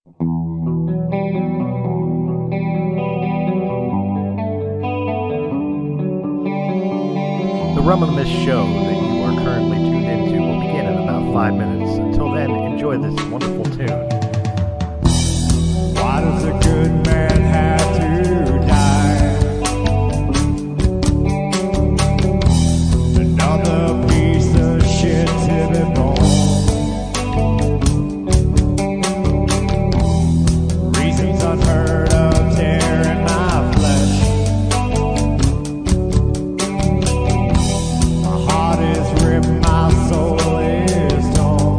The Rum of the Mist show that you are currently tuned into will begin in about 5 minutes. Until then, enjoy this wonderful tune. Why does a good man have to die? Another piece of shit to be born. Reasons unheard of tearing my flesh. My heart is ripped, my soul is torn.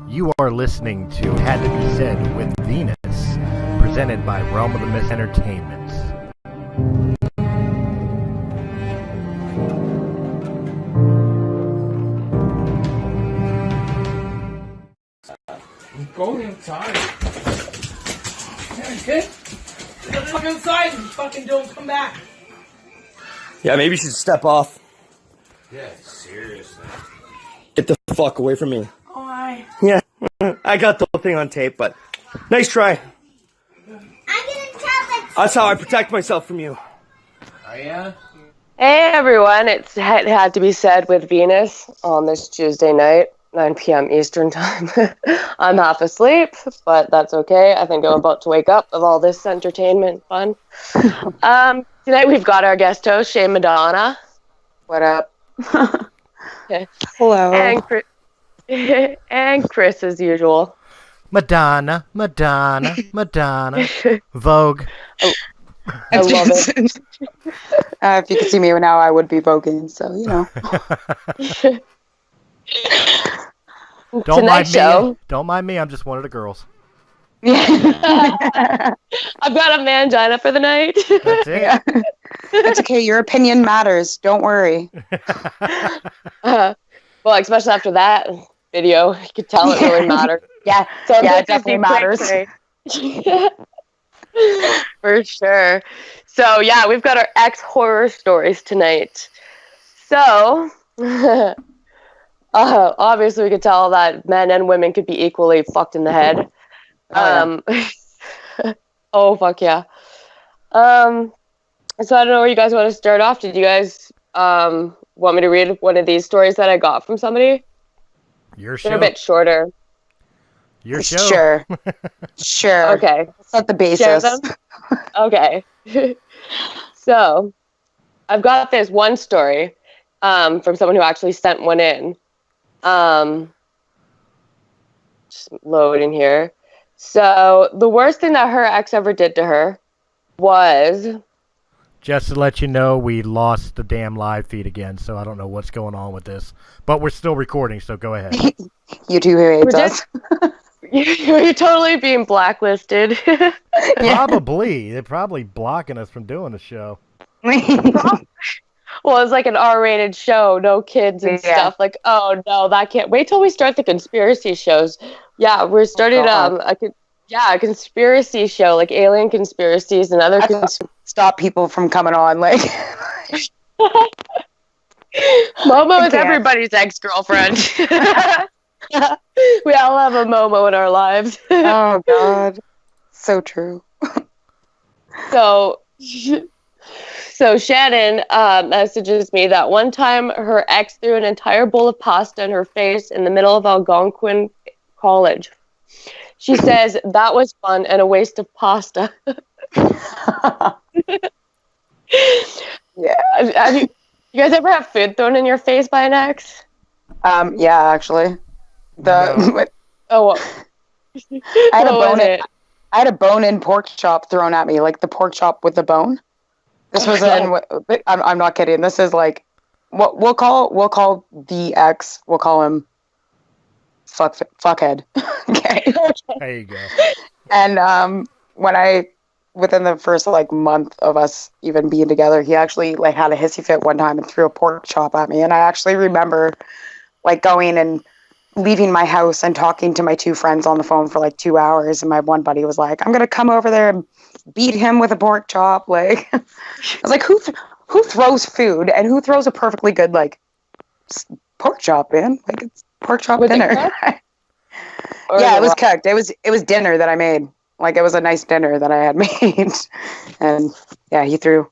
You are listening to Had to Be Said with Venus, presented by Realm of the Mist Entertainment. Go inside. Yeah, kid. Get the fuck inside and fucking don't come back. Yeah, maybe you should step off. Yeah, seriously. Get the fuck away from me. Oh, hi. Yeah, I got the whole thing on tape, but nice try. I'm gonna tell That's how I protect myself from you. Oh, yeah? Hey everyone, it had to be said with Venus on this Tuesday night, 9 p.m. Eastern time. I'm half asleep, but that's okay. I think I'm about to wake up of all this entertainment fun. Tonight we've got our guest host, Shea Madonna. What up? Okay. Hello. And Chris as usual. Madonna, Madonna, Madonna. Vogue. I love it. If you could see me now, I would be voguing, so, you know. Don't mind me, I'm just one of the girls. I've got a mangina for the night. That's it. Yeah. That's okay, your opinion matters. Don't worry. Well, especially after that video, you could tell it really mattered. Yeah, So yeah, it definitely matters. For sure. So, yeah, we've got our ex-horror stories tonight. So, obviously we could tell that men and women could be equally fucked in the head. Oh, fuck yeah. So I don't know where you guys want to start off. Did you guys want me to read one of these stories that I got from somebody? Your show. They're a bit shorter. Your show. Sure. Sure. Okay. Set the Share basis. them? Okay. So, I've got this one story from someone who actually sent one in. Just loading here. So the worst thing that her ex ever did to her was... Just to let you know, we lost the damn live feed again, so I don't know what's going on with this. But we're still recording, so go ahead. You two who hates us. You're totally being blacklisted. Probably. They're probably blocking us from doing the show. Well, it's like an R-rated show, no kids and stuff. Like, oh no, that can't. Wait till we start the conspiracy shows. Yeah, we're starting a conspiracy show, like alien conspiracies and other. Stop people from coming on, like. Momo is everybody's ex-girlfriend. We all have a Momo in our lives. Oh God, so true. So Shannon messages me that one time her ex threw an entire bowl of pasta in her face in the middle of Algonquin College. She says that was fun and a waste of pasta. Yeah. You guys ever have food thrown in your face by an ex? Yeah, actually. No. I had a bone-in pork chop thrown at me, like the pork chop with the bone. This was I'm not kidding. This is like what we'll call the ex. We'll call him fuckhead. Okay. There you go. And within the first like month of us even being together, he actually like had a hissy fit one time and threw a pork chop at me. And I actually remember like going and leaving my house and talking to my two friends on the phone for like 2 hours. And my one buddy was like, I'm going to come over there and beat him with a pork chop. Like, I was like, who throws food and who throws a perfectly good, like, pork chop, man? Like, it's pork chop with dinner. Yeah, it was cooked. It was dinner that I made. Like, it was a nice dinner that I had made. And yeah, he threw,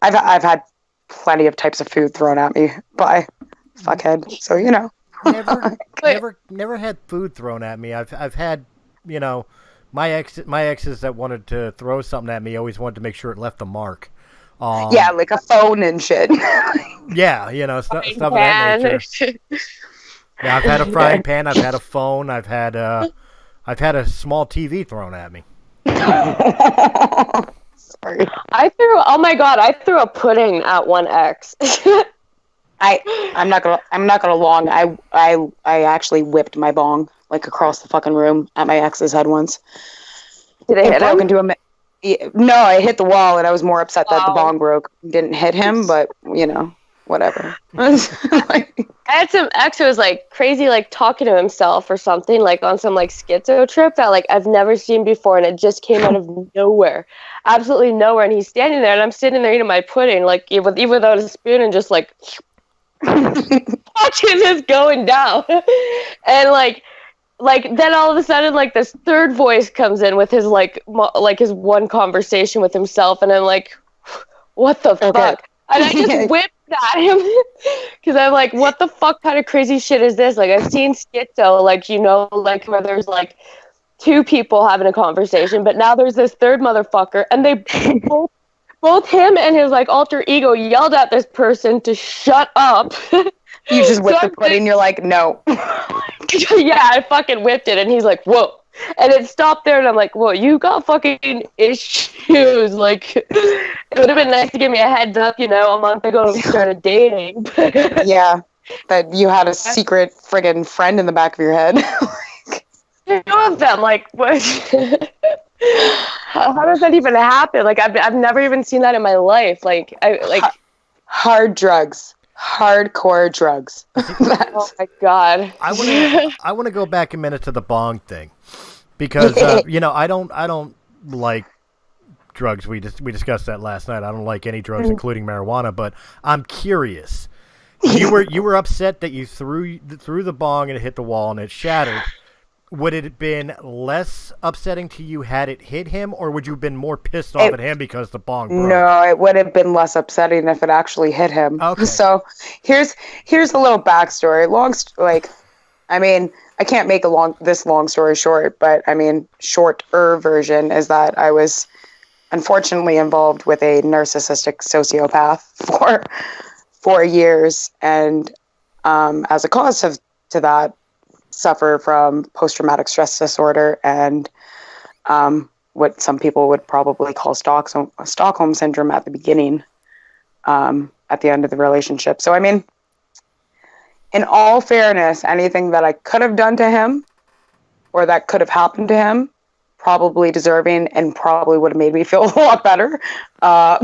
I've had plenty of types of food thrown at me by fuckhead. So, you know. Never had food thrown at me. I've had, you know, my exes that wanted to throw something at me always wanted to make sure it left a mark. Yeah, like a phone and shit. Yeah, you know, stuff of that nature. Yeah, I've had a frying pan. I've had a phone. I've had a small TV thrown at me. Sorry. I threw a pudding at one ex. I'm not gonna long. I actually whipped my bong like across the fucking room at my ex's head once. Did it hit him? No, I hit the wall, and I was more upset that the bong broke. Didn't hit him, but you know, whatever. I had some ex who was like crazy, like talking to himself or something, like on some like schizo trip that like I've never seen before, and it just came out of nowhere, absolutely nowhere. And he's standing there, and I'm sitting there eating my pudding, like even without a spoon, and just like. Watching this going down, and like then all of a sudden like this third voice comes in with his like his one conversation with himself, and I'm like, what the fuck? And I just whipped at him because I'm like, what the fuck kind of crazy shit is this? Like, I've seen schizo, like, you know, like where there's like two people having a conversation, but now there's this third motherfucker, and they both him and his like alter ego yelled at this person to shut up. You just whipped the pudding. You're like, no. Yeah, I fucking whipped it, and he's like, whoa. And it stopped there, and I'm like, whoa, you got fucking issues. Like, it would have been nice to give me a heads up, you know, a month ago we started dating. Yeah, that you had a secret friggin' friend in the back of your head. Two of them, like, what? How does that even happen? Like, I've never even seen that in my life. Like, hard drugs. Hardcore drugs. Oh my god! I want to go back a minute to the bong thing, because you know, I don't like drugs. We discussed that last night. I don't like any drugs, including marijuana. But I'm curious. You were upset that you threw the bong and it hit the wall and it shattered. Would it have been less upsetting to you had it hit him, or would you have been more pissed off at him because the bong broke? No, it would have been less upsetting if it actually hit him. Okay. So here's a little backstory. I can't make this long story short, but I mean, shorter version is that I was unfortunately involved with a narcissistic sociopath for 4 years, and as a cause to that, suffer from post-traumatic stress disorder, and what some people would probably call Stockholm syndrome at the beginning, at the end of the relationship. So, I mean, in all fairness, anything that I could have done to him or that could have happened to him, probably deserving and probably would have made me feel a lot better. But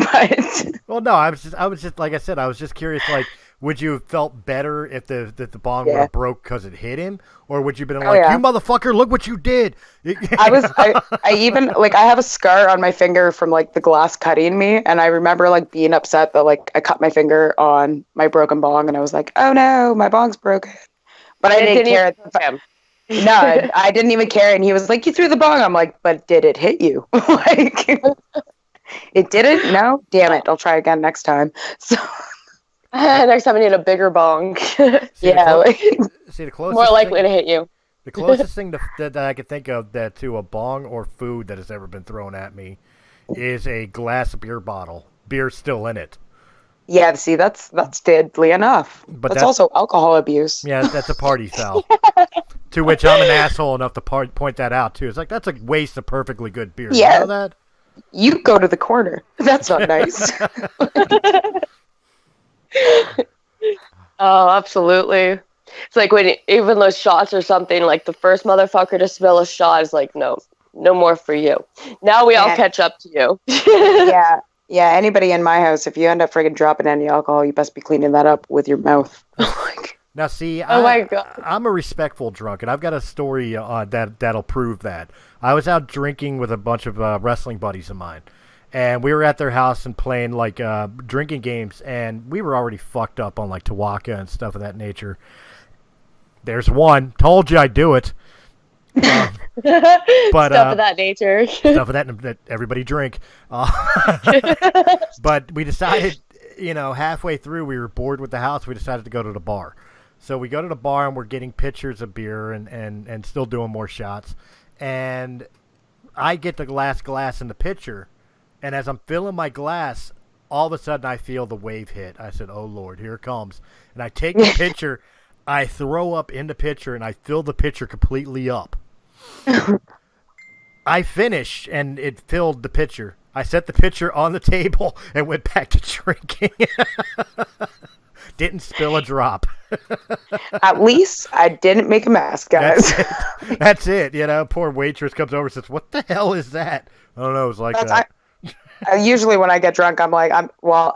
well, no, I was just like I said, I was just curious. Like, would you have felt better if the bong would have broke because it hit him, or would you have been like, "You motherfucker, look what you did"? I even like I have a scar on my finger from like the glass cutting me, and I remember like being upset that like I cut my finger on my broken bong, and I was like, "Oh no, my bong's broken," but I didn't care. No, I didn't even care, and he was like, "You threw the bong." I'm like, "But did it hit you?" Like, it didn't. No, damn it! I'll try again next time. So. Next time I need a bigger bong. The closest more likely to hit you. The closest thing that I could think of that to a bong or food that has ever been thrown at me is a glass beer bottle. Beer's still in it. Yeah, see, that's deadly enough. But that's also alcohol abuse. Yeah, that's a party foul. To which I'm an asshole enough to point that out, too. It's like, that's a waste of perfectly good beer. Yeah. You know that? You go to the corner. That's not nice. Oh, absolutely. It's like when even those shots or something, like the first motherfucker to spill a shot is like, no more for you. Now we all catch up to you. Yeah, anybody in my house, if you end up friggin' dropping any alcohol, you best be cleaning that up with your mouth. Now, see, my God. I'm a respectful drunk, and I've got a story that'll prove that. I was out drinking with a bunch of wrestling buddies of mine. And we were at their house and playing, like, drinking games, and we were already fucked up on, like, Tawaka and stuff of that nature. There's one. Told you I'd do it. But stuff of that nature. Stuff of that everybody drink. But we decided, halfway through, we were bored with the house. We decided to go to the bar. So we go to the bar, and we're getting pitchers of beer and still doing more shots. And I get the last glass in the pitcher. And as I'm filling my glass, all of a sudden I feel the wave hit. I said, "Oh, Lord, here it comes." And I take the pitcher, I throw up in the pitcher, and I fill the pitcher completely up. I finished, and it filled the pitcher. I set the pitcher on the table and went back to drinking. Didn't spill a drop. At least I didn't make a mess, guys. That's it. Poor waitress comes over and says, "What the hell is that?" I don't know. It was like that. Usually when I get drunk, I'm like,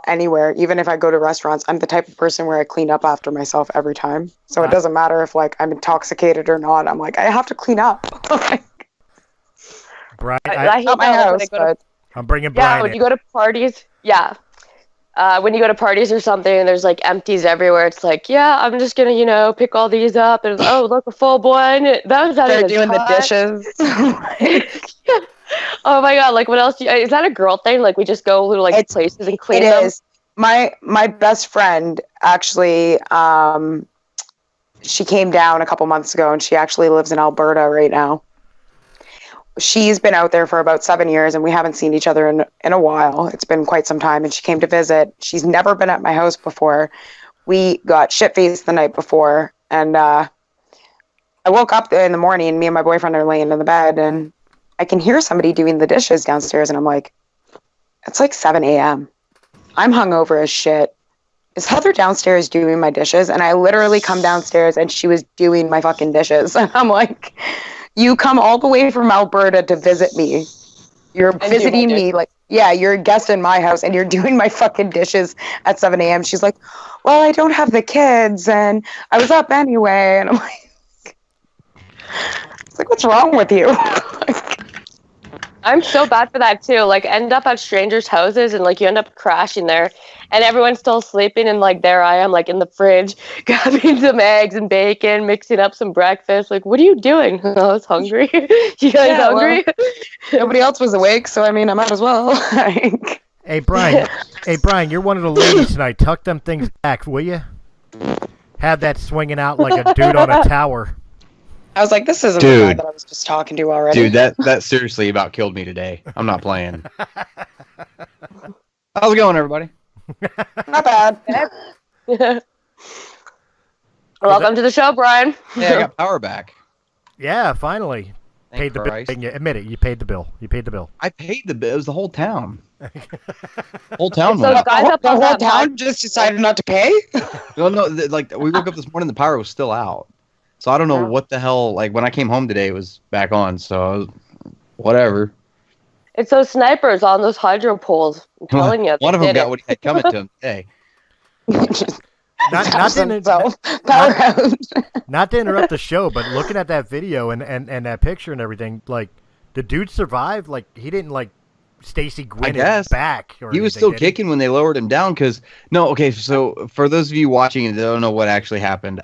anywhere, even if I go to restaurants, I'm the type of person where I clean up after myself every time. So it doesn't matter if like I'm intoxicated or not. I'm like, I have to clean up. Brian, I hate my house, but I'm bringing Brian. Yeah, when you go to parties, when you go to parties or something and there's like empties everywhere, it's like, I'm just gonna, pick all these up and look, a full one. That was they're doing the dishes. Oh my God! Like, what else? Is that a girl thing? Like, we just go to like places and clean them? It is. My best friend actually, she came down a couple months ago, and she actually lives in Alberta right now. She's been out there for about 7 years, and we haven't seen each other in a while. It's been quite some time, and she came to visit. She's never been at my house before. We got shit-faced the night before, and I woke up in the morning. Me and my boyfriend are laying in the bed, and I can hear somebody doing the dishes downstairs, and I'm like, it's like 7 a.m. I'm hungover as shit. Is Heather downstairs doing my dishes? And I literally come downstairs, and she was doing my fucking dishes. And I'm like, you come all the way from Alberta to visit me. You're visiting me. Like, you're a guest in my house, and you're doing my fucking dishes at 7 a.m. She's like, well, I don't have the kids, and I was up anyway. And I'm like, it's like, what's wrong with you? I'm so bad for that too. Like, end up at strangers' houses and like you end up crashing there, and everyone's still sleeping, and like there I am, like in the fridge, grabbing some eggs and bacon, mixing up some breakfast. Like, what are you doing? I was hungry. You guys hungry? Well, nobody else was awake, so I mean, I might as well. Hey Brian, you're one of the ladies tonight. Tuck them things back, will you? Have that swinging out like a dude on a tower. I was like, this isn't the guy that I was just talking to already. Dude, that seriously about killed me today. I'm not playing. How's it going, everybody? Not bad. Welcome to the show, Brian. Yeah, I got power back. Yeah, finally. Paid the Christ. bill. Admit it. You paid the bill. I paid the bill. It was the whole town. Whole town So went out. guys up The on whole that town just decided not to pay? No, like we woke up this morning, the power was still out. So I don't know what the hell. Like when I came home today, it was back on. So I was, whatever. It's those snipers on those hydro poles. I'm telling you. One of they them did got it. what he had coming to him today. Not to interrupt the show, but looking at that video and that picture and everything, like the dude survived. Like he didn't like Stacy Gwynn back. Or he was anything, still did kicking when they lowered him down. So for those of you watching and don't know what actually happened,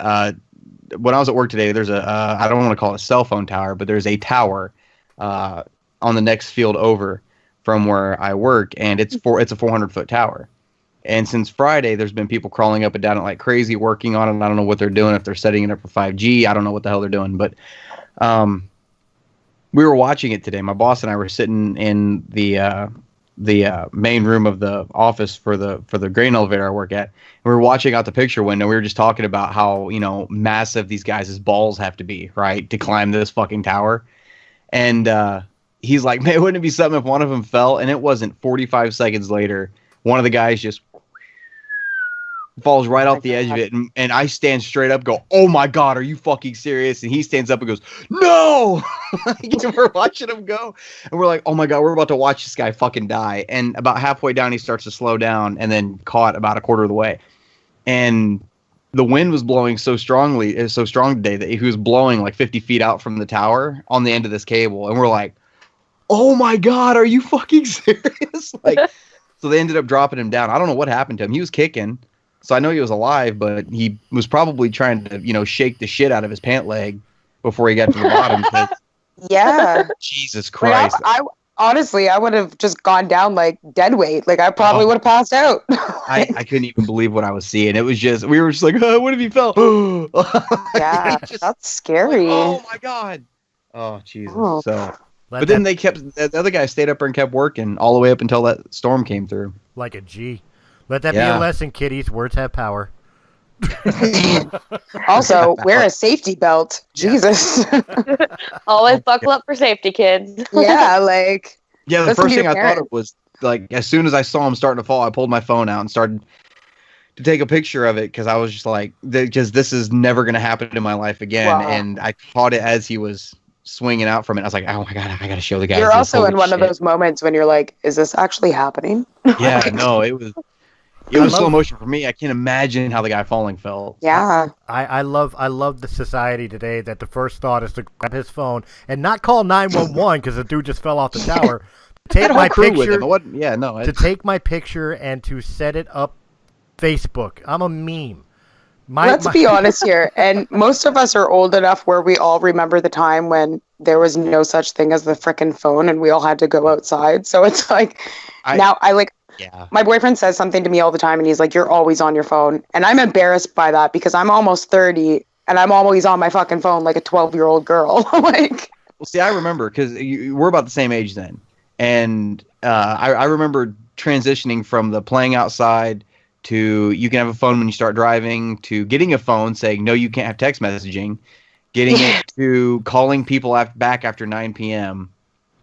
when I was at work today, there's I don't want to call it a cell phone tower, but there's a tower on the next field over from where I work, and it's a 400-foot tower. And since Friday, there's been people crawling up and down it like crazy, working on it. I don't know what they're doing, if they're setting it up for 5G. I don't know what the hell they're doing. But we were watching it today. My boss and I were sitting in the main room of the office for the grain elevator I work at. And we were watching out the picture window. We were just talking about how, massive these guys' balls have to be, right, to climb this fucking tower. And he's like, man, wouldn't it be something if one of them fell? And it wasn't 45 seconds later. One of the guys just falls right off the edge of it, and I stand straight up, go, "Oh my god, are you fucking serious?" And he stands up and goes, "No!" And we're watching him go, and we're like, "Oh my god, we're about to watch this guy fucking die." And about halfway down, he starts to slow down, and then caught about a quarter of the way, and the wind was blowing so strong today that he was blowing like 50 feet out from the tower on the end of this cable, and we're like, "Oh my god, are you fucking serious?" Like, so they ended up dropping him down. I don't know what happened to him. He was kicking. So I know he was alive, but he was probably trying to, shake the shit out of his pant leg before he got to the bottom. Yeah. Jesus Christ. I honestly, I would have just gone down like dead weight. Like I probably would have passed out. I couldn't even believe what I was seeing. It was just, we were just like, what if he fell? Yeah, that's scary. Like, oh my God. Oh, Jesus. Oh. But then the other guy stayed up there and kept working all the way up until that storm came through. Like a G. Let that be a lesson, kiddies. Words have power. Also, wear a safety belt. Jesus. Always buckle up for safety, kids. Yeah, like. Yeah, the first thing I thought of was, like, as soon as I saw him starting to fall, I pulled my phone out and started to take a picture of it because I was just like, this is never going to happen in my life again. Wow. And I caught it as he was swinging out from it. I was like, oh my God, I got to show the guys. You're also in one of those moments when you're like, is this actually happening? Yeah, no, it was slow motion for me. I can't imagine how the guy falling felt. Yeah. I love the society today that the first thought is to grab his phone and not call 911 because the dude just fell off the tower. Take my picture. To take my picture and to set it up Facebook. I'm a meme. Let's be honest here. And most of us are old enough where we all remember the time when there was no such thing as the frickin' phone and we all had to go outside. So it's like, my boyfriend says something to me all the time and he's like, you're always on your phone. And I'm embarrassed by that because I'm almost 30 and I'm always on my fucking phone like a 12-year-old girl. Like, well, see, I remember because we're about the same age then. And I remember transitioning from the playing outside to you can have a phone when you start driving, to getting a phone saying, no, you can't have text messaging, getting it to calling people back after 9 p.m.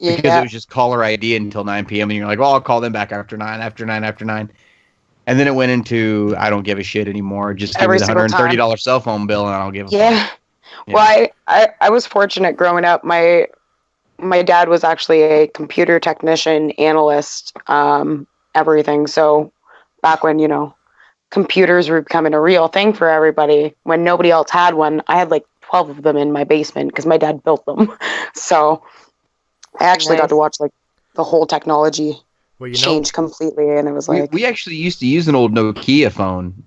because it was just caller ID until 9 p.m. And you're like, well, I'll call them back after 9. And then it went into, I don't give a shit anymore. Just give me the $130 cell phone bill and I don't give a fuck. Yeah. Well, I was fortunate growing up. My dad was actually a computer technician, analyst, everything. So back when, computers were becoming a real thing for everybody, when nobody else had one, I had like 12 of them in my basement because my dad built them. So I actually got to watch like the whole technology change completely. And it was like, we actually used to use an old Nokia phone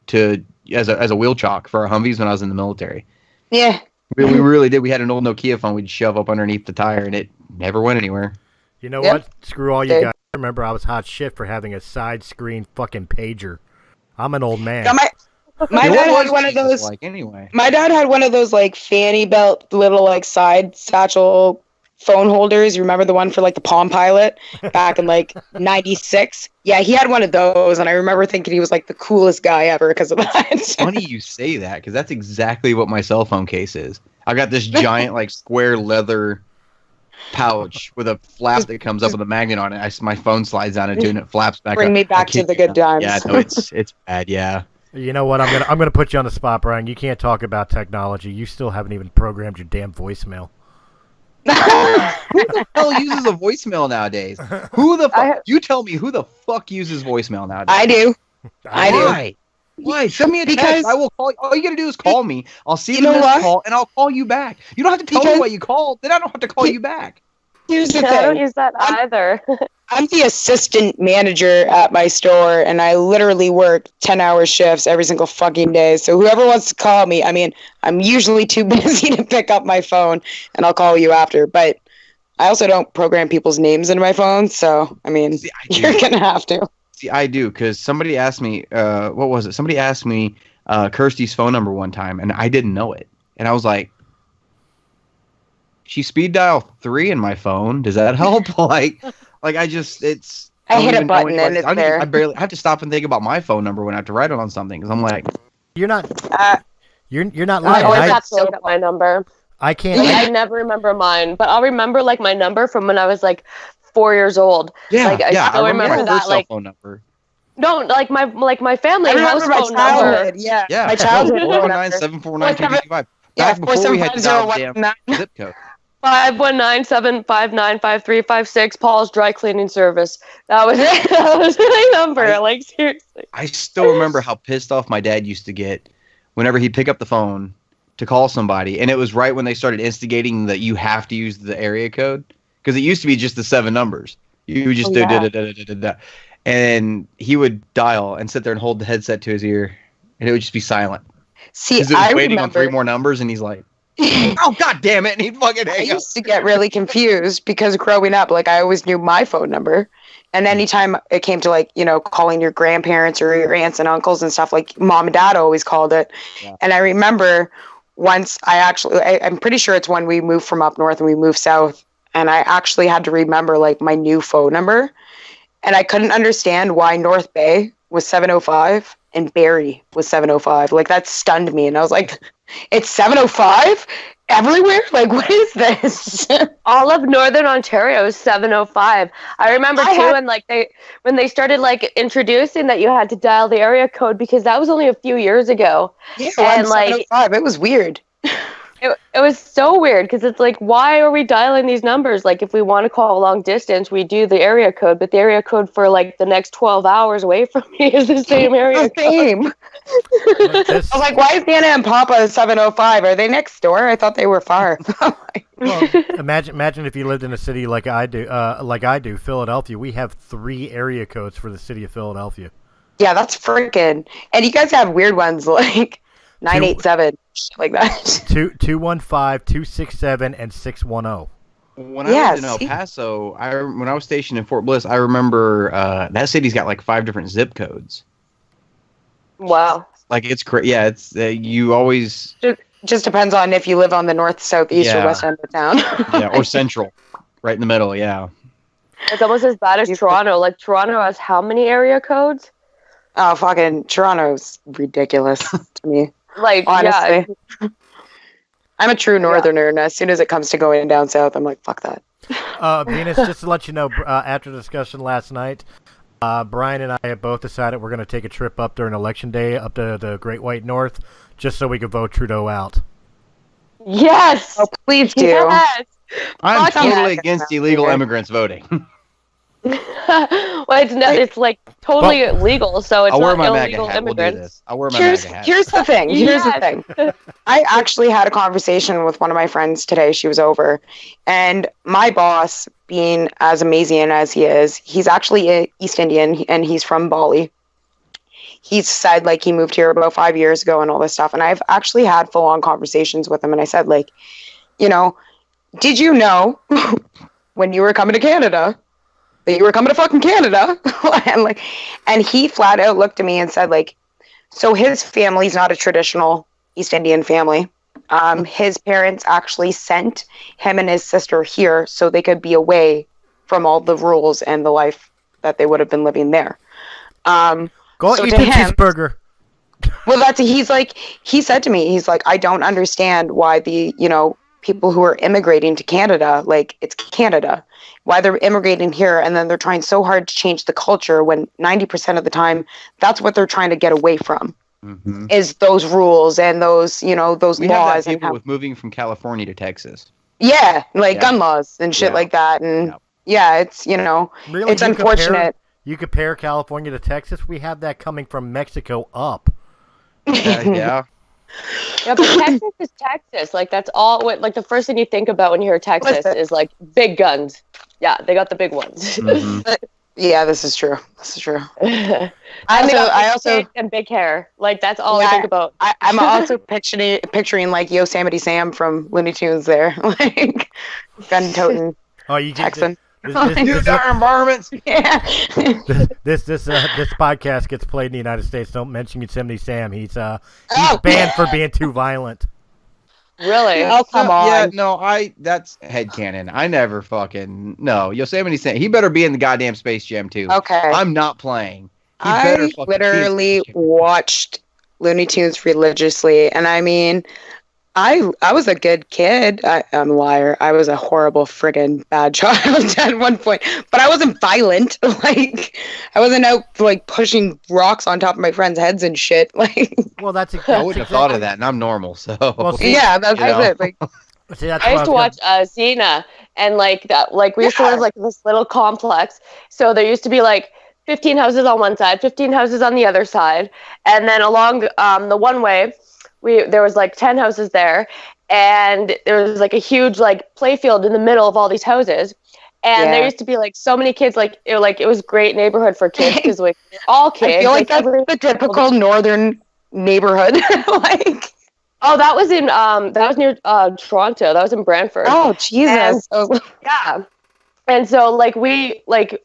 as a wheel chock for our Humvees when I was in the military. Yeah. We really did. We had an old Nokia phone we'd shove up underneath the tire and it never went anywhere. You know what? Screw all you guys. I remember I was hot shit for having a side screen fucking pager. I'm an old man. My dad had one of those. My dad had one of those like fanny belt little like side satchel phone holders. You remember the one for like the Palm Pilot back in like 96? Yeah, he had one of those, and I remember thinking he was like the coolest guy ever because of that. It's funny you say that because that's exactly what my cell phone case is. I got this giant like square leather pouch with a flap that comes up with a magnet on it. My phone slides down into it and it flaps back Bring up. me back to the good times. Yeah, no, it's bad. Yeah. You know what? I'm gonna put you on the spot, Brian. You can't talk about technology. You still haven't even programmed your damn voicemail. Who the hell uses a voicemail nowadays? Who the fuck? You tell me who the fuck uses voicemail nowadays? I do. I do. Why? Why? Send me a text. Because- I will call you. All you gotta do is call me. I'll see You the know missed what? call, and I'll call you back. You don't have to tell me why you called. Then I don't have to call you back. Here's the I don't thing. use that either. I'm the assistant manager at my store, and I literally work 10-hour shifts every single fucking day. So whoever wants to call me, I mean, I'm usually too busy to pick up my phone, and I'll call you after. But I also don't program people's names into my phone, so, I mean, you're going to have to. See, I do, because somebody asked me, what was it? Somebody asked me Kirsty's phone number one time, and I didn't know it. And I was like, she speed dial 3 in my phone. Does that help? like I just, it's. I hit don't a even know button anybody- and it's I don't there. even- I have to stop and think about my phone number when I have to write it on something, because I'm like, You're not. Uh, You're not I lying. always I have to look at my number. can't. I never remember mine, but I'll remember like my number from when I was like 4 years old. yeah, Like, I still remember my that, first like- cell phone number. No, like my family I house remember my phone number. childhood. Yeah. Yeah, My childhood. 419-749-255. Yeah, Back before we had the 475-01. goddamn zip code. 519-759-5356. Paul's Dry Cleaning Service. That was it. That was my number. Like seriously. I still remember how pissed off my dad used to get whenever he'd pick up the phone to call somebody, and it was right when they started instigating that you have to use the area code, because it used to be just the 7 numbers. You would just do da da da da da da, and he would dial and sit there and hold the headset to his ear, and it would just be silent. See, Because it was I waiting on 3 remember. more numbers, and he's like, "Oh god damn it!" And he'd fucking I hang up. used to get really confused because growing up, like I always knew my phone number. And anytime it came to like, calling your grandparents or your aunts and uncles and stuff, like mom and dad always called it. Yeah. And I remember once I'm pretty sure it's when we moved from up north and we moved south. And I actually had to remember like my new phone number. And I couldn't understand why North Bay was 705 and Barrie was 705. Like that stunned me. And I was like, it's 705 everywhere? Like, what is this? All of Northern Ontario is 705. I remember when they started like introducing that you had to dial the area code, because that was only a few years ago. Yeah, And, like, 705. It was weird. It was so weird because it's like, why are we dialing these numbers? Like, if we want to call a long distance, we do the area code, but the area code for like the next 12 hours away from me is the same area code. Same. I was like, why is Nana and Papa 705? Are they next door? I thought they were far. Well, imagine if you lived in a city like I do, Philadelphia. We have 3 area codes for the city of Philadelphia. Yeah, that's freaking. And you guys have weird ones like 987, shit like that. 215, 267, and 610. When I lived in El Paso, when I was stationed in Fort Bliss, I remember that city's got like 5 different zip codes. Wow. Like it's crazy. Yeah, it's you always. Just depends on if you live on the north, south, east, or west end of town. Yeah, or central, right in the middle. Yeah. It's almost as bad as Toronto. Like, Toronto has how many area codes? Oh, fucking Toronto's ridiculous to me. Like, honestly. yeah. I'm a true northerner, and as soon as it comes to going down south, I'm like, fuck that. Venus, just to let you know, after the discussion last night, Brian and I have both decided we're going to take a trip up during Election Day up to the Great White North, just so we can vote Trudeau out. Yes! Oh, please do. Yes! I'm Fuck totally yeah. against illegal immigrants voting. Well, it's like totally legal, so it's I'll wear not my MAGA illegal hat. We'll do immigrants. this. I'll wear my MAGA hat. Here's the thing. Here's the Yes. thing. I actually had a conversation with one of my friends today. She was over. And my boss, being as amazing as he is, he's actually East Indian, and he's from Bali. He's said, like, he moved here about 5 years ago and all this stuff. And I've actually had full-on conversations with him. And I said, like, did you know when you were coming to Canada that you were coming to fucking Canada? and he flat out looked at me and said, like, so his family's not a traditional East Indian family. His parents actually sent him and his sister here so they could be away from all the rules and the life that they would have been living there. Go so eat to the him- cheeseburger. Well, he said to me, he's like, I don't understand why the, people who are immigrating to Canada, like it's Canada, why they're immigrating here, and then they're trying so hard to change the culture when 90% of the time that's what they're trying to get away from. Mm-hmm. Is those rules and those, you know, those We laws have that and people with moving from California to Texas. like Yeah. gun laws and shit Yeah. like that. And Yeah. it's, you know, Really, it's unfortunate. You compare California to Texas. We have that coming from Mexico up. Yeah. Yeah, but Texas is Texas. Like, that's all. What, like, the first thing you think about when you hear Texas Listen. is like big guns. Yeah, they got the big ones. Mhm. Yeah, this is true. This is true. I I also and big hair. Like, that's all Yeah, I think about. I'm also picturing like Yosemite Sam from Looney Tunes there, like gun toting Oh, you get Texan. You darn varmints. Yeah. this podcast gets played in the United States. Don't mention Yosemite Sam. He's Oh. banned for being too violent. Really? Oh, come on. Yeah, no, that's headcanon. I never fucking no. Yosemite Sam. He better be in the goddamn Space Jam too. Okay. I'm not playing. He better I fucking literally be in Space Jam. watched Looney Tunes religiously, and I mean, I was a good kid. I'm a liar. I was a horrible friggin' bad child at one point, but I wasn't violent. Like, I wasn't out like pushing rocks on top of my friends' heads and shit. Like, Well, that's I would have thought of that, and I'm normal, so. Well, see, yeah, that's You know. it. Like, see, that's I used to what watch Xena, and like that, like we used to live like this little complex. So there used to be like 15 houses on one side, 15 houses on the other side, and then along the one way, there was like 10 houses there, and there was like a huge like play field in the middle of all these houses. And there Yeah. used to be like so many kids, like it was great neighborhood for kids because like all kids. I feel like that's every- the typical northern neighborhood. Like, Oh, that was near Toronto. That was in Brantford. oh Jesus! Yeah. And so like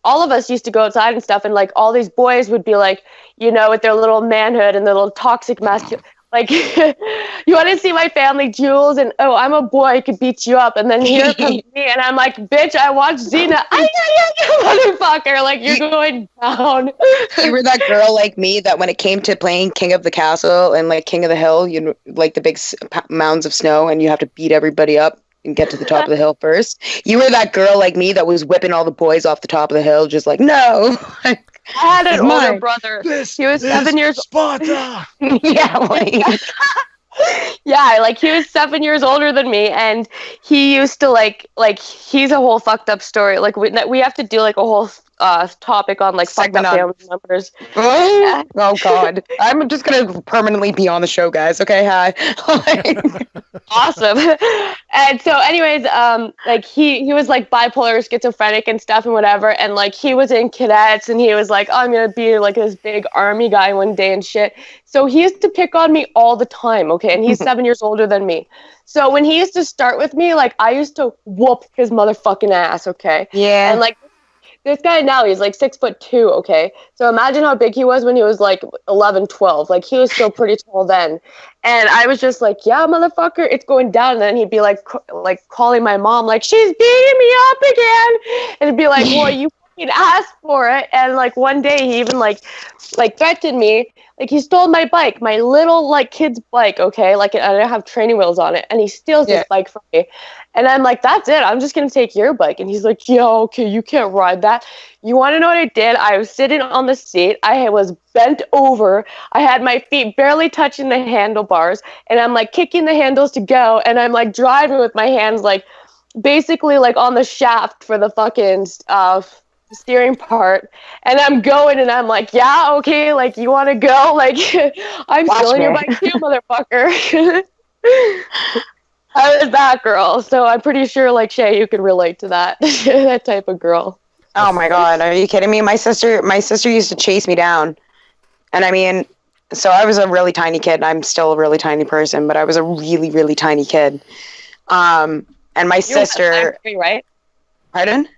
all of us used to go outside and stuff, and like all these boys would be like, you know, with their little manhood and their little toxic masculine, like, you want to see my family jewels, and oh, I'm a boy, I could beat you up, and then here comes me, and I'm like, bitch, I watched Xena. Motherfucker, like, you're going down. You were that girl like me that when it came to playing King of the Castle and like King of the Hill, you know, like the big mounds of snow, and you have to beat everybody up and get to the top of the hill first. You were that girl like me that was whipping all the boys off the top of the hill, just like, no. I had an Mine. older brother. He was 7 years old. Sparta. Yeah, like, Yeah, like he was 7 years older than me, and he used to like he's a whole fucked up story. Like we have to do like a whole topic on like fucked Segment up on- family members. oh God, I'm just gonna permanently be on the show, guys. Okay, hi. Like, Awesome. And so anyways, like he was like bipolar, schizophrenic and stuff and whatever, and like he was in cadets, and he was like, oh, I'm gonna be like this big army guy one day and shit. So he used to pick on me all the time, okay, and he's 7 years older than me. So when he used to start with me, like I used to whoop his motherfucking ass, okay? yeah, And like this guy now, he's like 6'2", okay? So imagine how big he was when he was like 11, 12. Like he was still pretty tall then. And I was just like, yeah, motherfucker, it's going down. And then he'd be like calling my mom, like, she's beating me up again. And it'd be like, well, you fucking asked for it. And like one day he even like threatened me. Like he stole my bike, my little like kid's bike, okay? Like I didn't have training wheels on it, and he steals this bike from me. And I'm like, that's it. I'm just gonna take your bike. And he's like, yeah, okay, you can't ride that. You want to know what I did? I was sitting on the seat. I was bent over. I had my feet barely touching the handlebars, and I'm like kicking the handles to go, and I'm like driving with my hands like basically like on the shaft for the fucking steering part, and I'm going, and I'm like, yeah, okay, like you want to go, like I'm stealing your bike too, motherfucker. I was that girl, so I'm pretty sure like Shea, you could relate to that. That type of girl. oh my God, are you kidding me? My sister used to chase me down, and I mean, so I was a really tiny kid. I'm still a really tiny person, but I was a really, really tiny kid. And my sister, 5'3", right? pardon?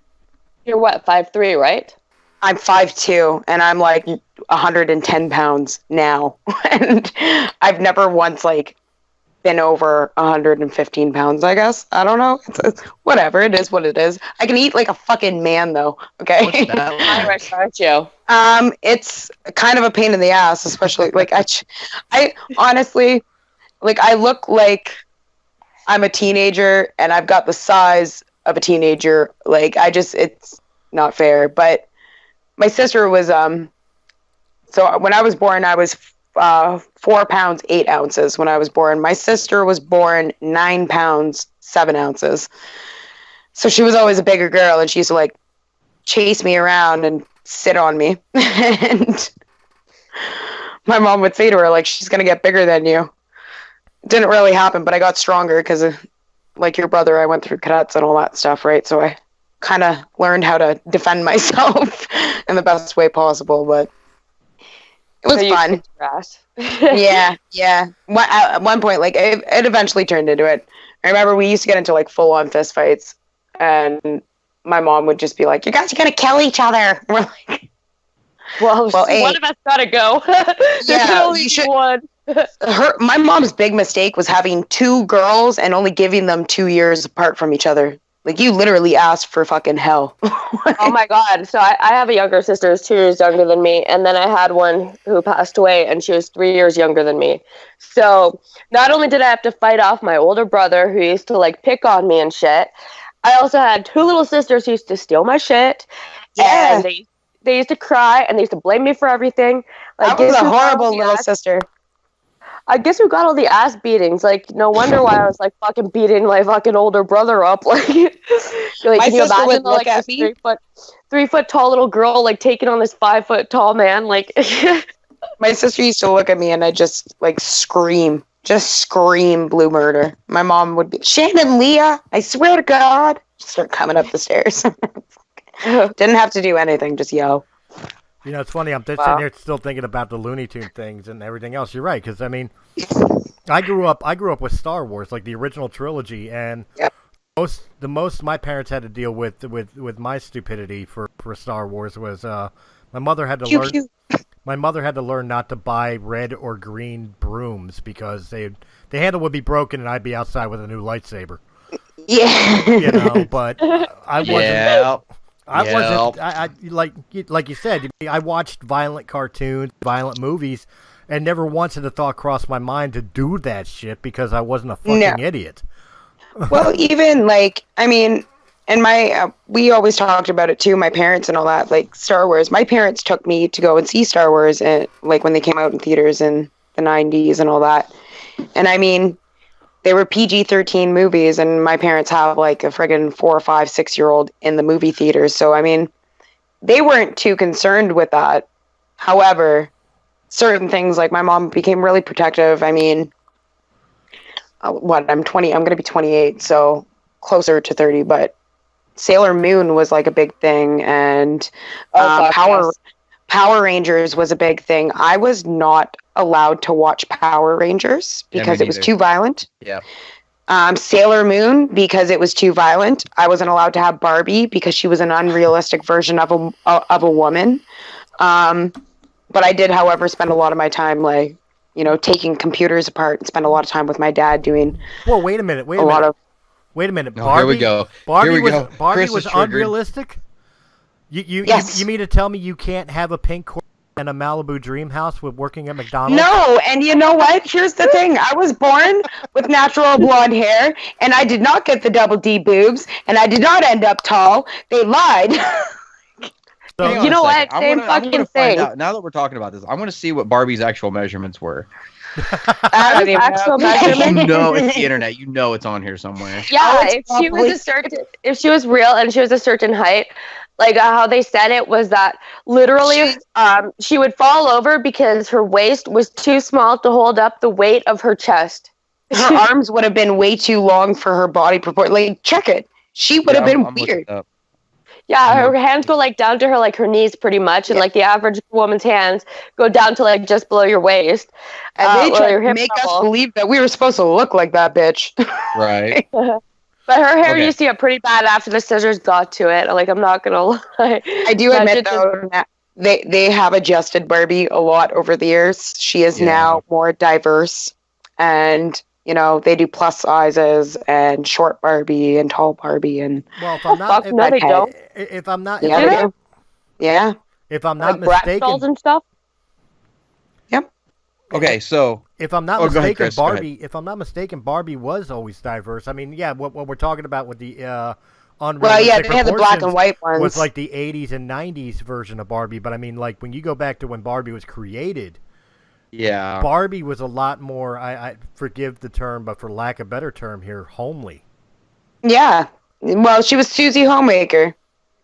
You're what, 5'3", right? I'm 5'2", and I'm like 110 pounds now. And I've never once like been over 115 pounds, I guess. I don't know. It's whatever. It is what it is. I can eat like a fucking man though. Okay. What's that like? Irish, aren't you? It's kind of a pain in the ass, especially like I honestly, like I look like I'm a teenager and I've got the size of a teenager. Like, it's not fair. But my sister was, so when I was born, I was 4 pounds, 8 ounces when I was born. My sister was born 9 pounds, 7 ounces. So she was always a bigger girl, and she used to like chase me around and sit on me. And my mom would say to her, like, she's going to get bigger than you. It didn't really happen, but I got stronger because, like your brother, I went through cadets and all that stuff, right? So I kind of learned how to defend myself in the best way possible, but it was fun. Yeah. At one point, like, it eventually turned into it. I remember we used to get into, like, full-on fist fights, and my mom would just be like, "You guys are going to kill each other." And we're like, well, one of us got to go. There can only be one. My mom's big mistake was having 2 girls and only giving them 2 years apart from each other. Like, you literally asked for fucking hell. Oh my God. So I have a younger sister who's 2 years younger than me. And then I had one who passed away and she was 3 years younger than me. So not only did I have to fight off my older brother who used to like pick on me and shit, I also had 2 little sisters who used to steal my shit. Yeah. And they used to cry and they used to blame me for everything. Like, I was a horrible little sister. I guess we got all the ass beatings. Like, no wonder why I was like fucking beating my fucking older brother up. Like, my sister would look at me. 3 foot tall little girl like taking on this 5 foot tall man. Like, my sister used to look at me and I just like scream blue murder. My mom would be, "Shannon, Leah, I swear to God," start coming up the stairs. Didn't have to do anything, just yell. You know, it's funny. I'm sitting here still thinking about the Looney Tune things and everything else. You're right, because I mean, I grew up with Star Wars, like the original trilogy, and the most my parents had to deal with my stupidity for Star Wars was my mother had to learn. My mother had to learn not to buy red or green brooms because the handle would be broken and I'd be outside with a new lightsaber. Yeah, you know, but I wasn't. Yeah. I wasn't. I like you said. I watched violent cartoons, violent movies, and never once had a thought crossed my mind to do that shit because I wasn't a fucking idiot. Well, even like, I mean, and we always talked about it too. My parents and all that, like Star Wars. My parents took me to go and see Star Wars, and like when they came out in theaters in the 90s and all that. And I mean, they were PG-13 movies, and my parents have like a friggin' 4, 5, 6-year-old in the movie theaters. So, I mean, they weren't too concerned with that. However, certain things, like my mom became really protective. I mean, I'm 20, I'm going to be 28, so closer to 30, but Sailor Moon was like a big thing, and Power Rangers was a big thing. I was not allowed to watch Power Rangers because it was too violent. Yeah. Sailor Moon because it was too violent. I wasn't allowed to have Barbie because she was an unrealistic version of a woman. But I did, however, spend a lot of my time like, you know, taking computers apart and spend a lot of time with my dad doing. Well, wait a minute. Wait a minute. Oh, here we go. Barbie was unrealistic. You mean to tell me you can't have a pink Corvette and a Malibu dream house with working at McDonald's? No, and you know what? Here's the thing. I was born with natural blonde hair, and I did not get the double D boobs, and I did not end up tall. They lied. So, you know what? Same fucking thing. Now that we're talking about this, I want to see what Barbie's actual measurements were. Actual measurement? You know it's the internet. You know it's on here somewhere. Yeah, if she was real and she was a certain height, like how they said it was that literally she would fall over because her waist was too small to hold up the weight of her chest. Her arms would have been way too long for her body proportion. Like, check it. She would have been weird. Yeah, her hands go like down to her knees pretty much, and like the average woman's hands go down to like just below your waist. And they tried to make us believe that we were supposed to look like that bitch. Right. But her hair used to get pretty bad after the scissors got to it. Like, I'm not gonna lie. I do admit though, they have adjusted Barbie a lot over the years. She is now more diverse, and you know, they do plus sizes and short Barbie and tall Barbie and. Well, if I'm not, no, they don't. If I'm not, yeah. If I'm not like mistaken, dolls and stuff. Yep. Okay, so if I'm not go ahead, mistaken, Chris, go ahead. If I'm not mistaken, Barbie was always diverse. I mean, yeah, what we're talking about with the unrealistic Well, yeah, they had the black and white ones. was like the 80s and 90s version of Barbie. But I mean, like when you go back to when Barbie was created, yeah, Barbie was a lot more. I forgive the term, but for lack of a better term here, homely. Yeah. Well, she was Susie Homemaker.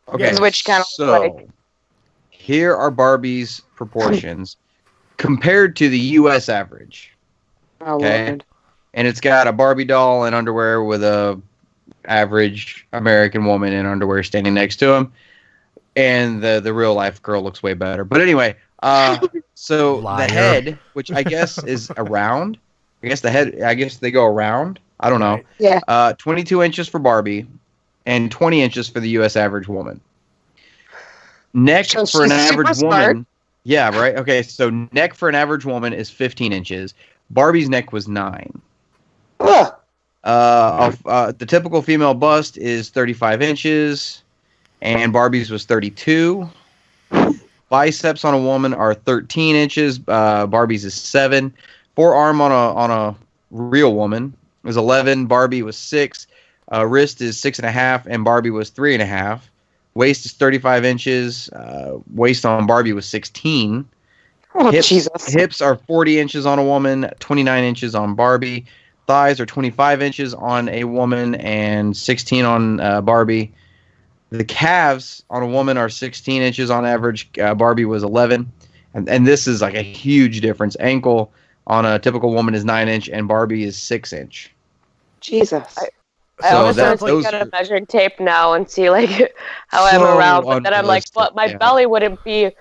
okay, Which kind of so here are Barbie's proportions compared to the U.S. average. Oh, Okay. Lord. And it's got a Barbie doll in underwear with a average American woman in underwear standing next to him, and the real life girl looks way better. But anyway, so Liar. the head, which I guess is around, I guess they go around. I don't know. Right. Yeah. 22 inches for Barbie, and 20 inches for the U.S. average woman. Neck So for an she's super average smart. woman. Yeah, right. Okay, so neck for an average woman is 15 inches. Barbie's neck was 9. Ugh. The typical female bust is 35 inches, and Barbie's was 32. Biceps on a woman are 13 inches. Barbie's is 7. Forearm on a real woman is 11. Barbie was 6. Wrist is 6.5, and Barbie was 3.5. Waist is 35 inches. Waist on Barbie was 16. Oh, Jesus. Hips are 40 inches on a woman, 29 inches on Barbie. Thighs are 25 inches on a woman and 16 on Barbie. The calves on a woman are 16 inches on average. Barbie was 11. And this is like a huge difference. Ankle on a typical woman is 9 inch, and Barbie is 6 inch. Jesus. I always want to take out a measuring tape now and see like how I'm So around, but then I'm like, but my yeah. belly wouldn't be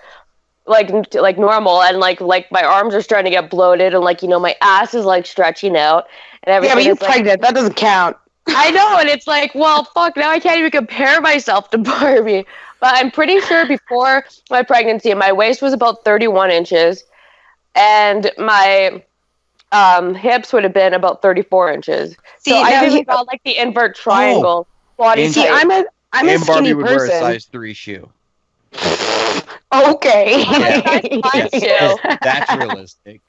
like normal, and like my arms are starting to get bloated, and like my ass is like stretching out, and everything. Yeah, but you're is, like, pregnant. That doesn't count. I know, and it's like, well, fuck, now I can't even compare myself to Barbie. But I'm pretty sure before my pregnancy, my waist was about 31 inches, and my hips would have been about 34 inches. See, so I now even got like the invert triangle body And- See, type. I'm a And Barbie skinny would wear a person. size 3 shoe. Okay. Mine Yes, too. that's realistic.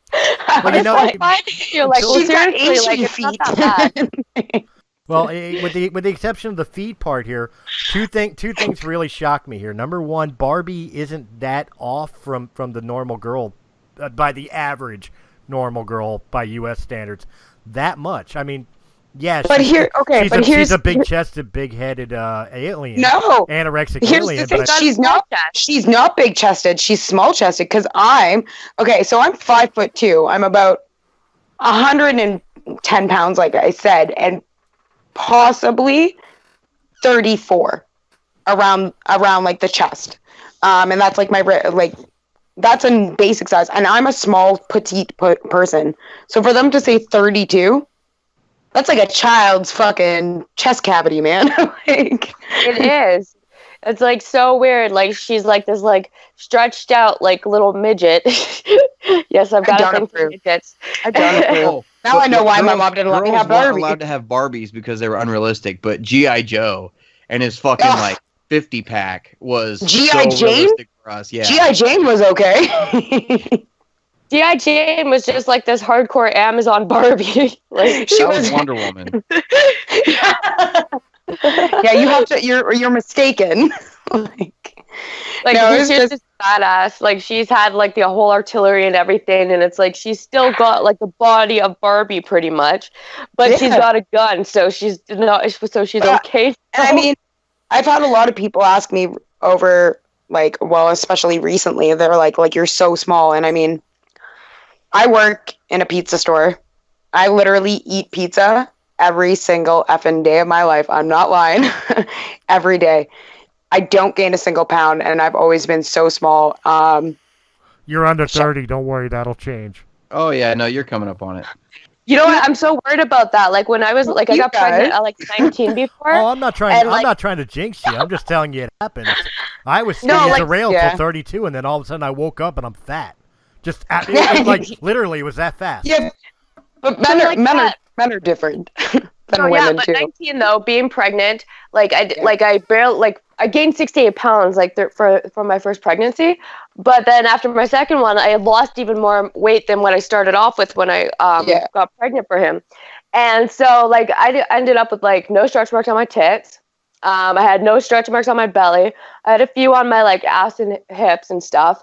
Well, you know, You're like, well, She's got seriously, like, ancient it's not that bad. Well, with the exception of the feet part here, two things really shock me here. Number one, Barbie isn't that off from the normal girl, by the average normal girl by U.S. standards, that much. I mean, yeah, But she's a big-chested, big-headed alien. No. Anorexic Here's alien. the thing, But she's not big chested. She's small chested because I'm 5'2". I'm about 110 pounds, like I said, and possibly 34 around like the chest. And that's like that's a basic size. And I'm a small, petite person. So for them to say 32, that's like a child's fucking chest cavity, man. Like, It is. It's like so weird. Like she's like this like stretched out like little midget. Yes, I've got don't a thing for approve. midgets. I don't approve. Now So I know why my girls- mom didn't let me girls have weren't Barbie. allowed to have Barbies because they were unrealistic, but G.I. Joe and his fucking Ugh. like 50 pack was G.I. so Jane? realistic for us. Yeah. G.I. Jane was okay. G.I. Jane was just like this hardcore Amazon Barbie. Like She That was- was Wonder Woman. Yeah, you have to. You're mistaken. Like No, she's it's just badass. Like she's had like the whole artillery and everything, and it's like she's still got like the body of Barbie pretty much, but she's Yeah. got a gun, so she's not. So she's Yeah. okay. And I mean, I've had a lot of people ask me over, like, well, especially recently, they're like you're so small. And I mean, I work in a pizza store. I literally eat pizza every single effing day of my life. I'm not lying. Every day. I don't gain a single pound, and I've always been so small. you're under 30. Don't worry, that'll change. Oh yeah, no, you're coming up on it. You know what? I'm so worried about that. Like when I was like I You got pregnant guys. at like 19 before. Oh, I'm not trying. And, I'm like- not trying to jinx you. I'm just telling you it happens. I was No, skinny as a like- rail yeah. till 32, and then all of a sudden I woke up and I'm fat. Just it, like literally, it was that fast. Yeah, but Something like that. men are different. than Oh yeah, women but too. 19 though, being pregnant, I gained 68 pounds for my first pregnancy, but then after my second one, I had lost even more weight than what I started off with when I got pregnant for him, and so like I ended up with like no stretch marks on my tits. I had no stretch marks on my belly. I had a few on my like ass and hips and stuff.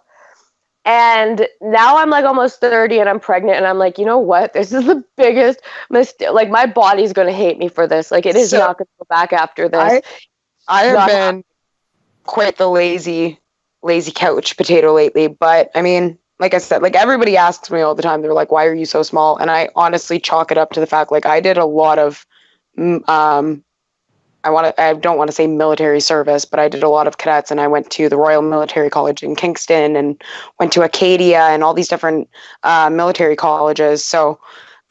And now I'm like almost 30 and I'm pregnant and I'm like, you know what? This is the biggest mistake. Like my body's going to hate me for this. Like it is not going to go back after this. I have been quite the lazy couch potato lately. But I mean, like I said, like everybody asks me all the time, they're like, why are you so small? And I honestly chalk it up to the fact, like I did a lot of, I don't want to say military service, but I did a lot of cadets and I went to the Royal Military College in Kingston and went to Acadia and all these different military colleges. So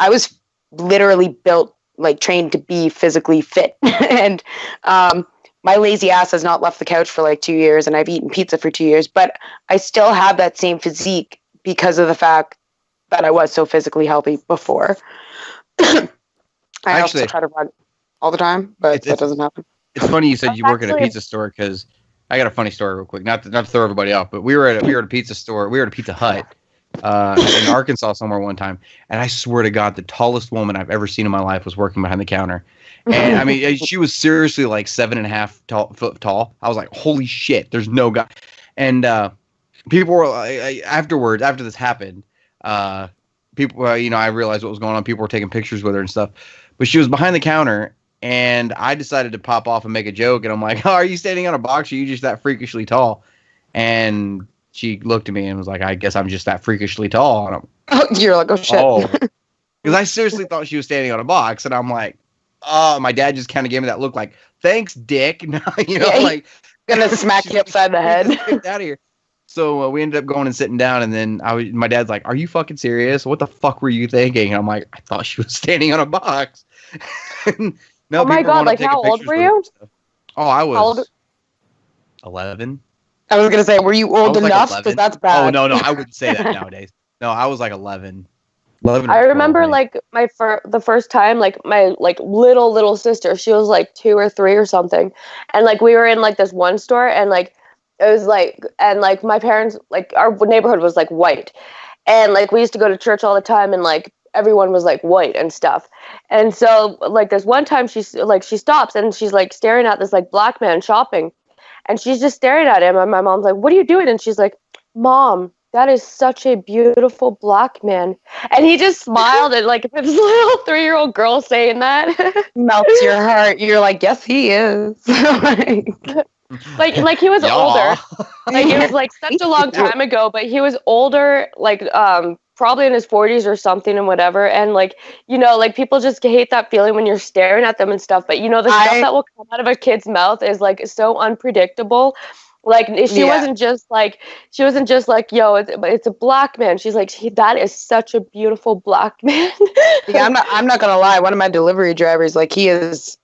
I was literally built, like trained to be physically fit. And my lazy ass has not left the couch for like 2 years and I've eaten pizza for 2 years, but I still have that same physique because of the fact that I was so physically healthy before. I also try to run all the time, but that doesn't happen. It's funny you said you work at a pizza store because I got a funny story real quick. Not to throw everybody off, but we were at a pizza store. We were at a Pizza Hut in Arkansas somewhere one time, and I swear to God, the tallest woman I've ever seen in my life was working behind the counter. And I mean, she was seriously like 7.5 foot tall. I was like, holy shit, there's no guy. And people were afterwards, after this happened, people, I realized what was going on. People were taking pictures with her and stuff, but she was behind the counter. And I decided to pop off and make a joke. And I'm like, oh, are you standing on a box? Or are you just that freakishly tall? And she looked at me and was like, I guess I'm just that freakishly tall. And you're like, oh, shit. Oh. Because I seriously thought she was standing on a box. And I'm like, oh, my dad just kind of gave me that look like, thanks, dick. Like, going to smack you upside the head. Get out of here. So we ended up going and sitting down. And then my dad's like, are you fucking serious? What the fuck were you thinking? And I'm like, I thought she was standing on a box. No, oh my God, like how old were you? Oh, I was 11. I was going to say, were you old enough? Because that's bad. Oh, no, I wouldn't say that nowadays. No, I was like 11. 11 I remember like the first time, like my like little sister, she was like 2 or 3 or something. And like we were in like this one store and like it was like, and like my parents, like our neighborhood was like white. And like we used to go to church all the time and like everyone was like white and stuff. And so like this one time she stops and she's like staring at this like black man shopping and she's just staring at him and my mom's like, what are you doing? And she's like, Mom, that is such a beautiful black man. And he just smiled and like this little 3-year-old girl saying that melts your heart. You're like, yes, he is. like he was older. Like it was like such a long time ago, but he was older, like probably in his 40s or something and whatever. And like, like people just hate that feeling when you're staring at them and stuff. But the stuff that will come out of a kid's mouth is like so unpredictable. Like she wasn't just like, yo, it's a black man. She's like, that is such a beautiful black man. Yeah, I'm not gonna lie. One of my delivery drivers, like he is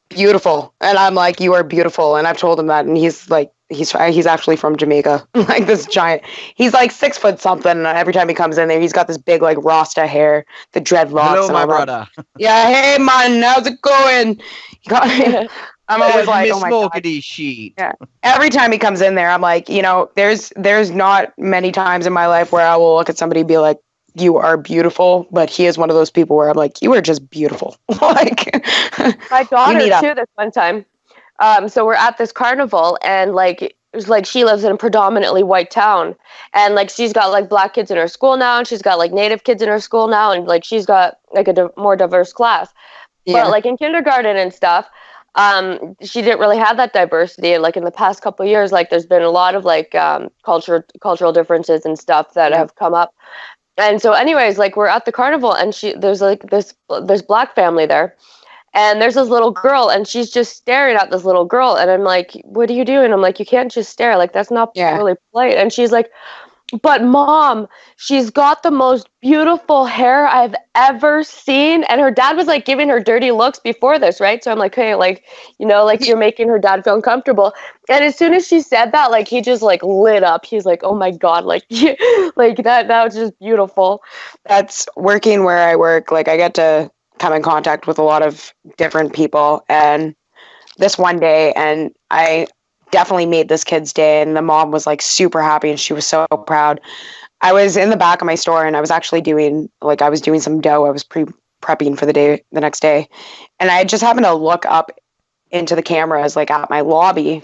beautiful, and I'm like, you are beautiful, and I've told him that, and he's like, he's actually from Jamaica, like this giant. He's like 6 foot something, and every time he comes in there, he's got this big like Rasta hair, the dreadlocks. Hello, my brother. Yeah, hey man, how's it going? I'm always like, oh my God. Sheet. Yeah. Every time he comes in there, I'm like, there's not many times in my life where I will look at somebody and be like, you are beautiful, but he is one of those people where I'm like, you are just beautiful. Like my daughter too. This one time, so we're at this carnival, and like it was like she lives in a predominantly white town, and like she's got like black kids in her school now, and she's got like native kids in her school now, and like she's got like a more diverse class. Yeah. But like in kindergarten and stuff, she didn't really have that diversity, and like in the past couple of years, like there's been a lot of like cultural differences and stuff that have come up. And so anyways, like we're at the carnival and there's like this black family there, and there's this little girl and she's just staring at this little girl, and I'm like, what are you doing? I'm like, you can't just stare, like that's not really polite. And she's like, but Mom, she's got the most beautiful hair I've ever seen. And her dad was like giving her dirty looks before this, right? So I'm like, hey, like, like you're making her dad feel uncomfortable. And as soon as she said that, like he just like lit up. He's like, oh my God, like, like that was just beautiful. That's working where I work. Like I get to come in contact with a lot of different people. And this one day, and I definitely made this kid's day, and the mom was like super happy and she was so proud. I was in the back of my store and I was actually doing some dough. I was prepping for the next day. And I just happened to look up into the cameras, like at my lobby.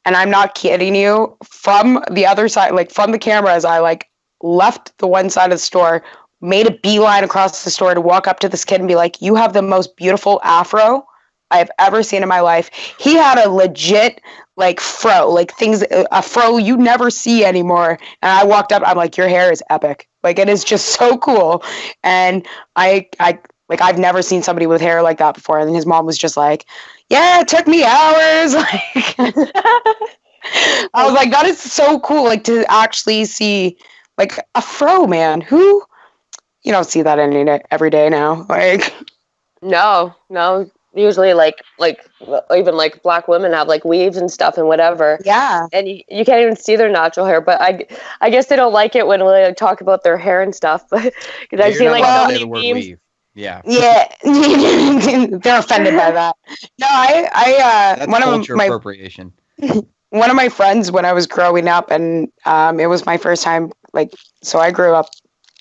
And I'm not kidding you, from the other side, like from the cameras, I like left the one side of the store, made a beeline across the store to walk up to this kid and be like, you have the most beautiful afro I've ever seen in my life. He had a legit like fro, like a fro you never see anymore. And I walked up, I'm like, your hair is epic. Like, it is just so cool. And I've never seen somebody with hair like that before. And his mom was just like, yeah, it took me hours. Like, I was like, that is so cool. Like, to actually see like a fro, man. Who, you don't see that every day now. Like, No. Usually, like even like black women have like weaves and stuff and whatever. yeah. And you can't even see their natural hair. But I guess they don't like it when we like, talk about their hair and stuff. But because I've seen like so many memes. weave. Yeah. Yeah. They're offended by that. No, That's one culture of my appropriation. one of my friends when I was growing up, and it was my first time, like, so I grew up,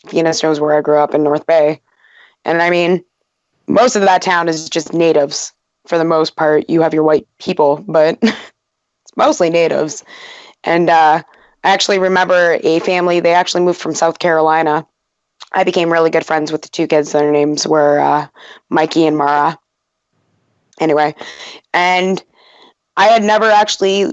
Venus knows where I grew up in North Bay. And I mean, most of that town is just natives for the most part. You have your white people, but it's mostly natives. And I actually remember a family, they actually moved from South Carolina. I became really good friends with the two kids. Their names were Mikey and Mara. Anyway, and I had never actually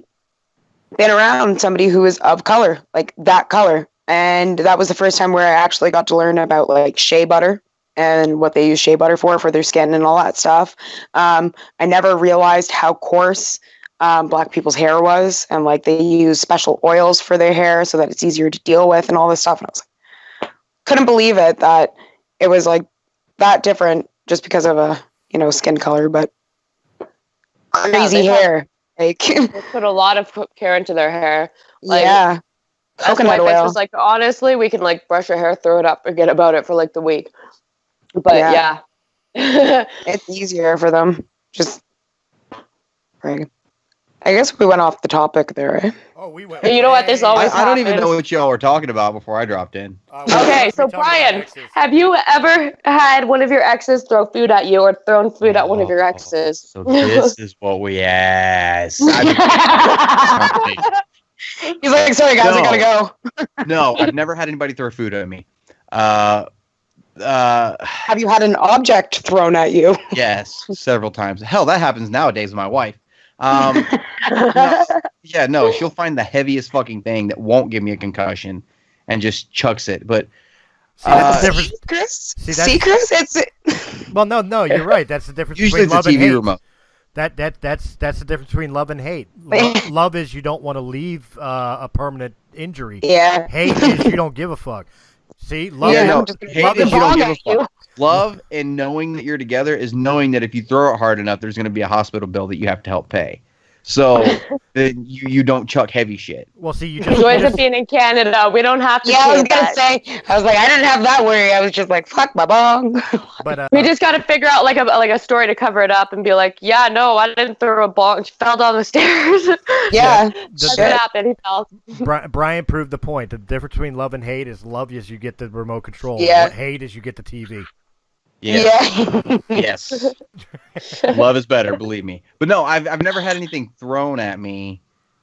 been around somebody who was of color, like that color. And that was the first time where I actually got to learn about like shea butter and what they use shea butter for their skin and all that stuff. I never realized how coarse black people's hair was, and like they use special oils for their hair so that it's easier to deal with and all this stuff. And I was like, couldn't believe it that it was like that different just because of a, skin color, but crazy hair. Like, They put a lot of care into their hair. Like, yeah. Coconut my bitch oil. was like, honestly, we can like brush your hair, throw it up, forget about it for like the week. But yeah. It's easier for them. Just right. I guess we went off the topic there, right? Oh, we went. You know what? This always I don't even happens. know what y'all were talking about before I dropped in. Okay, so Brian, have you ever had one of your exes throw food at you or thrown food at one of your exes? So this is what we asked. He's like, sorry guys, I gotta go. No, I've never had anybody throw food at me. Have you had an object thrown at you? Yes, several times. Hell, that happens nowadays with my wife. No, she'll find the heaviest fucking thing that won't give me a concussion and just chucks it. But See, that's the difference. Secrets? Well, no, you're right. That's the difference usually between it's love a and TV hate. remote. That's the difference between love and hate. Love is you don't want to leave a permanent injury. Yeah. Hate is you don't give a fuck. See, love Yeah, is, no, hate love is is you don't give a you. fuck. Love and knowing that you're together is knowing that if you throw it hard enough, there's going to be a hospital bill that you have to help pay. So then you don't chuck heavy shit. Well, see, you just Joys of being in Canada. We don't have to. Yeah, I was gonna that. say. I was like, I didn't have that worry. I was just like, fuck my bong. But We just got to figure out like a story to cover it up and be like, yeah, no, I didn't throw a ball. She fell down the stairs. Yeah. That's what happened. He fell. Brian proved the point. The difference between love and hate is love is you get the remote control. Yeah. Hate is you get the TV. Yeah. Yes. Love is better, believe me. But no, I've never had anything thrown at me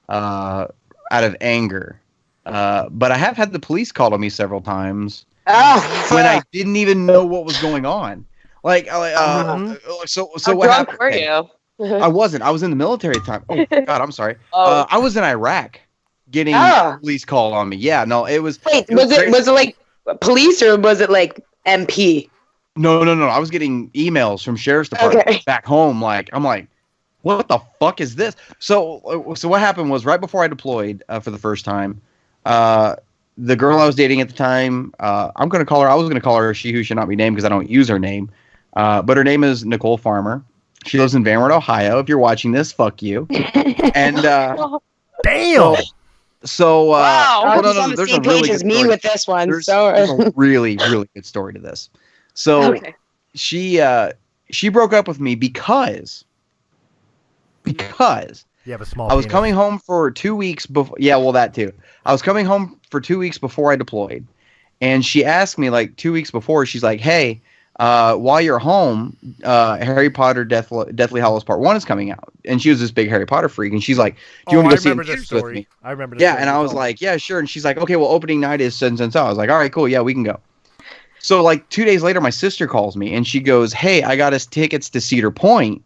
out of anger. But I have had the police call on me several times when I didn't even know what was going on. Like, so How what drunk happened? were you? I wasn't. I was in the military at the time. Oh God, I'm sorry. Oh. I was in Iraq getting police call on me. Yeah, no, it was. Wait, it was was it like police or was it like MP? No. I was getting emails from sheriff's department back home. Like, I'm like, what the fuck is this? So what happened was right before I deployed for the first time, the girl I was dating at the time, I was going to call her she who should not be named because I don't use her name. But her name is Nicole Farmer. She lives in Van Wert, Ohio. If you're watching this, fuck you. And Damn. So Wow. no, on the there's same a really page good as me story. with this one. There's So a really, really good story to this. So she broke up with me because You have a small I was penis. coming home for 2 weeks before. Yeah, well, that too. I was coming home for 2 weeks before I deployed, and she asked me like 2 weeks before. She's like, "Hey, while you're home, Harry Potter Deathly Hallows Part 1 is coming out," and she was this big Harry Potter freak, and she's like, "Do you want to go see it in theaters with me?" I remember this Yeah, story and I you was told. like, "Yeah, sure." And she's like, "Okay, well, opening night is so and so." I was like, "All right, cool. Yeah, we can go." So like 2 days later, my sister calls me and she goes, "Hey, I got us tickets to Cedar Point,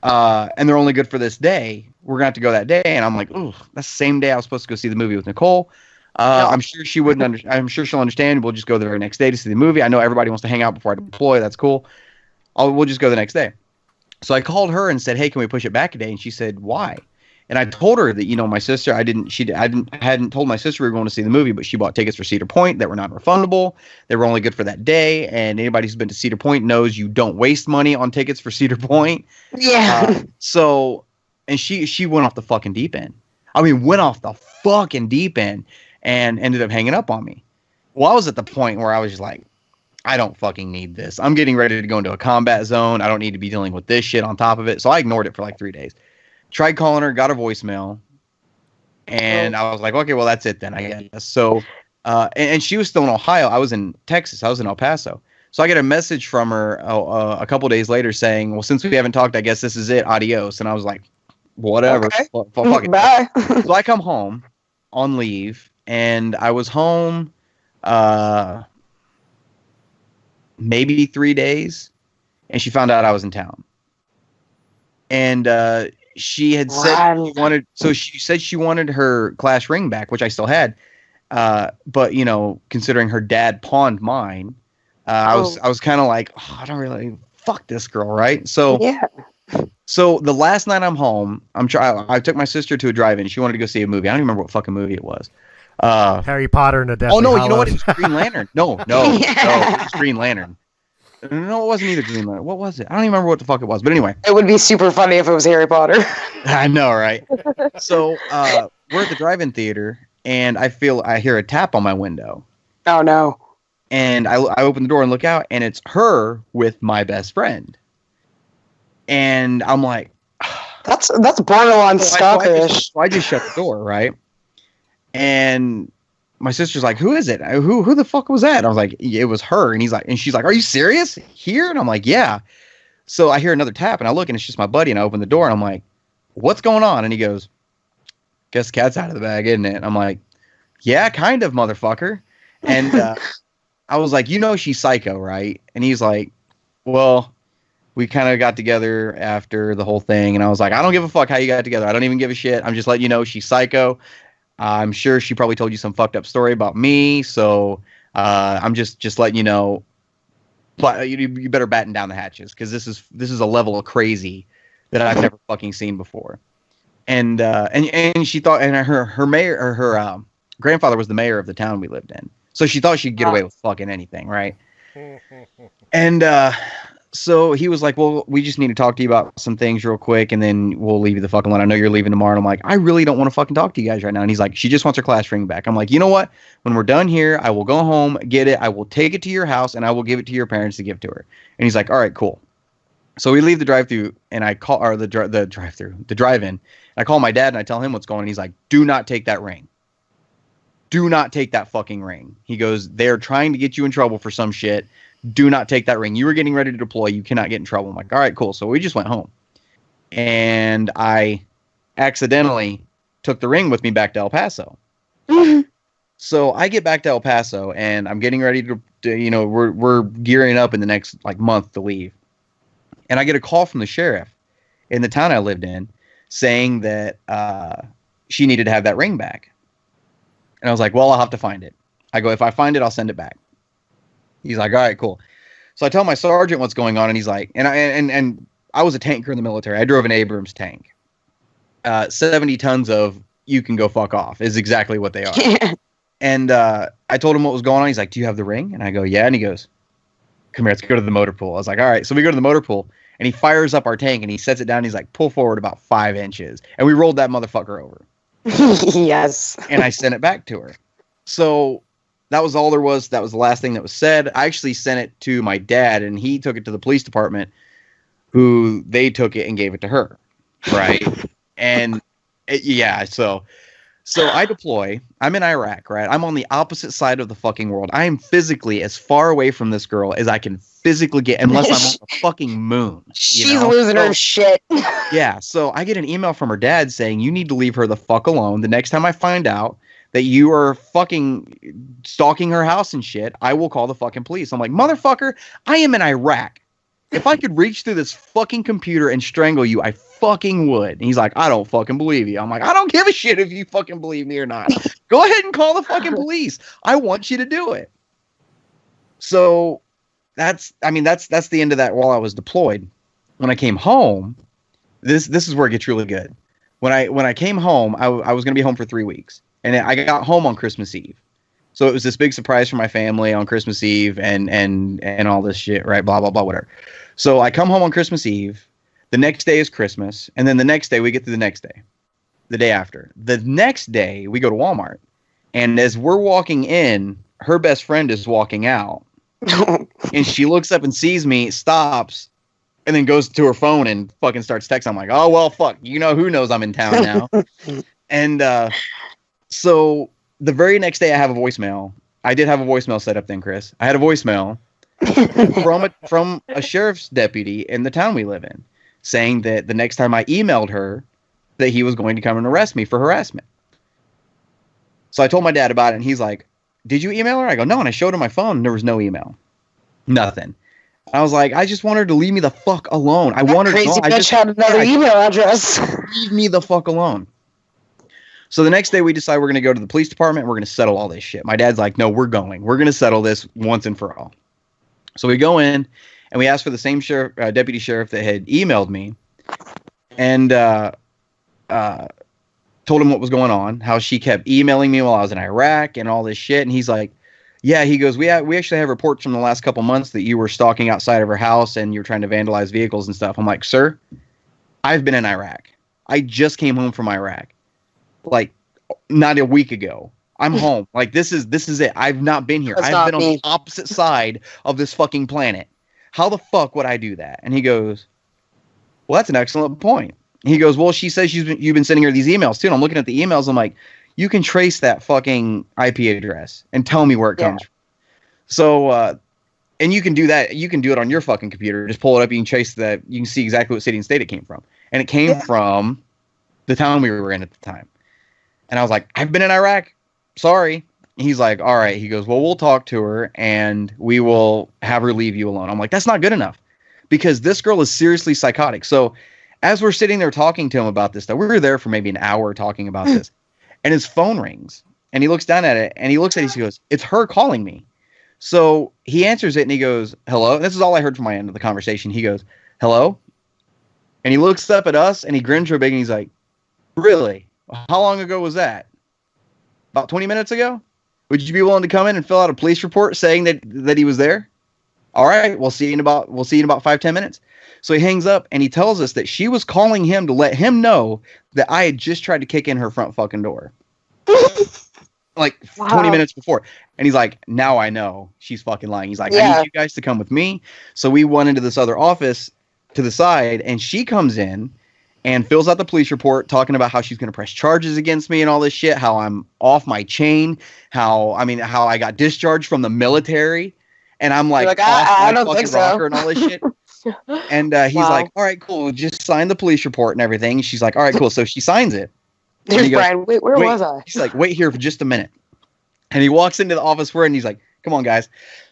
and they're only good for this day. We're gonna have to go that day." And I'm like, "Ooh, that's the same day I was supposed to go see the movie with Nicole." I'm sure she wouldn't. I'm sure she'll understand. We'll just go the very next day to see the movie. I know everybody wants to hang out before I deploy. That's cool. We'll just go the next day. So I called her and said, "Hey, can we push it back a day?" And she said, "Why?" And I told her that, you know, my sister, I hadn't told my sister we were going to see the movie, but she bought tickets for Cedar Point that were non-refundable. They were only good for that day. And anybody who's been to Cedar Point knows you don't waste money on tickets for Cedar Point. Yeah. And she went off the fucking deep end. I mean, went off the fucking deep end and ended up hanging up on me. Well, I was at the point where I was just like, I don't fucking need this. I'm getting ready to go into a combat zone. I don't need to be dealing with this shit on top of it. So I ignored it for like 3 days. Tried calling her, got a voicemail, and I was like, okay, well, that's it then, I guess. So, and she was still in Ohio. I was in Texas. I was in El Paso. So I get a message from her a couple days later saying, well, since we haven't talked, I guess this is it. Adios. And I was like, whatever. Okay. Fuck it. Bye. So I come home on leave, and I was home maybe 3 days, and she found out I was in town. And she had said she said she wanted her class ring back, which I still had. But you know, considering her dad pawned mine, I was kind of like, oh, I don't really fuck this girl, right? So Yeah. So the last night I'm home, I took my sister to a drive-in. She wanted to go see a movie. I don't even remember what fucking movie it was. Harry Potter and the Deathly Oh no, Hallows. you know what? It was Green Lantern. No, it was Green Lantern. No, it wasn't either Green Lantern. What was it? I don't even remember what the fuck it was. But anyway. It would be super funny if it was Harry Potter. I know, right? So we're at the drive-in theater, and I hear a tap on my window. Oh no. And I open the door and look out, and it's her with my best friend. And I'm like, That's borderline stalkerish. So I just shut the door, right? And my sister's like, who is it? Who the fuck was that? I was like, it was her. And she's like, are you serious? Here? And I'm like, yeah. So I hear another tap, and I look, and it's just my buddy, and I open the door, and I'm like, what's going on? And he goes, guess the cat's out of the bag, isn't it? And I'm like, yeah, kind of, motherfucker. And I was like, you know she's psycho, right? And he's like, well, we kind of got together after the whole thing. And I was like, I don't give a fuck how you got together. I don't even give a shit. I'm just letting you know she's psycho. I'm sure she probably told you some fucked up story about me. So I'm just letting you know. But you better batten down the hatches, because this is a level of crazy that I've never fucking seen before. And she thought, and her mayor, or her grandfather was the mayor of the town we lived in. So she thought she'd get away with fucking anything, right? And so he was like, well, we just need to talk to you about some things real quick, and then we'll leave you the fucking alone. I know you're leaving tomorrow. And I'm like, I really don't want to fucking talk to you guys right now. And he's like, she just wants her class ring back. I'm like, you know what? When we're done here, I will go home, get it. I will take it to your house, and I will give it to your parents to give to her. And he's like, all right, cool. So we leave the drive-through, and I call, or the drive-in. And I call my dad, and I tell him what's going on. And he's like, do not take that ring. Do not take that fucking ring. He goes, they're trying to get you in trouble for some shit. Do not take that ring. You were getting ready to deploy. You cannot get in trouble. I'm like, all right, cool. So we just went home. And I accidentally took the ring with me back to El Paso. So I get back to El Paso, and I'm getting ready to you know, we're gearing up in the next like month to leave. And I get a call from the sheriff in the town I lived in saying that she needed to have that ring back. And I was like, well, I'll have to find it. I go, if I find it, I'll send it back. He's like, all right, cool. So I tell my sergeant what's going on, and he's like, and I was a tanker in the military. I drove an Abrams tank. 70 tons of you can go fuck off is exactly what they are. And I told him what was going on. He's like, do you have the ring? And I go, yeah. And he goes, come here, let's go to the motor pool. I was like, all right. So we go to the motor pool, and he fires up our tank, and he sets it down. And he's like, pull forward about 5 inches. And we rolled that motherfucker over. Yes. And I sent it back to her. So that was all there was. That was the last thing that was said. I actually sent it to my dad, and he took it to the police department, who they took it and gave it to her. Right. And so I deploy. I'm in Iraq, right? I'm on the opposite side of the fucking world. I am physically as far away from this girl as I can physically get, unless I'm on the fucking moon. She's losing her shit. Yeah, so I get an email from her dad saying, you need to leave her the fuck alone. The next time I find out that you are fucking stalking her house and shit, I will call the fucking police. I'm like, motherfucker, I am in Iraq. If I could reach through this fucking computer and strangle you, I fucking would. And he's like, I don't fucking believe you. I'm like, I don't give a shit if you fucking believe me or not. Go ahead and call the fucking police. I want you to do it. So that's the end of that while I was deployed. When I came home, this is where it gets really good. When I came home, I was going to be home for 3 weeks. And I got home on Christmas Eve. So it was this big surprise for my family on Christmas Eve and all this shit, right? Blah, blah, blah, whatever. So I come home on Christmas Eve. The next day is Christmas. And then the next day, we get to the next day. The day after. The next day, we go to Walmart. And as we're walking in, her best friend is walking out. And she looks up and sees me, stops, and then goes to her phone and fucking starts texting. I'm like, oh, well, fuck. You know who knows I'm in town now. And so the very next day I have a voicemail. I did have a voicemail set up then, Chris. I had a voicemail from a sheriff's deputy in the town we live in saying that the next time I emailed her that he was going to come and arrest me for harassment. So I told my dad about it and he's like, did you email her? I go, no. And I showed him my phone and there was no email. Nothing. I was like, I just want her to leave me the fuck alone. I want her to crazy bitch had another email address. Leave me the fuck alone. So the next day we decide we're going to go to the police department. We're going to settle all this shit. My dad's like, no, we're going. We're going to settle this once and for all. So we go in and we ask for the same sheriff, deputy sheriff that had emailed me and told him what was going on, how she kept emailing me while I was in Iraq and all this shit. And he's like, yeah, he goes, we actually have reports from the last couple months that you were stalking outside of her house and you're trying to vandalize vehicles and stuff. I'm like, sir, I've been in Iraq. I just came home from Iraq. Like not a week ago. I'm home. Like this is it. I've not been here. I've been on the opposite side of this fucking planet. How the fuck would I do that? And he goes, well, that's an excellent point. He goes, well, she says you've been sending her these emails too. And I'm looking at the emails. I'm like, you can trace that fucking IP address and tell me where it comes from. So, and you can do that. You can do it on your fucking computer. Just pull it up. You can trace that. You can see exactly what city and state it came from. And it came from the town we were in at the time. And I was like, I've been in Iraq. Sorry. He's like, all right. He goes, well, we'll talk to her and we will have her leave you alone. I'm like, that's not good enough because this girl is seriously psychotic. So as we're sitting there talking to him about this stuff, we were there for maybe an hour talking about this and his phone rings and he looks down at it and he looks at it. He goes, it's her calling me. So he answers it and he goes, hello. This is all I heard from my end of the conversation. He goes, hello. And he looks up at us and he grins real big and he's like, really? How long ago was that? About 20 minutes ago? Would you be willing to come in and fill out a police report saying that he was there? All right, we'll see you in about 5-10 minutes. So he hangs up and he tells us that she was calling him to let him know that I had just tried to kick in her front fucking door. Like 20 minutes before. And he's like, now I know she's fucking lying. He's like, I need you guys to come with me. So we went into this other office to the side and she comes in and fills out the police report talking about how she's going to press charges against me and all this shit, how I'm off my chain, how I got discharged from the military. And I'm like I don't think so. Rocker and all this shit. And he's like, all right, cool. Just sign the police report and everything. She's like, all right, cool. So she signs it. There's Brian. Wait, where was I? He's like, wait here for just a minute. And he walks into the office and he's like, come on, guys.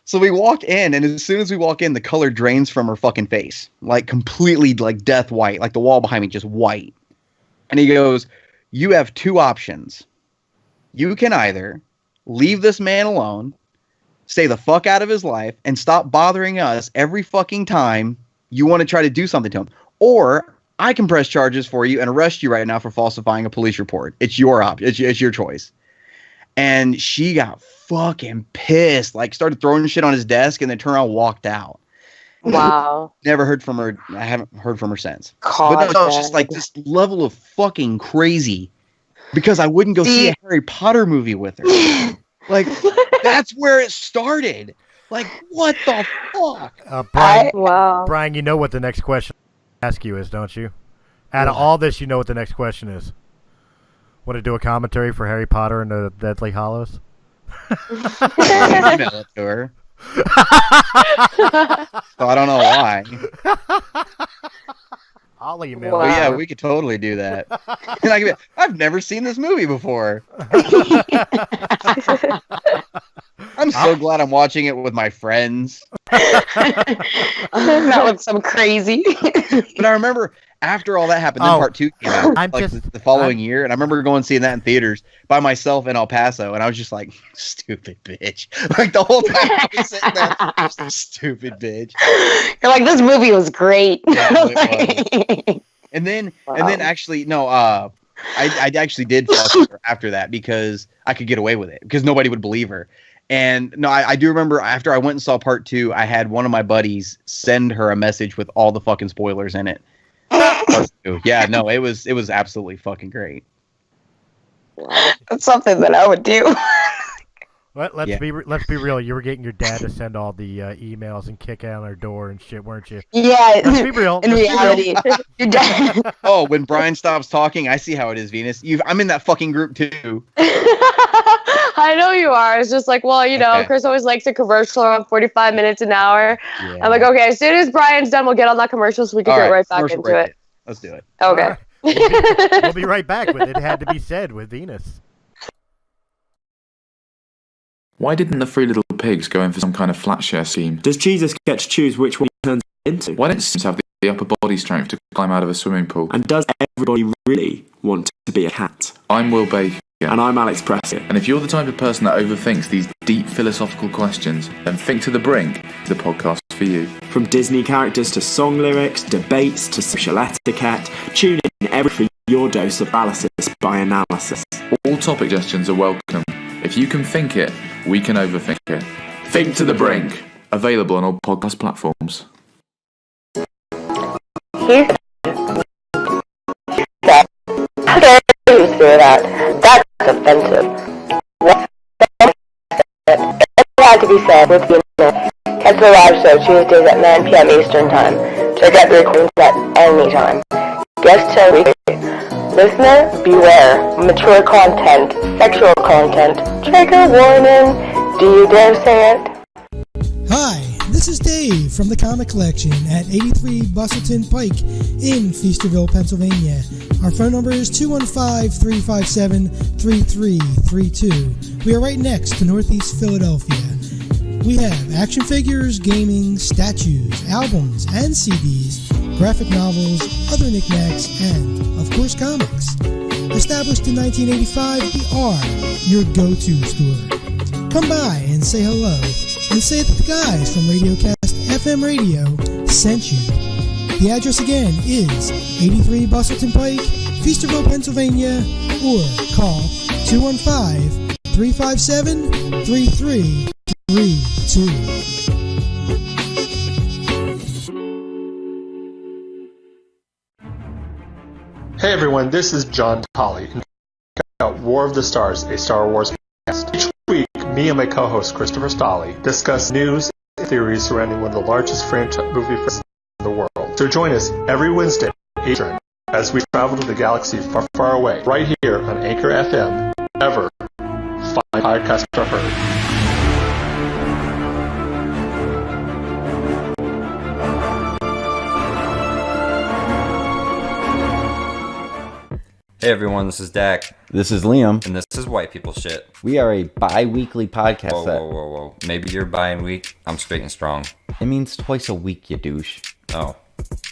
So we walk in, and as soon as we walk in, the color drains from her fucking face. Like, completely, like, death white. Like, the wall behind me, just white. And he goes, you have two options. You can either leave this man alone, stay the fuck out of his life, and stop bothering us every fucking time you want to try to do something to him. Or I can press charges for you and arrest you right now for falsifying a police report. It's your option. It's your choice. And she got fucking pissed, like started throwing shit on his desk and then turned around and walked out. Wow. Never heard from her. I haven't heard from her since. God, but no, it's just like this level of fucking crazy because I wouldn't go see a Harry Potter movie with her. Like, that's where it started. Like, what the fuck? Brian, Wow. Brian, you know what the next question I ask you is, don't you? Out of all this, you know what the next question is. Want to do a commentary for Harry Potter and the Deathly Hallows? Email it to her. So I don't know why. I'll email Wow. But her. yeah, we could totally do that. And I could be, I've never seen this movie before. I'm so glad I'm watching it with my friends. That looks so crazy. But I remember after all that happened, then Oh, part 2 came out I'm like just- the following year, and I remember going and seeing that in theaters by myself in El Paso, and I was just like, stupid bitch. Like the whole time I was sitting there, stupid bitch. You're like, this movie was great. Yeah, it was. And then actually, no, I actually did fuck with her after that because I could get away with it because nobody would believe her. And no, I do remember after I went and saw part 2, I had one of my buddies send her a message with all the fucking spoilers in it. Part 2. Yeah, no, it was absolutely fucking great. That's something that I would do. Let's be real. You were getting your dad to send all the emails and kick out our door and shit, weren't you? Yeah. Let's be real. In reality, your dad. Oh, when Brian stops talking, I see how it is, Venus. I'm in that fucking group too. I know you are. It's just like, well, you know, Okay. Chris always likes a commercial around 45 minutes an hour. Yeah. I'm like, okay, as soon as Brian's done, we'll get on that commercial so we can All get right back commercial into break it. Let's do it. Okay. We'll be right back with It Had to Be Said with Venus. Why didn't the Three Little Pigs go in for some kind of flat share scheme? Does Jesus get to choose which one he turns into? Why don't Sims have the upper body strength to climb out of a swimming pool? And does everybody really want to be a cat? I'm Will Baker. And I'm Alex Prescott. And if you're the type of person that overthinks these deep philosophical questions, then Think to the Brink is the podcast for you. From Disney characters to song lyrics, debates to social etiquette, tune in every for your dose of analysis by analysis. All topic suggestions are welcome. If you can think it, we can overthink it. Think to the Brink. Available on all podcast platforms. You say that. That's offensive. It had to be said with Venus. Catch the live show Tuesdays at 9 p.m. Eastern Time. Check out the recordings at any time. Guest show weekly. Listener, beware. Mature content, sexual content, trigger warning. Do you dare say it? Hi, this is Dave from the Comic Collection at 83 Bustleton Pike in Feasterville, Pennsylvania. Our phone number is 215-357-3332. We are right next to Northeast Philadelphia. We have action figures, gaming, statues, albums, and CDs, graphic novels, other knickknacks, and, of course, comics. Established in 1985, we are your go-to store. Come by and say hello, and say that the guys from RadioCast FM Radio sent you. The address again is 83 Bustleton Pike, Feasterville, Pennsylvania, or call 215-357-3332. Hey everyone, this is John Tolley. Check out War of the Stars, a Star Wars podcast. Each week, me and my co-host Christopher Stolley discuss news and theories surrounding one of the largest movie franchises in the world. So join us every Wednesday, Eastern, as we travel to the galaxy far, far away, right here on Anchor FM. Ever find podcasts are heard. Hey everyone, this is Dak. This is Liam. And this is White People Shit. We are a bi-weekly podcast. Whoa. Maybe you're bi-week. I'm straight and strong. It means twice a week, you douche. Oh.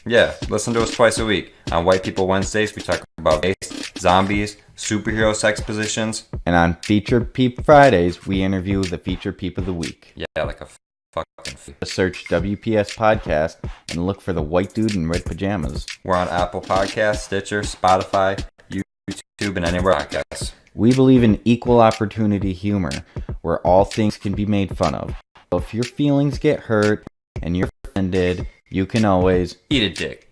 Yeah, listen to us twice a week. On White People Wednesdays, we talk about race, zombies, superhero sex positions. And on Featured Peep Fridays, we interview the Featured Peep of the Week. Yeah, like a fucking... Search WPS Podcast and look for the white dude in red pajamas. We're on Apple Podcasts, Stitcher, Spotify, YouTube, and anywhere podcasts. We believe in equal opportunity humor, where all things can be made fun of. So if your feelings get hurt and you're offended, you can always eat a dick.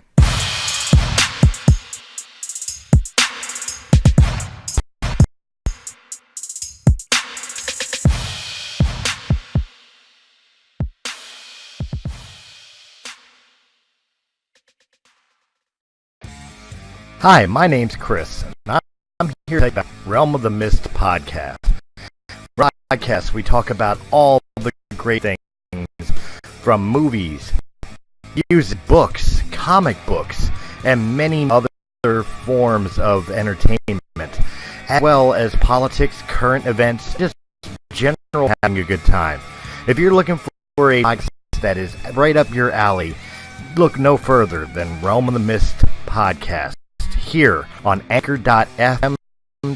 Hi, my name's Chris, and I'm here to take the Realm of the Mist podcast. Podcast, we talk about all the great things from movies, music, books, comic books, and many other forms of entertainment, as well as politics, current events, just general having a good time. If you're looking for a podcast that is right up your alley, look no further than Realm of the Mist podcast here on Anchor.fm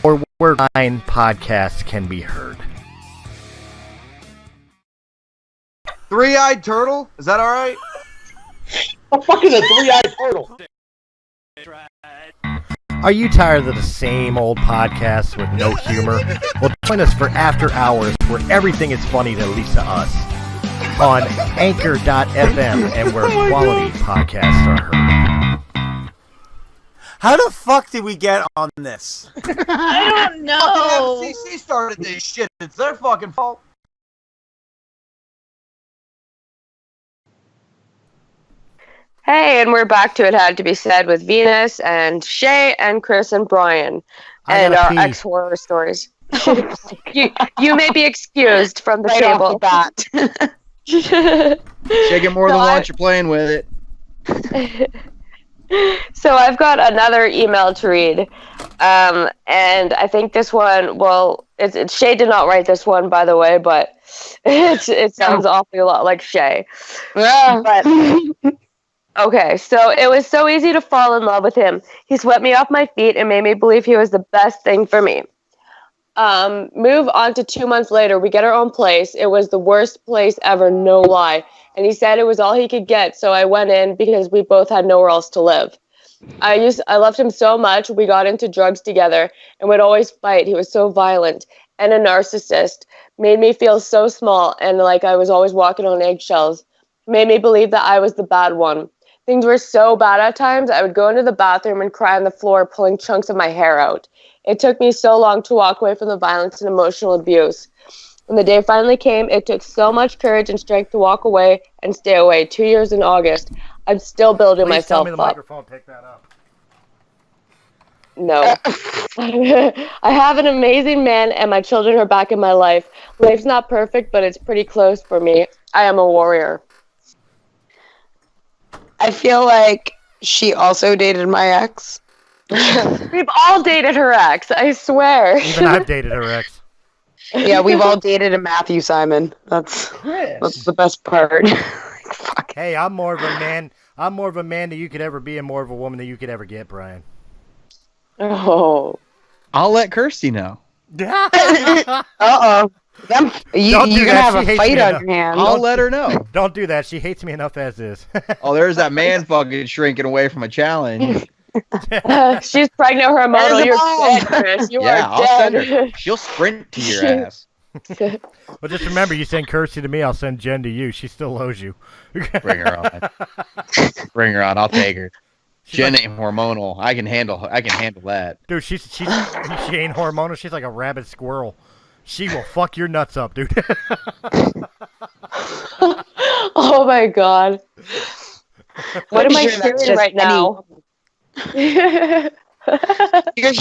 or where fine podcasts can be heard. Three-eyed turtle? Is that all right? What the fuck is a three-eyed turtle? Are you tired of the same old podcasts with no humor? Well, join us for After Hours, where everything is funny, to at least to us, on Anchor.fm and where quality podcasts are heard. How the fuck did we get on this? I don't know. FCC started this shit. It's their fucking fault. Hey, and we're back to It Had to Be Said with Venus and Shea and Chris and Brian and our ex-horror stories. you may be excused from the table. Off the bat. Shake it more than once, you're playing with it. So I've got another email to read, and I think this one, well, Shea did not write this one, by the way, but it sounds awfully a lot like Shea. Yeah. But okay, so it was so easy to fall in love with him. He swept me off my feet and made me believe he was the best thing for me. Move on to 2 months later, we get our own place. It was the worst place ever, no lie. And he said it was all he could get, so I went in because we both had nowhere else to live. I loved him so much, we got into drugs together and would always fight. He was so violent and a narcissist. Made me feel so small and like I was always walking on eggshells. Made me believe that I was the bad one. Things were so bad at times, I would go into the bathroom and cry on the floor, pulling chunks of my hair out. It took me so long to walk away from the violence and emotional abuse. When the day finally came, it took so much courage and strength to walk away and stay away. 2 years in August. I'm still building myself tell me the up. microphone picked that up. No. I have an amazing man and my children are back in my life. Life's not perfect, but it's pretty close for me. I am a warrior. I feel like she also dated my ex. We've all dated her ex, I swear. Even I've dated her ex. Yeah, we've all dated a Matthew Simon. That's the best part. Fuck. Hey, I'm more of a man that you could ever be and more of a woman that you could ever get, Brian. Oh. I'll let Kirsty know. Uh-oh. You're going to have a fight on your hands. I'll let her know. Don't do that. She hates me enough as is. Oh, there's that man fucking shrinking away from a challenge. She's pregnant hormonal. You're dead, Chris. You are I'll dead. send her. She'll sprint to your ass. Well, just remember, you send Kirsty to me, I'll send Jen to you. She still owes you. Bring her on. Bring her on. I'll take her. Jen ain't hormonal. I can handle that. Dude, she ain't hormonal. She's like a rabid squirrel. She will fuck your nuts up, dude. Oh my god. What am I hearing right now? You're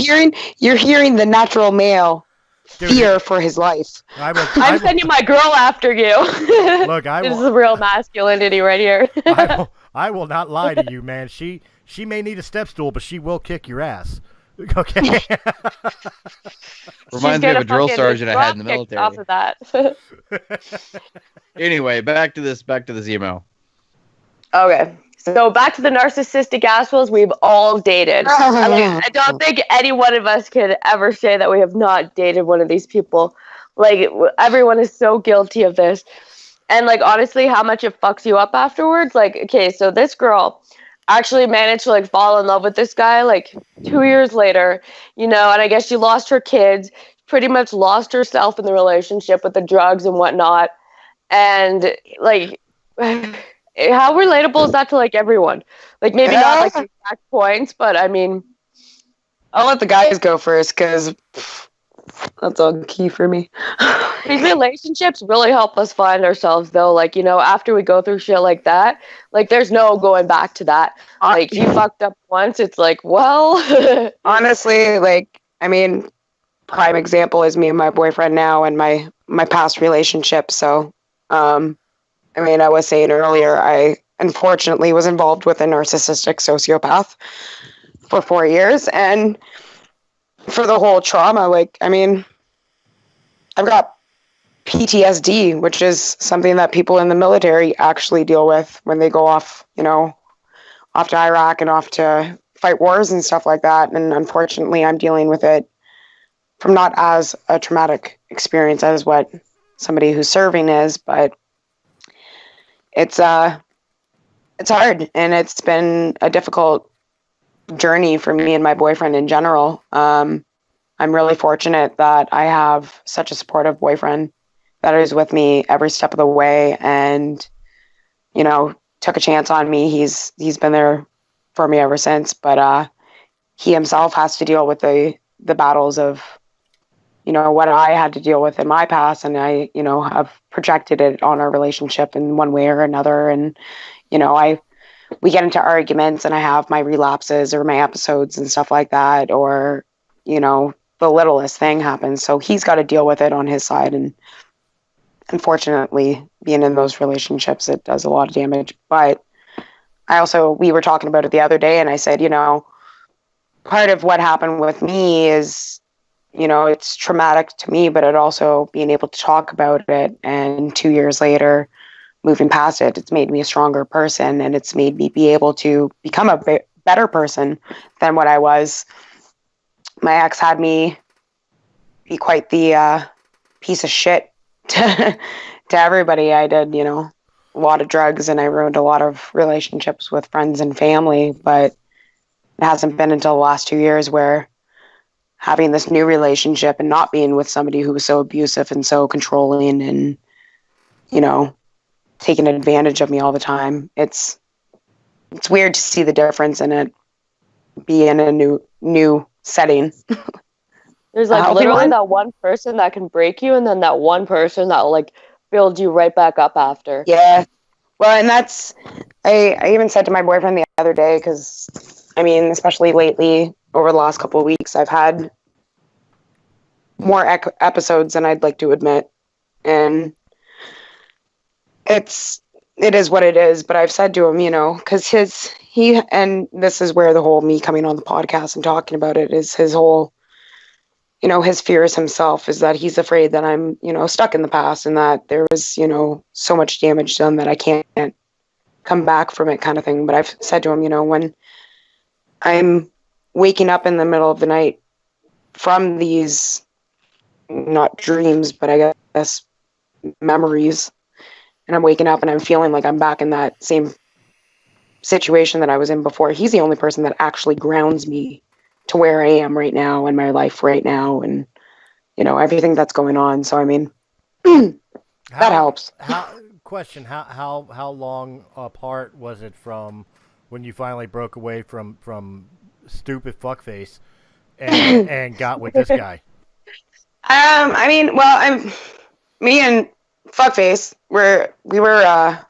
hearing the natural male fear for his life. I'm sending my girl after you. Look, this is real masculinity right here. I will not lie to you, man. She may need a step stool, but she will kick your ass. Okay. Reminds me of a drill sergeant I had in the military. Off of that. Anyway, back to this email. Okay. So back to the narcissistic assholes we've all dated. I don't think any one of us could ever say that we have not dated one of these people. Like, everyone is so guilty of this. And, like, honestly, how much it fucks you up afterwards. Like, okay, so this girl actually managed to, like, fall in love with this guy, like, 2 years later, you know, and I guess she lost her kids, pretty much lost herself in the relationship with the drugs and whatnot. And, like, how relatable is that to, like, everyone? Like, maybe not, like, the exact points, but, I mean... I'll let the guys go first, because that's all key for me. These relationships really help us find ourselves, though. Like, after we go through shit like that, like, there's no going back to that. Like, you fucked up once, it's like, well. Honestly, like, I mean, prime example is me and my boyfriend now and my past relationship. So, I mean, I was saying earlier, I unfortunately was involved with a narcissistic sociopath for 4 years. And for the whole trauma, like, I mean, I've got PTSD, which is something that people in the military actually deal with when they go off, off to Iraq and off to fight wars and stuff like that. And unfortunately, I'm dealing with it from not as a traumatic experience as what somebody who's serving is, but it's hard, and it's been a difficult journey for me and my boyfriend in general. I'm really fortunate that I have such a supportive boyfriend that is with me every step of the way, and took a chance on me. He's been there for me ever since, but he himself has to deal with the battles of what I had to deal with in my past, and I have projected it on our relationship in one way or another. And we get into arguments, and I have my relapses or my episodes and stuff like that, or the littlest thing happens, so he's got to deal with it on his side. And unfortunately, being in those relationships, it does a lot of damage. But we were talking about it the other day, and I said, part of what happened with me is, it's traumatic to me, but it also being able to talk about it, and 2 years later, moving past it, it's made me a stronger person, and it's made me be able to become a better person than what I was. My ex had me be quite the piece of shit to everybody. I did, a lot of drugs, and I ruined a lot of relationships with friends and family, but it hasn't been until the last 2 years where having this new relationship and not being with somebody who was so abusive and so controlling and, taking advantage of me all the time. It's weird to see the difference in it, be in a new setting. There's like literally that one person that can break you, and then that one person that will like build you right back up after. Yeah. Well, and that's, I even said to my boyfriend the other day, because I mean, especially lately over the last couple of weeks, I've had more episodes than I'd like to admit. And it is what it is. But I've said to him, because and this is where the whole me coming on the podcast and talking about it is his whole, his fears himself is that he's afraid that I'm, stuck in the past, and that there was, so much damage done that I can't come back from it, kind of thing. But I've said to him, when I'm waking up in the middle of the night from these, not dreams, but I guess memories, and I'm waking up and I'm feeling like I'm back in that same situation that I was in before, he's the only person that actually grounds me to where I am right now in my life right now, and everything that's going on. So I mean, that helps. How long apart was it from when you finally broke away from stupid fuckface and got with this guy? I mean, well, me and fuckface we were I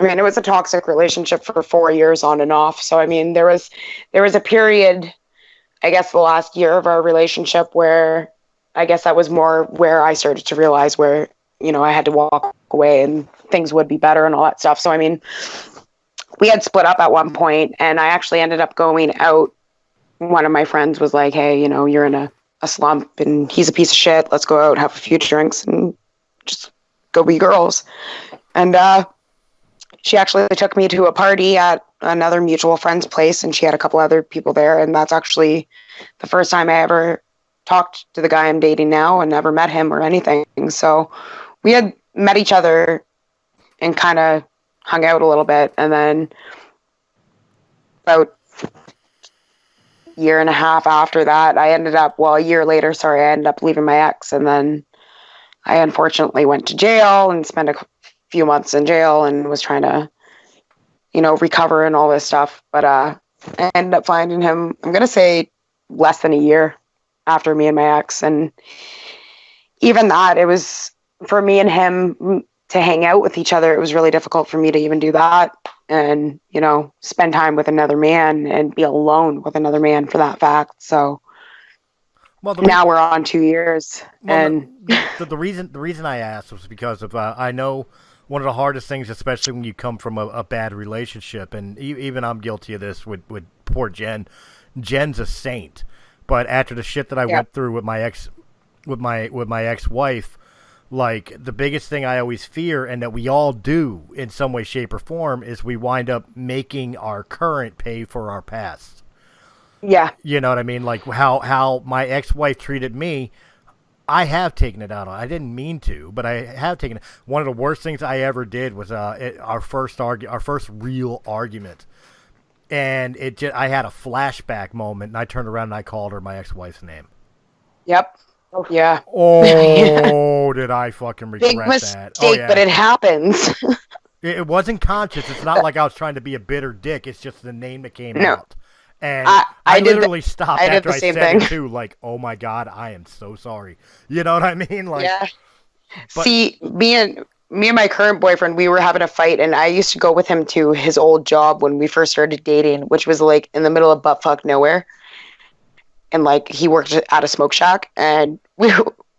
mean, it was a toxic relationship for 4 years on and off. So I mean, there was a period, I guess the last year of our relationship, where I guess that was more where I started to realize where, I had to walk away and things would be better and all that stuff. So I mean, we had split up at one point, and I actually ended up going out. One of my friends was like, hey, you're in a slump and he's a piece of shit. Let's go out, have a few drinks, and just go be girls. And she actually took me to a party at another mutual friend's place, and she had a couple other people there. And that's actually the first time I ever talked to the guy I'm dating now, and never met him or anything. So we had met each other and kind of hung out a little bit. And then about a year and a half after that, a year later, I ended up leaving my ex. And then I unfortunately went to jail and spent a few months in jail and was trying to, recover and all this stuff. But I ended up finding him, I'm going to say less than a year after me and my ex. And even that, it was for me and him to hang out with each other, it was really difficult for me to even do that and, you know, spend time with another man and be alone with another man for that fact. So now we're on 2 years. And the reason I asked was because of I know one of the hardest things, especially when you come from a bad relationship, and even I'm guilty of this with poor Jen. Jen's a saint, but after the shit that I went through with my ex-wife, like, the biggest thing I always fear, and that we all do in some way, shape, or form, is we wind up making our current pay for our past. Yeah. You know what I mean? Like, how my ex-wife treated me, I have taken it out on. I didn't mean to, but I have taken it. One of the worst things I ever did was our first real argument. And I had a flashback moment, and I turned around and I called her my ex-wife's name. Yep. Yeah. Oh, did I fucking regret Big mistake, that? Oh, yeah. but it happens. It wasn't conscious. It's not like I was trying to be a bitter dick. It's just the name that came out. And I literally stopped after I said it too. Like, oh my God, I am so sorry. You know what I mean? Like, yeah. See, me and my current boyfriend, we were having a fight, and I used to go with him to his old job when we first started dating, which was like in the middle of buttfuck nowhere. And like, he worked at a smoke shack, and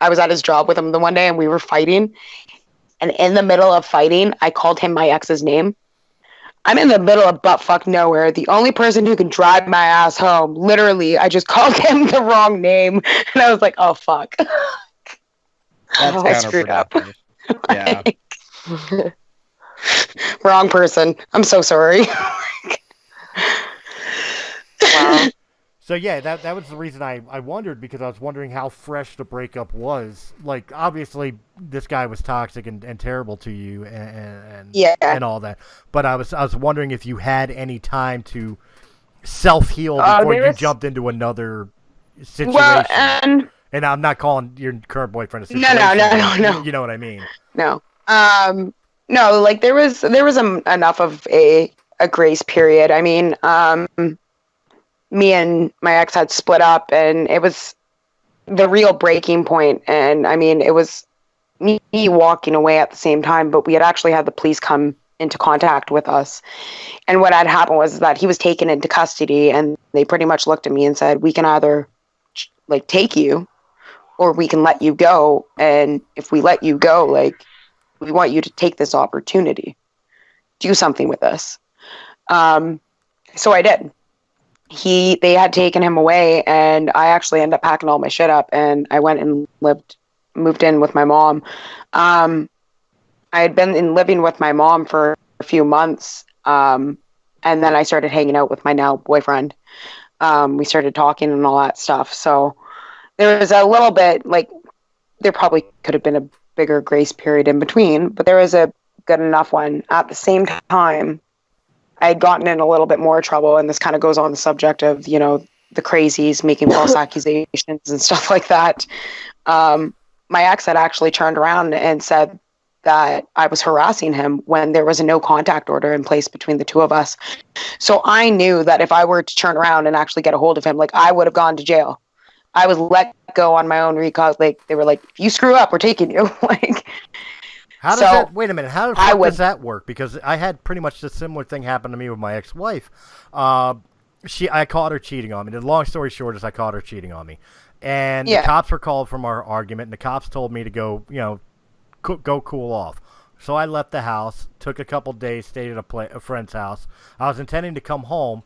I was at his job with him the one day, and we were fighting. And in the middle of fighting, I called him my ex's name. I'm in the middle of buttfuck nowhere. The only person who can drive my ass home, literally, I just called him the wrong name, and I was like, "Oh fuck, I screwed up." Yeah. Wrong person. I'm so sorry. Wow. So yeah, that was the reason I wondered, because I was wondering how fresh the breakup was. Like, obviously, this guy was toxic and terrible to you, and all that. But I was wondering if you had any time to self-heal before you jumped into another situation. Well, and I'm not calling your current boyfriend a situation. No. You know what I mean? No. No. Like, there was enough of a grace period. I mean, me and my ex had split up, and it was the real breaking point. And I mean, it was me walking away at the same time, but we had actually had the police come into contact with us. And what had happened was that he was taken into custody, and they pretty much looked at me and said, we can either like take you, or we can let you go. And if we let you go, like, we want you to take this opportunity, do something with us. So I did. They had taken him away, and I actually ended up packing all my shit up, and I went and moved in with my mom. I had been living with my mom for a few months, and then I started hanging out with my now boyfriend. We started talking and all that stuff. So there was a little bit, like, there probably could have been a bigger grace period in between, but there was a good enough one. At the same time, I had gotten in a little bit more trouble, and this kind of goes on the subject of, you know, the crazies making false accusations and stuff like that. My ex had actually turned around and said that I was harassing him when there was a no contact order in place between the two of us. So I knew that if I were to turn around and actually get a hold of him, like, I would have gone to jail. I was let go on my own recall. Like, they were like, if you screw up, we're taking you. Like, how does that? Wait a minute. How does that work? Because I had pretty much the similar thing happen to me with my ex-wife. I caught her cheating on me. The long story short is I caught her cheating on me, and the cops were called from our argument, and the cops told me to go, go cool off. So I left the house, took a couple days, stayed at a friend's house. I was intending to come home,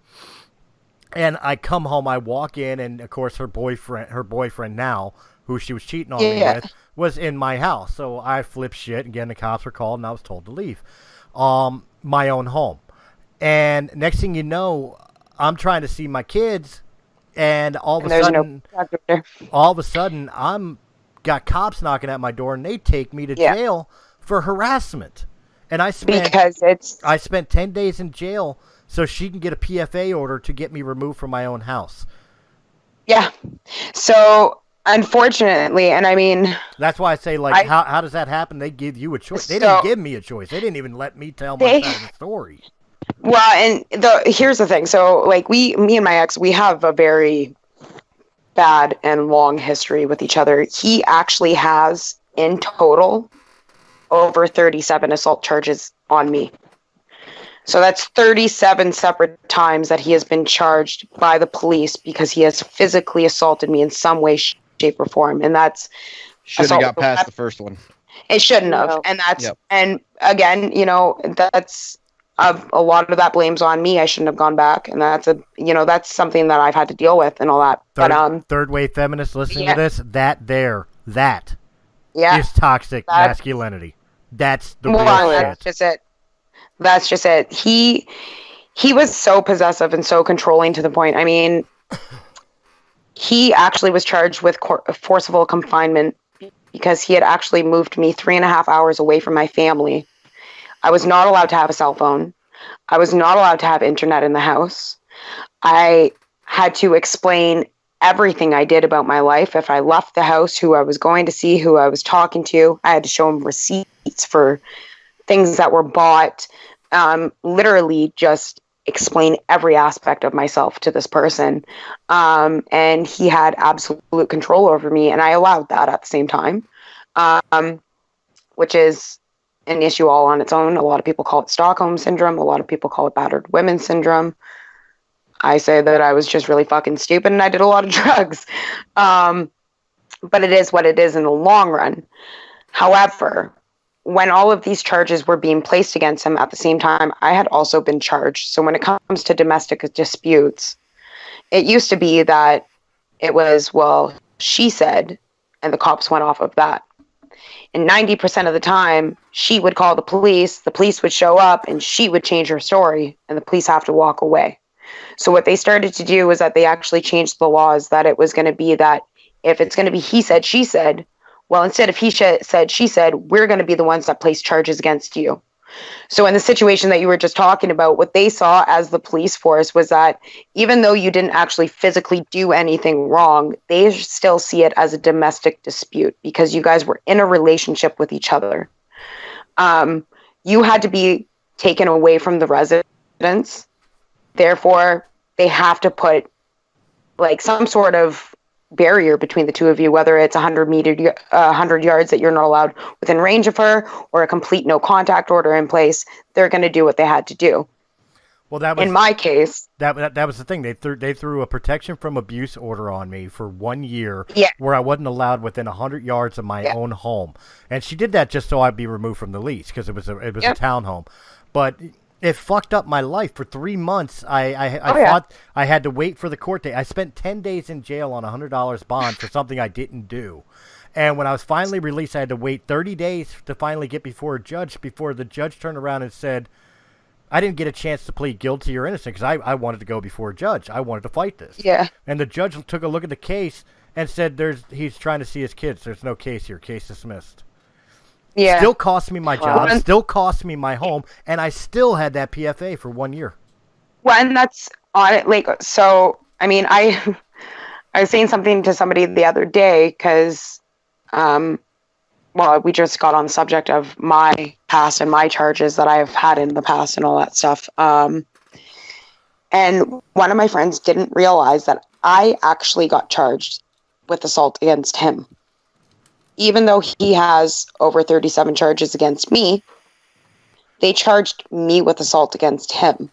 and I come home. I walk in, and of course her boyfriend now, who she was cheating on me with, was in my house. So I flipped shit. Again, the cops were called, and I was told to leave my own home. And next thing you know, I'm trying to see my kids, and all of a sudden, I'm got cops knocking at my door, and they take me to jail for harassment. And I spent 10 days in jail so she can get a PFA order to get me removed from my own house. Yeah. So unfortunately, and I mean, that's why I say, like, how does that happen? They give you a choice. They didn't give me a choice. They didn't even let me tell my side of the story. Well, and here's the thing. So, like, me and my ex, we have a very bad and long history with each other. He actually has, in total, over 37 assault charges on me. So that's 37 separate times that he has been charged by the police because he has physically assaulted me in some way, shape, or form. And that's Should have got past the first one. It shouldn't have. And that's, and again, you know, that's a lot of that blame's on me. I shouldn't have gone back. And that's that's something that I've had to deal with and all that. Third wave feminists listening to this, that is toxic masculinity. That's the real shit. That's just it. That's just it. He was so possessive and so controlling to the point. I mean, he actually was charged with forcible confinement because he had actually moved me 3.5 hours away from my family. I was not allowed to have a cell phone. I was not allowed to have internet in the house. I had to explain everything I did about my life. If I left the house, who I was going to see, who I was talking to, I had to show him receipts for things that were bought. Literally just explain every aspect of myself to this person. And he had absolute control over me, and I allowed that at the same time, which is an issue all on its own. A lot of people call it Stockholm Syndrome. A lot of people call it battered women syndrome. I say that I was just really fucking stupid and I did a lot of drugs. But it is what it is in the long run. However, when all of these charges were being placed against him at the same time, I had also been charged. So when it comes to domestic disputes, it used to be that it was, well, she said, and the cops went off of that. And 90% of the time, she would call the police would show up, and she would change her story, and the police have to walk away. So what they started to do was that they actually changed the laws, that it was going to be that if it's going to be he said, she said, well, instead of he said, she said, we're going to be the ones that place charges against you. So in the situation that you were just talking about, what they saw as the police force was that even though you didn't actually physically do anything wrong, they still see it as a domestic dispute because you guys were in a relationship with each other. You had to be taken away from the residence. Therefore, they have to put like some sort of barrier between the two of you, whether it's 100 yards that you're not allowed within range of her, or a complete no contact order in place. They're going to do what they had to do. Well, that was, in my case, that was the thing. They threw a protection from abuse order on me for 1 year, yeah, where I wasn't allowed within 100 yards of my own home, and she did that just so I'd be removed from the lease because it was a townhome, but it fucked up my life for 3 months. I thought I had to wait for the court date. I spent 10 days in jail on $100 bond for something I didn't do. And when I was finally released, I had to wait 30 days to finally get before a judge, before the judge turned around and said, I didn't get a chance to plead guilty or innocent because I wanted to go before a judge. I wanted to fight this. Yeah. And the judge took a look at the case and said, he's trying to see his kids. There's no case here. Case dismissed. Yeah. Still cost me my job, still cost me my home, and I still had that PFA for 1 year. Well, and that's on it. Like, so, I mean, I was saying something to somebody the other day because, we just got on the subject of my past and my charges that I've had in the past and all that stuff. And one of my friends didn't realize that I actually got charged with assault against him. Even though he has over 37 charges against me, they charged me with assault against him.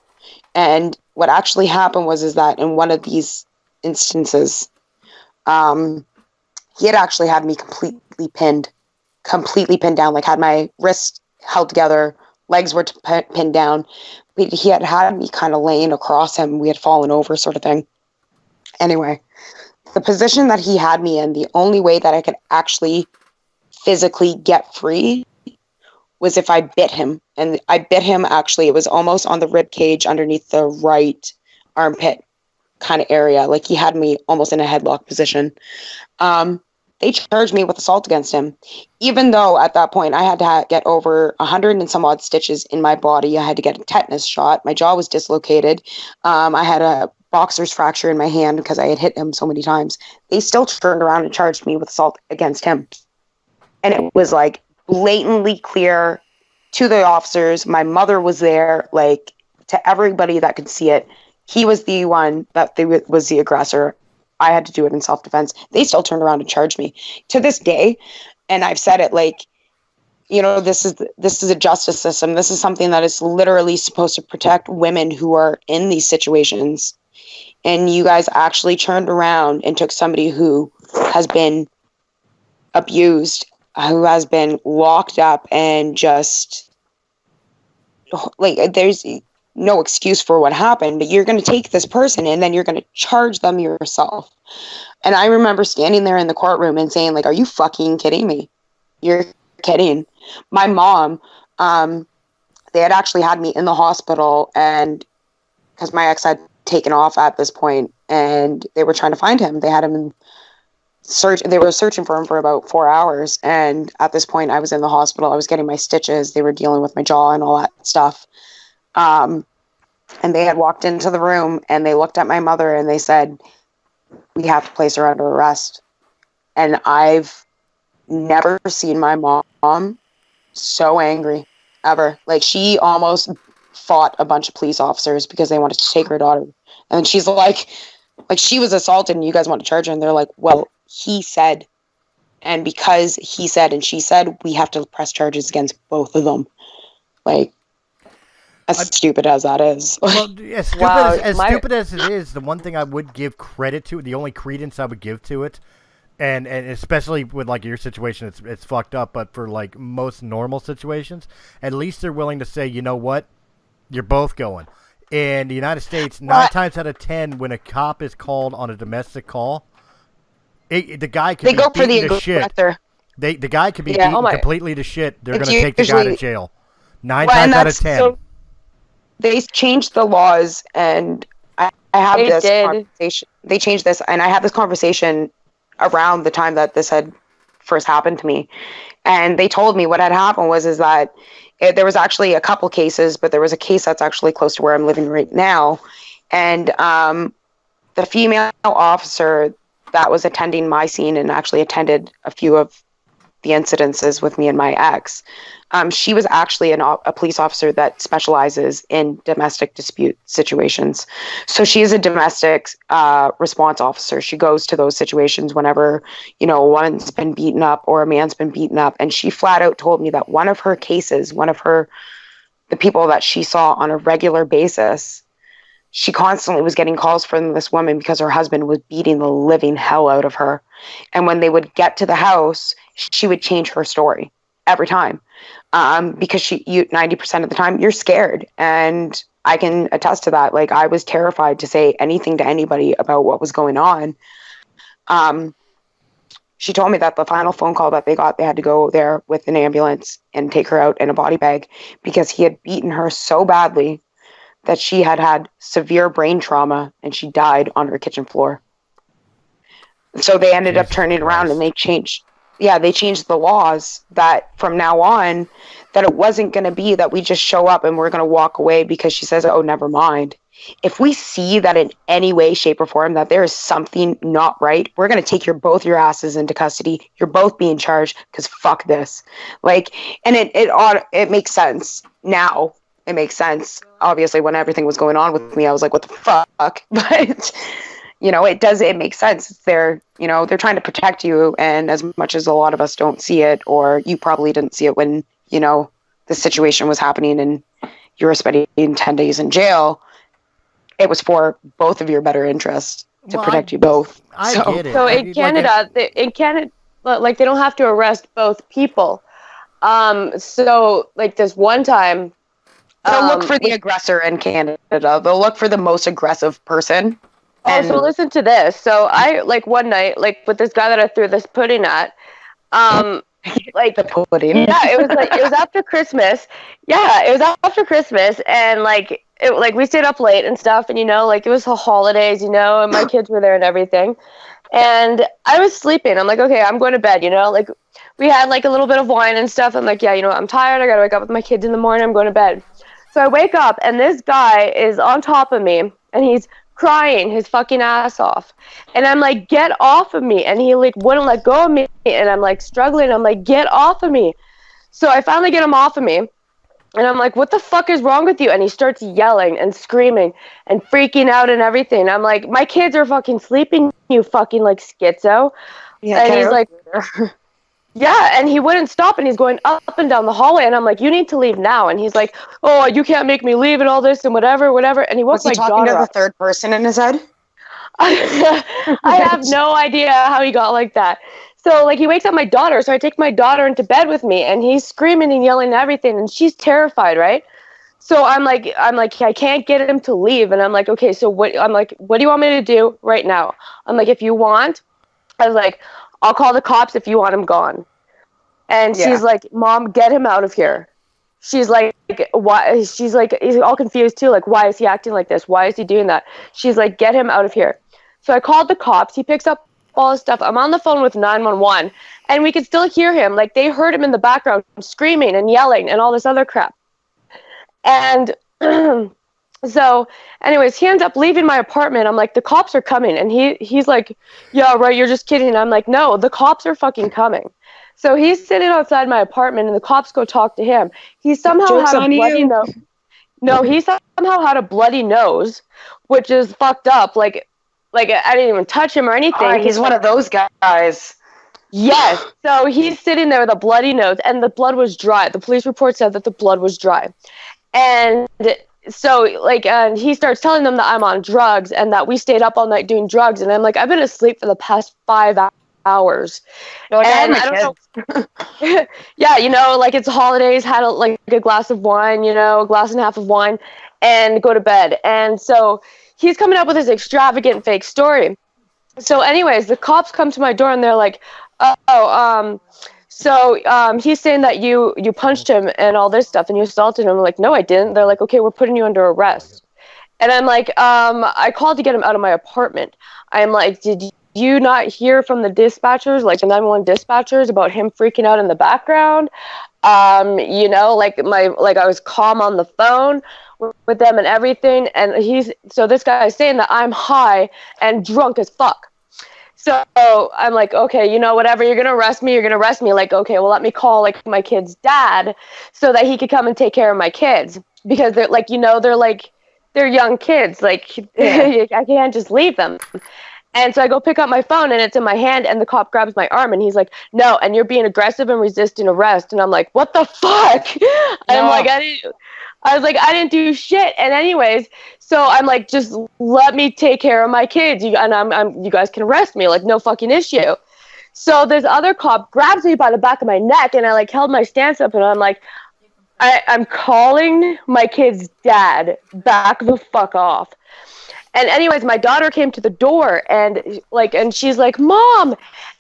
And what actually happened is that in one of these instances, he had actually had me completely pinned down, like had my wrists held together, legs were pinned down. He had me kind of laying across him. We had fallen over sort of thing. Anyway, the position that he had me in, the only way that I could actually physically get free was if I bit him. And I bit him, actually, it was almost on the rib cage underneath the right armpit kind of area. Like he had me almost in a headlock position. They charged me with assault against him, even though at that point I had to get over 100 and some odd stitches in my body. I had to get a tetanus shot. My jaw was dislocated. I had a boxer's fracture in my hand because I had hit him so many times. They still turned around and charged me with assault against him. And it was like blatantly clear to the officers. My mother was there, like to everybody that could see it. He was the one that was the aggressor. I had to do it in self-defense. They still turned around and charged me to this day. And I've said it, like, this is a justice system. This is something that is literally supposed to protect women who are in these situations. And you guys actually turned around and took somebody who has been abused, who has been locked up, and just like, there's no excuse for what happened, but you're going to take this person and then you're going to charge them yourself. And I remember standing there in the courtroom and saying, like, are you fucking kidding me? You're kidding. My mom, they had actually had me in the hospital, and because my ex had taken off at this point, and they were trying to find him. They had him in search. They were searching for him for about 4 hours. And at this point, I was in the hospital. I was getting my stitches. They were dealing with my jaw and all that stuff. And they had walked into the room, and they looked at my mother and they said, we have to place her under arrest. And I've never seen my mom so angry ever. Like, she almost fought a bunch of police officers because they wanted to take her daughter. And she's like she was assaulted and you guys want to charge her. And they're like, well, he said, and because he said and she said, we have to press charges against both of them. Like, as stupid as that is. Well, as stupid as it is, the one thing I would give credit to, the only credence I would give to it, and especially with like your situation, it's fucked up, but for like most normal situations, at least they're willing to say, you know what, you're both going. In the United States, 9 times out of 10, when a cop is called on a domestic call, the guy can be beaten to shit. The guy could be beaten completely to shit. They're going to take the guy to jail. 9 times out of 10. So, they changed the laws, and I have this conversation. They changed this, and I had this conversation around the time that this had first happened to me. And they told me what had happened was that there was actually a couple cases, but there was a case that's actually close to where I'm living right now. And the female officer that was attending my scene and actually attended a few of the incidences with me and my ex, she was actually a police officer that specializes in domestic dispute situations. So she is a domestic response officer. She goes to those situations whenever, a woman's been beaten up or a man's been beaten up. And she flat out told me that one of her cases, the people that she saw on a regular basis, she constantly was getting calls from this woman because her husband was beating the living hell out of her. And when they would get to the house, she would change her story every time. Because 90% of the time you're scared, and I can attest to that. Like, I was terrified to say anything to anybody about what was going on. She told me that the final phone call that they got, they had to go there with an ambulance and take her out in a body bag because he had beaten her so badly that she had severe brain trauma and she died on her kitchen floor. So they ended up turning around and they changed the laws that from now on, that it wasn't going to be that we just show up and we're going to walk away because she says, oh, never mind. If we see that in any way, shape, or form that there is something not right, we're going to take both your asses into custody. You're both being charged because fuck this. Like, and it makes sense now. It makes sense. Obviously, when everything was going on with me, I was like, what the fuck? But it makes sense. They're trying to protect you. And as much as a lot of us don't see it, or you probably didn't see it when, the situation was happening and you were spending 10 days in jail, it was for both of your better interests to protect you both. I get it. So in Canada, like, they don't have to arrest both people. So like this one time, they'll look for the aggressor in Canada. They'll look for the most aggressive person. So listen to this. So I, like, one night, like, with this guy that I threw this pudding at, like, the pudding. Yeah, it was after Christmas. Yeah, it was after Christmas, and like we stayed up late and stuff, and like, it was the holidays, and my kids were there and everything, and I was sleeping. I'm like, okay, I'm going to bed. Like, we had like a little bit of wine and stuff. I'm like, yeah, I'm tired. I gotta wake up with my kids in the morning. I'm going to bed. So I wake up, and this guy is on top of me, and he's crying his fucking ass off, and I'm like, get off of me, and he like wouldn't let go of me, and I'm like struggling. I'm like, get off of me. So I finally get him off of me, and I'm like, what the fuck is wrong with you? And he starts yelling and screaming and freaking out and everything. I'm like, my kids are fucking sleeping, you fucking like schizo. Yeah, and he's like, Yeah, and he wouldn't stop, and he's going up and down the hallway, and I'm like, you need to leave now. And he's like, oh, you can't make me leave and all this and whatever. And he woke Was he talking to the third person in his head? I have no idea how he got like that. So, like, he wakes up my daughter, so I take my daughter into bed with me, and he's screaming and yelling and everything, and she's terrified, right? So I'm like, I can't get him to leave, and I'm like, okay, so what do you want me to do right now? I'm like, if you want, I was like, I'll call the cops if you want him gone. And she's like, Mom, get him out of here. She's like, why? She's like, he's all confused too. Like, why is he acting like this? Why is he doing that? She's like, get him out of here. So I called the cops. He picks up all his stuff. I'm on the phone with 911, and we could still hear him. Like, they heard him in the background screaming and yelling and all this other crap. And so anyways, he ends up leaving my apartment. I'm like, the cops are coming. And he's like, yeah, right, you're just kidding. And I'm like, no, the cops are fucking coming. So he's sitting outside my apartment, and the cops go talk to him. He somehow had a bloody nose. No, he somehow had a bloody nose, which is fucked up. Like I didn't even touch him or anything. He's one of those guys. Yes. So he's sitting there with a bloody nose, and the blood was dry. The police report said that the blood was dry. And so, like, he starts telling them that I'm on drugs and that we stayed up all night doing drugs. And I'm like, I've been asleep for the past 5 hours. Like, and I don't know. Yeah, you know, like, it's holidays, had a glass of wine, you know, a glass and a half of wine, and go to bed. And so he's coming up with this extravagant fake story. So anyways, the cops come to my door, and they're like, he's saying that you punched him and all this stuff, and you assaulted him. I'm like, no, I didn't. They're like, okay, we're putting you under arrest. And I'm like, I called to get him out of my apartment. I'm like, did you not hear from the dispatchers, like the 911 dispatchers, about him freaking out in the background? You know, like I was calm on the phone with them and everything. And so this guy is saying that I'm high and drunk as fuck. So I'm like, okay, you know, whatever, you're going to arrest me. Like, okay, well, let me call, like, my kid's dad so that he could come and take care of my kids. Because they're, like, you know, they're young kids. Like, I can't just leave them. And so I go pick up my phone, and it's in my hand, and the cop grabs my arm, and he's like, no, and you're being aggressive and resisting arrest. And I'm like, what the fuck? And I'm like, I didn't do shit. And anyways, so I'm like, just let me take care of my kids. You guys can arrest me, like, no fucking issue. So this other cop grabs me by the back of my neck, and I, like, held my stance up, and I'm like, I'm calling my kid's dad. Back the fuck off. And anyways, my daughter came to the door, and she's like, Mom.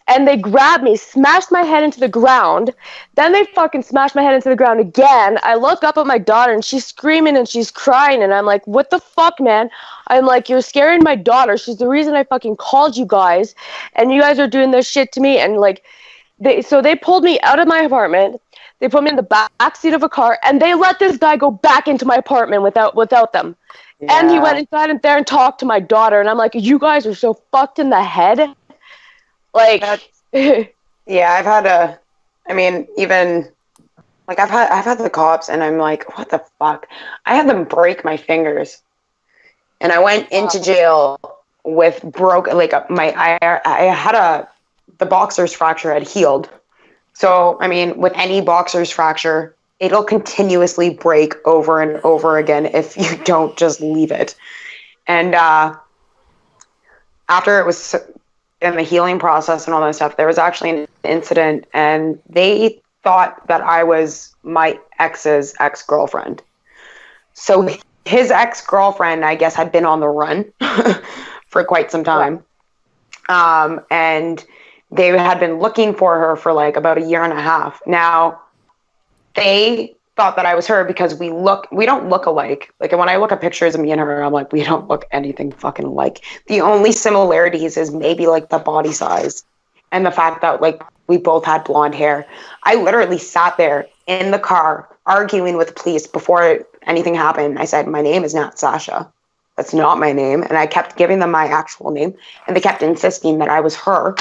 And they grabbed me, smashed my head into the ground. Then they fucking smashed my head into the ground again. I look up at my daughter, and she's screaming and she's crying. And I'm like, what the fuck, man? I'm like, you're scaring my daughter. She's the reason I fucking called you guys. And you guys are doing this shit to me. And, like, they pulled me out of my apartment. They put me in the back seat of a car, and they let this guy go back into my apartment without them. Yeah. And he went inside there and talked to my daughter. And I'm like, you guys are so fucked in the head. Like, yeah, I've had I've had the cops, and I'm like, what the fuck? I had them break my fingers, and I went into jail with the boxer's fracture had healed. So, I mean, with any boxer's fracture, it'll continuously break over and over again if you don't just leave it. And after it was in the healing process and all that stuff, there was actually an incident, and they thought that I was my ex's ex-girlfriend. So his ex-girlfriend, I guess, had been on the run for quite some time. And they had been looking for her for like about a year and a half. Now, they thought that I was her because we don't look alike. Like, when I look at pictures of me and her, I'm like, we don't look anything fucking alike. The only similarities is maybe like the body size and the fact that, like, we both had blonde hair. I literally sat there in the car arguing with the police before anything happened. I said, my name is not Sasha. That's not my name. And I kept giving them my actual name, and they kept insisting that I was her.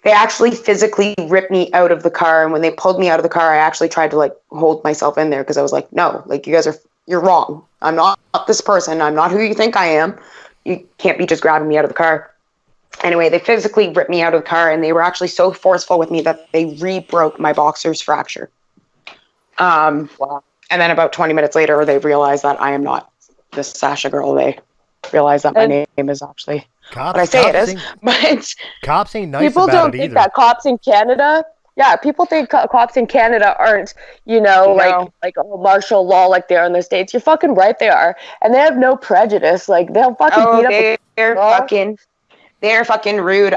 They actually physically ripped me out of the car, and when they pulled me out of the car, I actually tried to, like, hold myself in there because I was like, no, like, you're wrong. I'm not this person. I'm not who you think I am. You can't be just grabbing me out of the car. Anyway, they physically ripped me out of the car, and they were actually so forceful with me that they re-broke my boxer's fracture. Wow. And then about 20 minutes later, they realized that I am not the Sasha girl. They realized that my name is actually what I say it is. But cops ain't nice people about don't it think either. that cops in Canada. Yeah, people think cops in Canada aren't, like martial law like they are in the States. You're fucking right, they are, and they have no prejudice. Like they'll fucking beat up. They're fucking rude.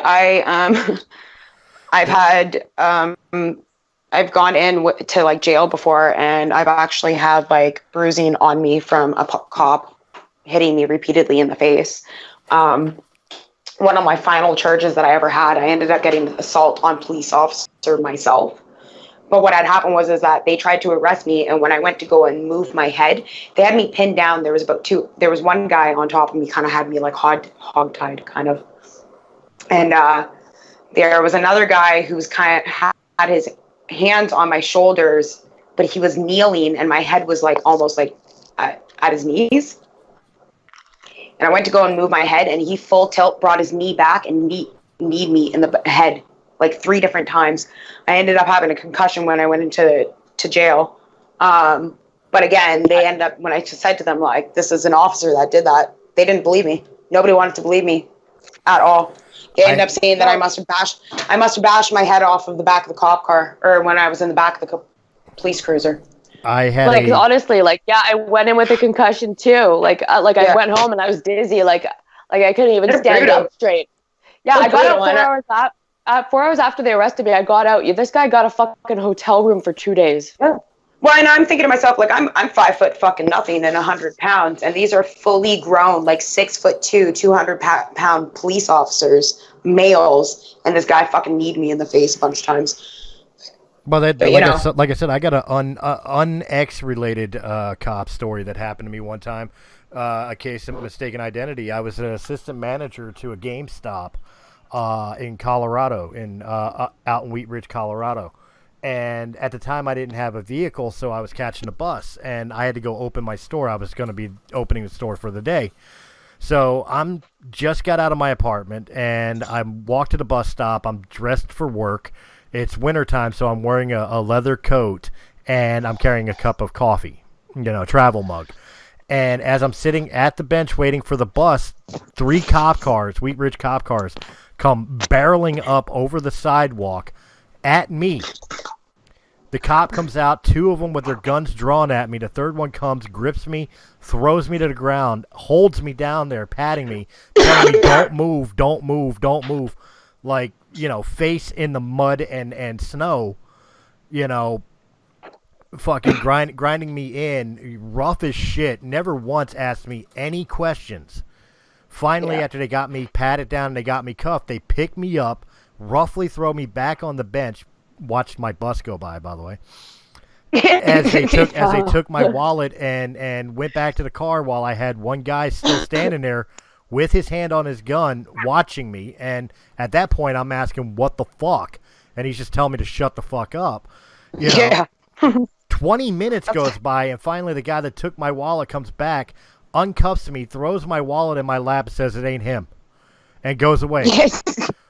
I've gone in to like jail before, and I've actually had like bruising on me from a cop hitting me repeatedly in the face. One of my final charges that I ever had, I ended up getting assault on police officer myself. But what had happened was that they tried to arrest me, and when I went to go and move my head, they had me pinned down. There was one guy on top of me, kind of had me like hog-tied, kind of. And there was another guy who was kind of had his hands on my shoulders, but he was kneeling, and my head was like almost like at his knees. And I went to go and move my head, and he full tilt brought his knee back and kneed me in the head like 3 different times. I ended up having a concussion when I went into jail. But again, they ended up, when I said to them, like, this is an officer that did that, they didn't believe me. Nobody wanted to believe me at all. They ended up saying that I must have bashed my head off of the back of the cop car, or when I was in the back of the police cruiser. Honestly, I went in with a concussion too. I went home and I was dizzy. Like I couldn't even stand up straight. Yeah, I got out 4 hours after they arrested me. I got out. This guy got a fucking hotel room for 2 days. Yeah. Well, and I'm thinking to myself, like, I'm 5 foot fucking nothing and 100 pounds, and these are fully grown, like 6'2", 200-pound police officers, males, and this guy fucking kneed me in the face a bunch of times. Well, like I said, I got an un-X-related cop story that happened to me one time. A case of mistaken identity. I was an assistant manager to a GameStop in Colorado, out in Wheat Ridge, Colorado. And at the time, I didn't have a vehicle, so I was catching a bus, and I had to go open my store. I was going to be opening the store for the day. So I'm just got out of my apartment, and I walked to the bus stop. I'm dressed for work. It's wintertime, so I'm wearing a leather coat, and I'm carrying a cup of coffee, travel mug. And as I'm sitting at the bench waiting for the bus, 3 cop cars, Wheat Ridge cop cars, come barreling up over the sidewalk at me. The cop comes out, 2 of them with their guns drawn at me. The third one comes, grips me, throws me to the ground, holds me down there, patting me, telling me, don't move, don't move, don't move. Like, face in the mud and snow, fucking grinding me in, rough as shit, never once asked me any questions. Finally, after they got me patted down and they got me cuffed, they picked me up, roughly throw me back on the bench, watched my bus go by the way, as they took my wallet and went back to the car while I had one guy still standing there with his hand on his gun watching me. And at that point I'm asking what the fuck, and he's just telling me to shut the fuck up. 20 minutes goes by, and finally the guy that took my wallet comes back, uncuffs me, throws my wallet in my lap, and says it ain't him, and goes away.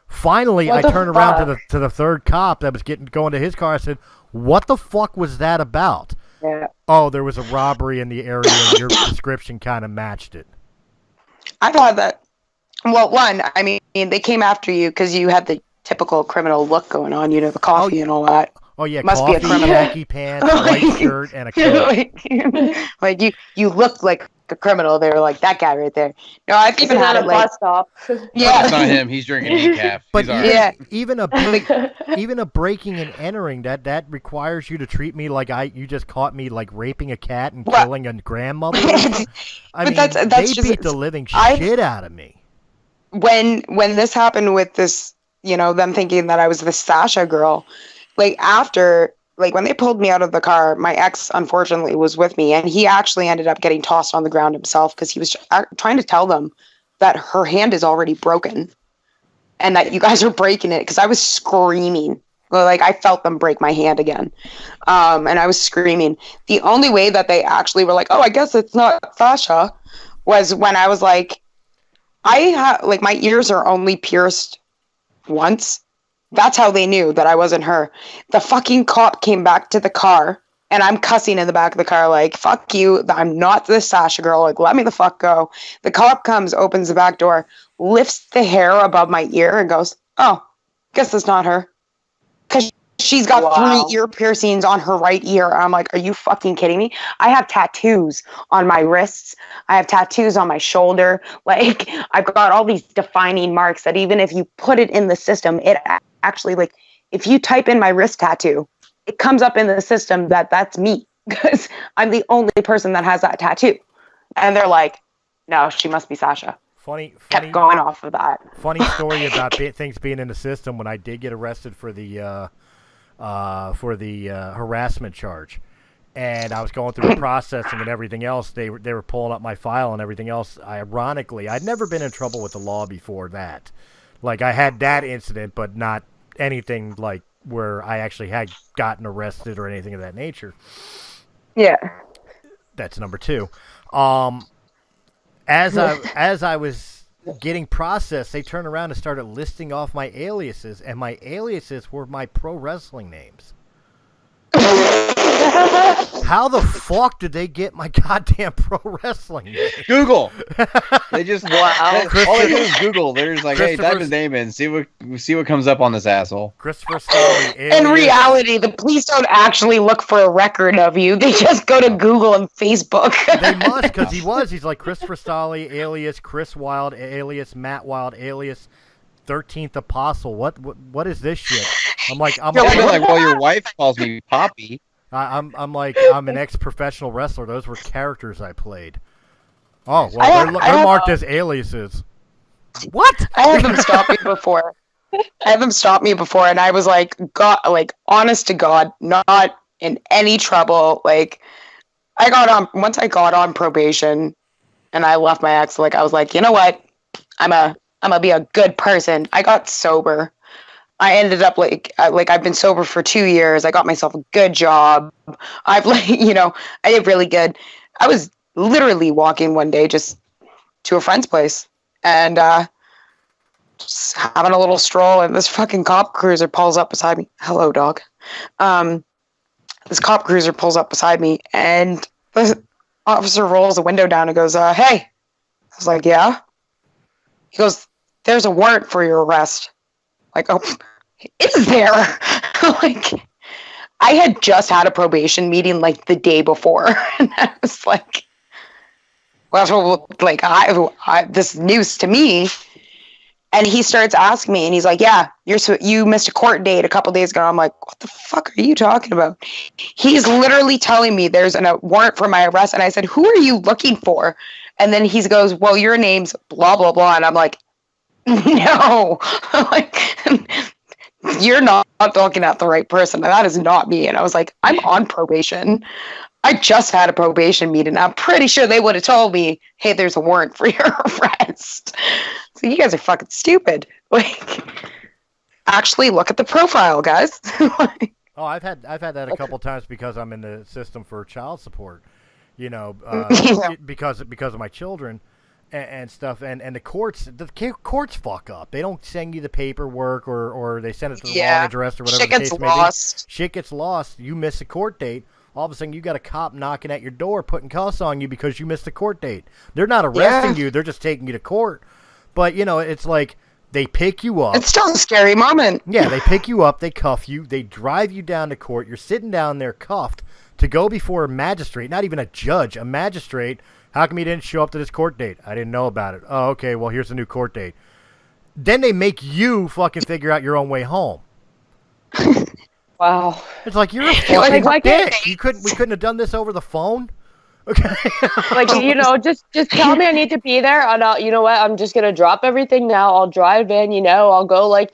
Finally, I turn around to the third cop that was going to his car. I said, what the fuck was that about? Yeah. Oh, there was a robbery in the area, and your description kind of matched it. I've had that. Well, I mean, they came after you because you had the typical criminal look going on, the coffee and all that. Oh, yeah, must coffee, be a criminal. khaki pants, white shirt, and a coat. Like you looked like a criminal. They were like, that guy right there. No, I've even had it like bus stop. Yeah, it's not him. He's drinking decaf. But he's all right. even a breaking and entering that requires you to treat me like you just caught me like raping a cat and killing a grandmother. I mean, that's they just, beat the living shit out of me. When this happened with this, them thinking that I was the Sasha girl. Like after, when they pulled me out of the car, my ex unfortunately was with me, and he actually ended up getting tossed on the ground himself because he was trying to tell them that her hand is already broken and that you guys are breaking it, because I was screaming. Like I felt them break my hand again. And I was screaming. The only way that they actually were like, oh, I guess it's not Sasha, was when I was like, my ears are only pierced once. That's how they knew that I wasn't her. The fucking cop came back to the car, and I'm cussing in the back of the car like, fuck you, I'm not this Sasha girl, like, let me the fuck go. The cop comes, opens the back door, lifts the hair above my ear, and goes, oh, guess that's not her. Because she's got 3 ear piercings on her right ear. I'm like, are you fucking kidding me? I have tattoos on my wrists. I have tattoos on my shoulder. Like, I've got all these defining marks that even if you put it in the system, it actually, like, if you type in my wrist tattoo, it comes up in the system that that's me because I'm the only person that has that tattoo. And they're like, no, she must be Sasha. Funny kept going off of that. Funny story about things being in the system. When I did get arrested for the harassment charge, and I was going through the processing and everything else, they were pulling up my file and everything else. Ironically, I'd never been in trouble with the law before that. Like, I had that incident, but not anything like where I actually had gotten arrested or anything of that nature. Yeah. That's number 2. As I was getting processed, they turned around and started listing off my aliases, and my aliases were my pro wrestling names. How the fuck did they get my goddamn pro wrestling name? Google. They just all they do is Google. There's like, hey, type his name in, see what comes up on this asshole. Christopher Story. In reality, the police don't actually look for a record of you. They just go to Google and Facebook. They must, because he's like Christopher Story, alias Chris Wilde, alias Matt Wilde, alias 13th Apostle. What is this shit? I'm like, well, your wife calls me Poppy. I'm like, I'm an ex-professional wrestler. Those were characters I played. Oh, well, they're marked as aliases. What? I had them stop me before. And I was like, God, like, honest to God, not in any trouble. Like, once I got on probation, and I left my ex. Like, I was like, you know what? I'm gonna be a good person. I got sober. I ended up I've been sober for 2 years. I got myself a good job. I did really good. I was literally walking one day just to a friend's place and just having a little stroll, and this fucking cop cruiser pulls up beside me. Hello, dog. This cop cruiser pulls up beside me, and the officer rolls the window down and goes, hey. I was like, yeah. He goes, there's a warrant for your arrest. Like, oh, is there? Like, I had just had a probation meeting like the day before, and I was like, well, like, this is news to me. And he starts asking me, and he's like, yeah, you missed a court date a couple days ago. I'm like, what the fuck are you talking about? He's literally telling me there's a warrant for my arrest. And I said, who are you looking for? And then he goes, well, your name's blah, blah, blah. And I'm like, no, like, you're not looking at the right person. That is not me. And I was like, I'm on probation. I just had a probation meeting. I'm pretty sure they would have told me, hey, there's a warrant for your arrest. So you guys are fucking stupid. Like, actually look at the profile, guys. Oh, I've had that a couple times because I'm in the system for child support, because of my children and stuff. And the courts fuck up. They don't send you the paperwork or they send it to the wrong address or whatever the case may be. Shit gets lost. You miss a court date. All of a sudden, you got a cop knocking at your door, putting cuffs on you because you missed the court date. They're not arresting you; they're just taking you to court. But it's like they pick you up. It's still a scary moment. Yeah, they pick you up, they cuff you, they drive you down to court. You're sitting down there cuffed to go before a magistrate, not even a judge, a magistrate. How come you didn't show up to this court date? I didn't know about it. Oh, okay. Well, here's a new court date. Then they make you fucking figure out your own way home. Wow. It's like, you're a fucking bitch. We couldn't have done this over the phone? Okay. Like, just tell me I need to be there, and you know what? I'm just going to drop everything now. I'll drive in, I'll go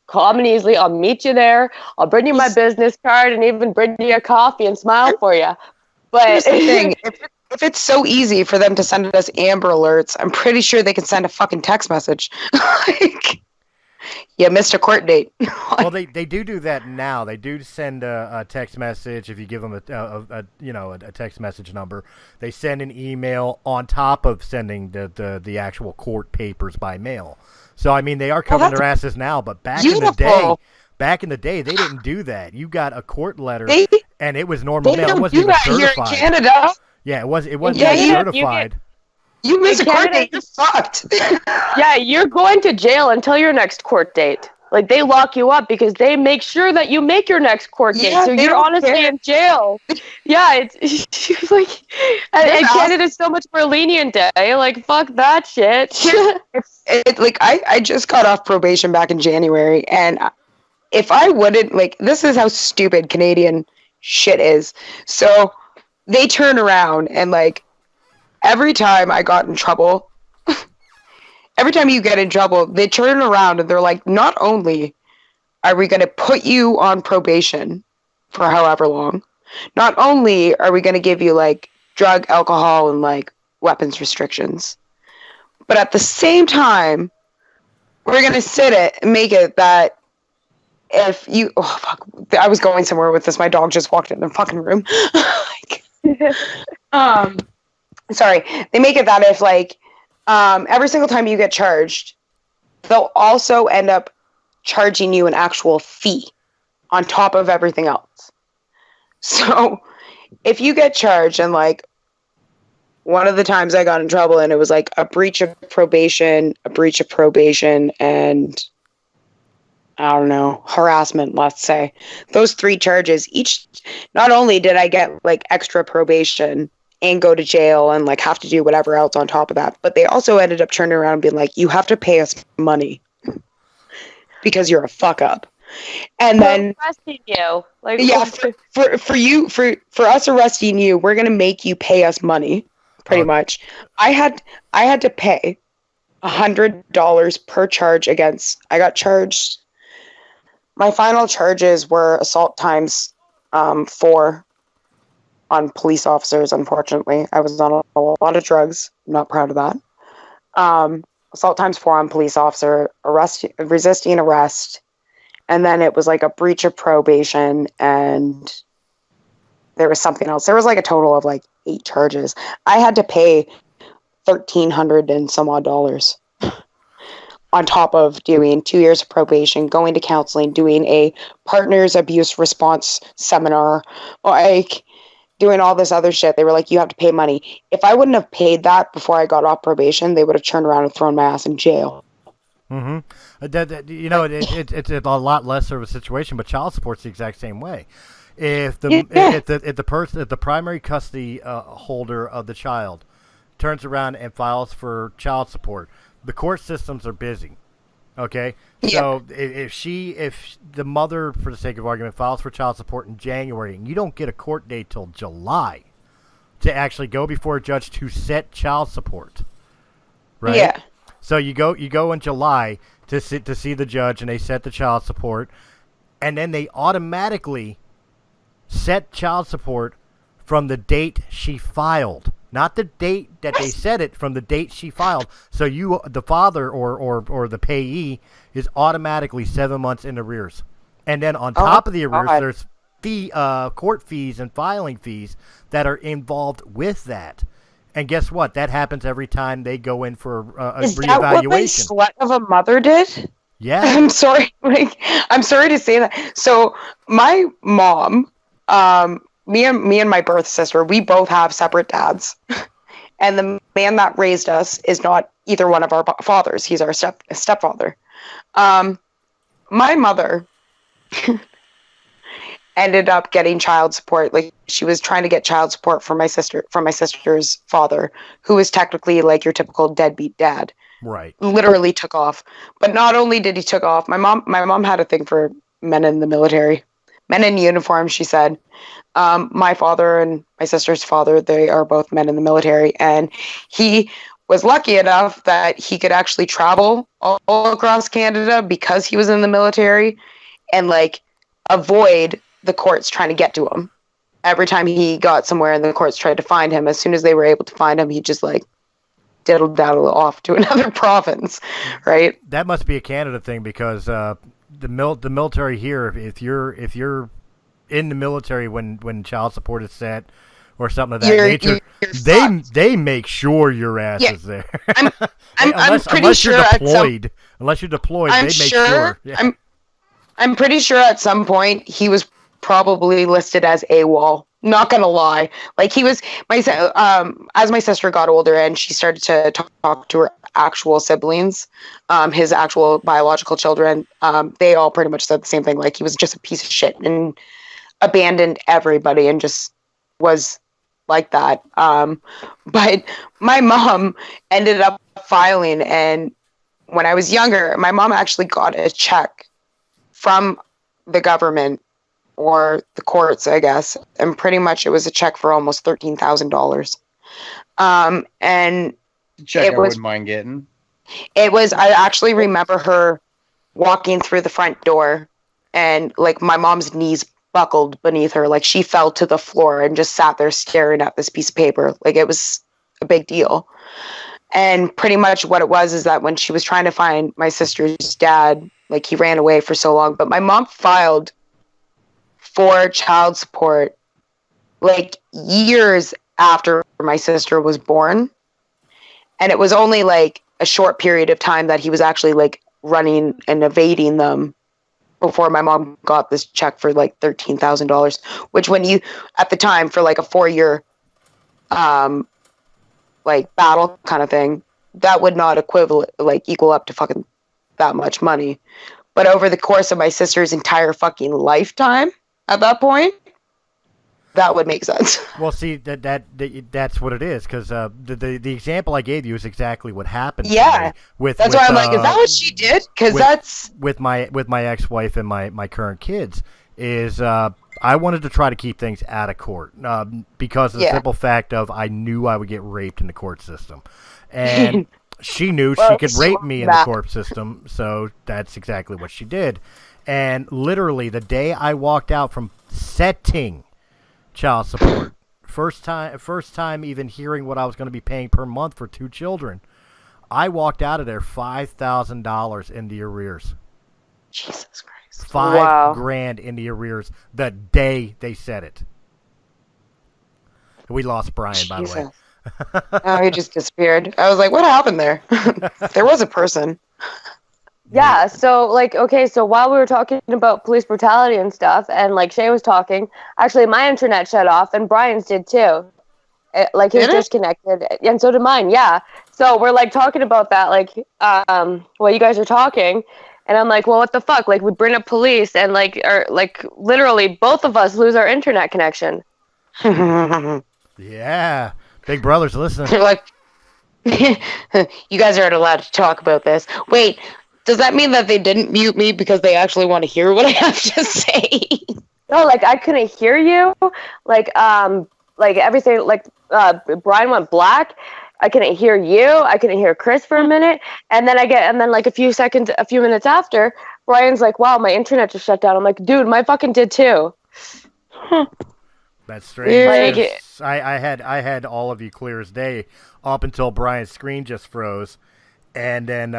calm and easily. I'll meet you there. I'll bring you my business card and even bring you a coffee and smile for you. But here's the thing. If it's so easy for them to send us Amber Alerts, I'm pretty sure they can send a fucking text message. You missed a court date. Well, they do that now. They do send a text message if you give them a text message number. They send an email on top of sending the actual court papers by mail. So I mean, they are covering their asses now. But back in the day, they didn't do that. You got a court letter, and it was normal mail. It wasn't even certified. Here in Canada. Yeah, it wasn't certified. You miss a court date, you're fucked. Yeah, you're going to jail until your next court date. Like, they lock you up because they make sure that you make your next court date. So you're honestly in jail. Yeah, it's like, and Canada's so much more lenient, like, fuck that shit. Like, I just got off probation back in January, and if I wouldn't, like, this is how stupid Canadian shit is. So they turn around and, like, every time I got in trouble, every time you get in trouble, they turn around and they're like, not only are we going to put you on probation for however long, not only are we going to give you, like, drug, alcohol, and, like, weapons restrictions, but at the same time, we're going to sit it and make it that if you, oh, fuck, I was going somewhere with this. My dog just walked in the fucking room. Sorry, they make it that if, like, every single time you get charged, they'll also end up charging you an actual fee on top of everything else. So if you get charged, and, like, one of the times I got in trouble and it was like a breach of probation, and I don't know, harassment, let's say. Those 3 charges, each, not only did I get, like, extra probation and go to jail and, like, have to do whatever else on top of that, but they also ended up turning around and being like, you have to pay us money because you're a fuck up. And then arresting you, like, yeah, for us arresting you, we're gonna make you pay us money, pretty much. I had to pay $100 per charge against. I got charged. My final charges were assault times 4 on police officers. Unfortunately, I was on a lot of drugs. I'm not proud of that. Assault times 4 on police officer, resisting arrest, and then it was like a breach of probation, and there was something else. There was like a total of like 8 charges. I had to pay $1,300 and some odd dollars on top of doing 2 years of probation, going to counseling, doing a partner's abuse response seminar, like doing all this other shit. They were like, you have to pay money. If I wouldn't have paid that before I got off probation, they would have turned around and thrown my ass in jail. Mm-hmm. It's a lot less of a situation, but child support's the exact same way. If the primary custody holder of the child turns around and files for child support, the court systems are busy. Okay, so if the mother, for the sake of argument, files for child support in January, and you don't get a court date till July to actually go before a judge to set child support, right? Yeah. So you go in July to see the judge, and they set the child support, and then they automatically set child support from the date she filed. Not the date that they set it, from the date she filed. So you, the father or the payee, is automatically 7 months in arrears. And then on top of the arrears, there's court fees and filing fees that are involved with that. And guess what? That happens every time they go in for a Is reevaluation. that what my slut of a mother did? Yeah. I'm sorry. I'm sorry to say that. So my mom, me and my birth sister, we both have separate dads. And the man that raised us is not either one of our fathers. He's our stepfather. My mother ended up getting child support. Like, she was trying to get child support from my sister's father, who is technically like your typical deadbeat dad. Right. Literally took off. But not only did he took off, my mom had a thing for men in the military. Men in uniform, she said. My father and my sister's father, they are both men in the military. And he was lucky enough that he could actually travel all across Canada because he was in the military, and like avoid the courts trying to get to him. Every time he got somewhere and the courts tried to find him, as soon as they were able to find him, he'd just like diddle-daddle off to another province, right? That must be a Canada thing because the military here, if you're in the military when child support is set or something of that nature, they make sure your ass is there. I'm pretty sure unless you're deployed, they make sure. Yeah. I'm pretty sure at some point he was probably listed as AWOL. Not gonna lie, like he was as my sister got older and she started to talk to her actual siblings, his actual biological children, they all pretty much said the same thing. Like he was just a piece of shit and abandoned everybody and just was like that. But my mom ended up filing, and when I was younger, my mom actually got a check from the government or the courts, I guess, and pretty much it was a check for almost $13,000. And check I wouldn't mind getting. It was. I actually remember her walking through the front door, and like my mom's knees buckled beneath her, like she fell to the floor and just sat there staring at this piece of paper. Like it was a big deal. And pretty much what it was is that when she was trying to find my sister's dad, like he ran away for so long, but my mom filed for child support like years after my sister was born. And it was only like a short period of time that he was actually like running and evading them before my mom got this check for like $13,000, which when you, at the time for like a 4-year like battle kind of thing, that would not equal up to fucking that much money. But over the course of my sister's entire fucking lifetime, at that point, that would make sense. Well, see, that's what it is, because the example I gave you is exactly what happened. Yeah, that's why I'm like, is that what she did? Because that's with my ex-wife and my current kids. Is I wanted to try to keep things out of court because of the simple fact of I knew I would get raped in the court system, and she knew she could rape me in the court system, so that's exactly what she did. And literally, the day I walked out from setting child support, first time even hearing what I was going to be paying per month for 2 children, I walked out of there $5,000 in the arrears. Jesus Christ! $5,000 in the arrears the day they said it. We lost Brian, by the way. Oh, he just disappeared. I was like, what happened there? There was a person. Yeah, so, like, okay, so while we were talking about police brutality and stuff, and, like, Shea was talking, actually, my internet shut off, and Brian's did, too. Like, he's disconnected, and so did mine, yeah. So we're, like, talking about that, like, while you guys are talking, and I'm like, well, what the fuck? Like, we bring up police, and, like, literally, both of us lose our internet connection. Yeah. Big Brother's listening. They're like, you guys aren't allowed to talk about this. Wait, does that mean that they didn't mute me because they actually want to hear what I have to say? No, like I couldn't hear you. Like everything. Like Brian went black. I couldn't hear you. I couldn't hear Chris for a minute, and then like a few minutes after, Brian's like, "Wow, my internet just shut down." I'm like, "Dude, my fucking did too." That's strange. Like, I had all of you clear as day up until Brian's screen just froze, and then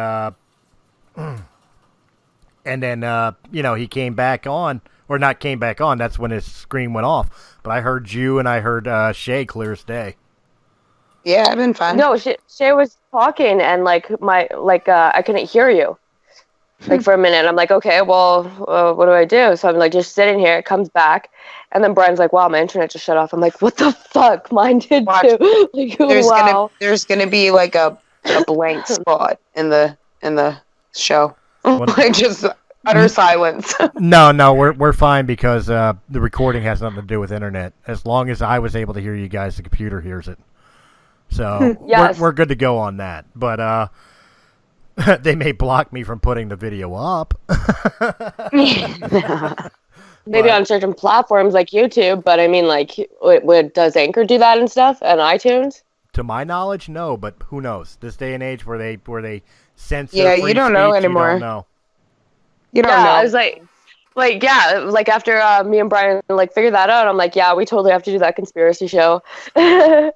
you know, he came back on, or not came back on. That's when his screen went off. But I heard you and I heard Shea clear as day. Yeah, I've been fine. No, Shea was talking and I couldn't hear you. Like for a minute, I'm like, okay, well, what do I do? So I'm like just sitting here. It comes back, and then Brian's like, wow, my internet just shut off. I'm like, what the fuck? Mine did too. Like, there's gonna be like a blank spot in the show. Like just utter silence. No, we're fine because the recording has nothing to do with internet. As long as I was able to hear you guys, the computer hears it. So yes. we're good to go on that. But they may block me from putting the video up. Maybe on certain platforms like YouTube, but I mean, like, does Anchor do that and stuff, and iTunes? To my knowledge, no, but who knows? This day and age where they censor. Yeah, you don't know anymore. You don't know. You don't know. I was like, Like, yeah, like after me and Brian like figured that out, I'm like, yeah, we totally have to do that conspiracy show.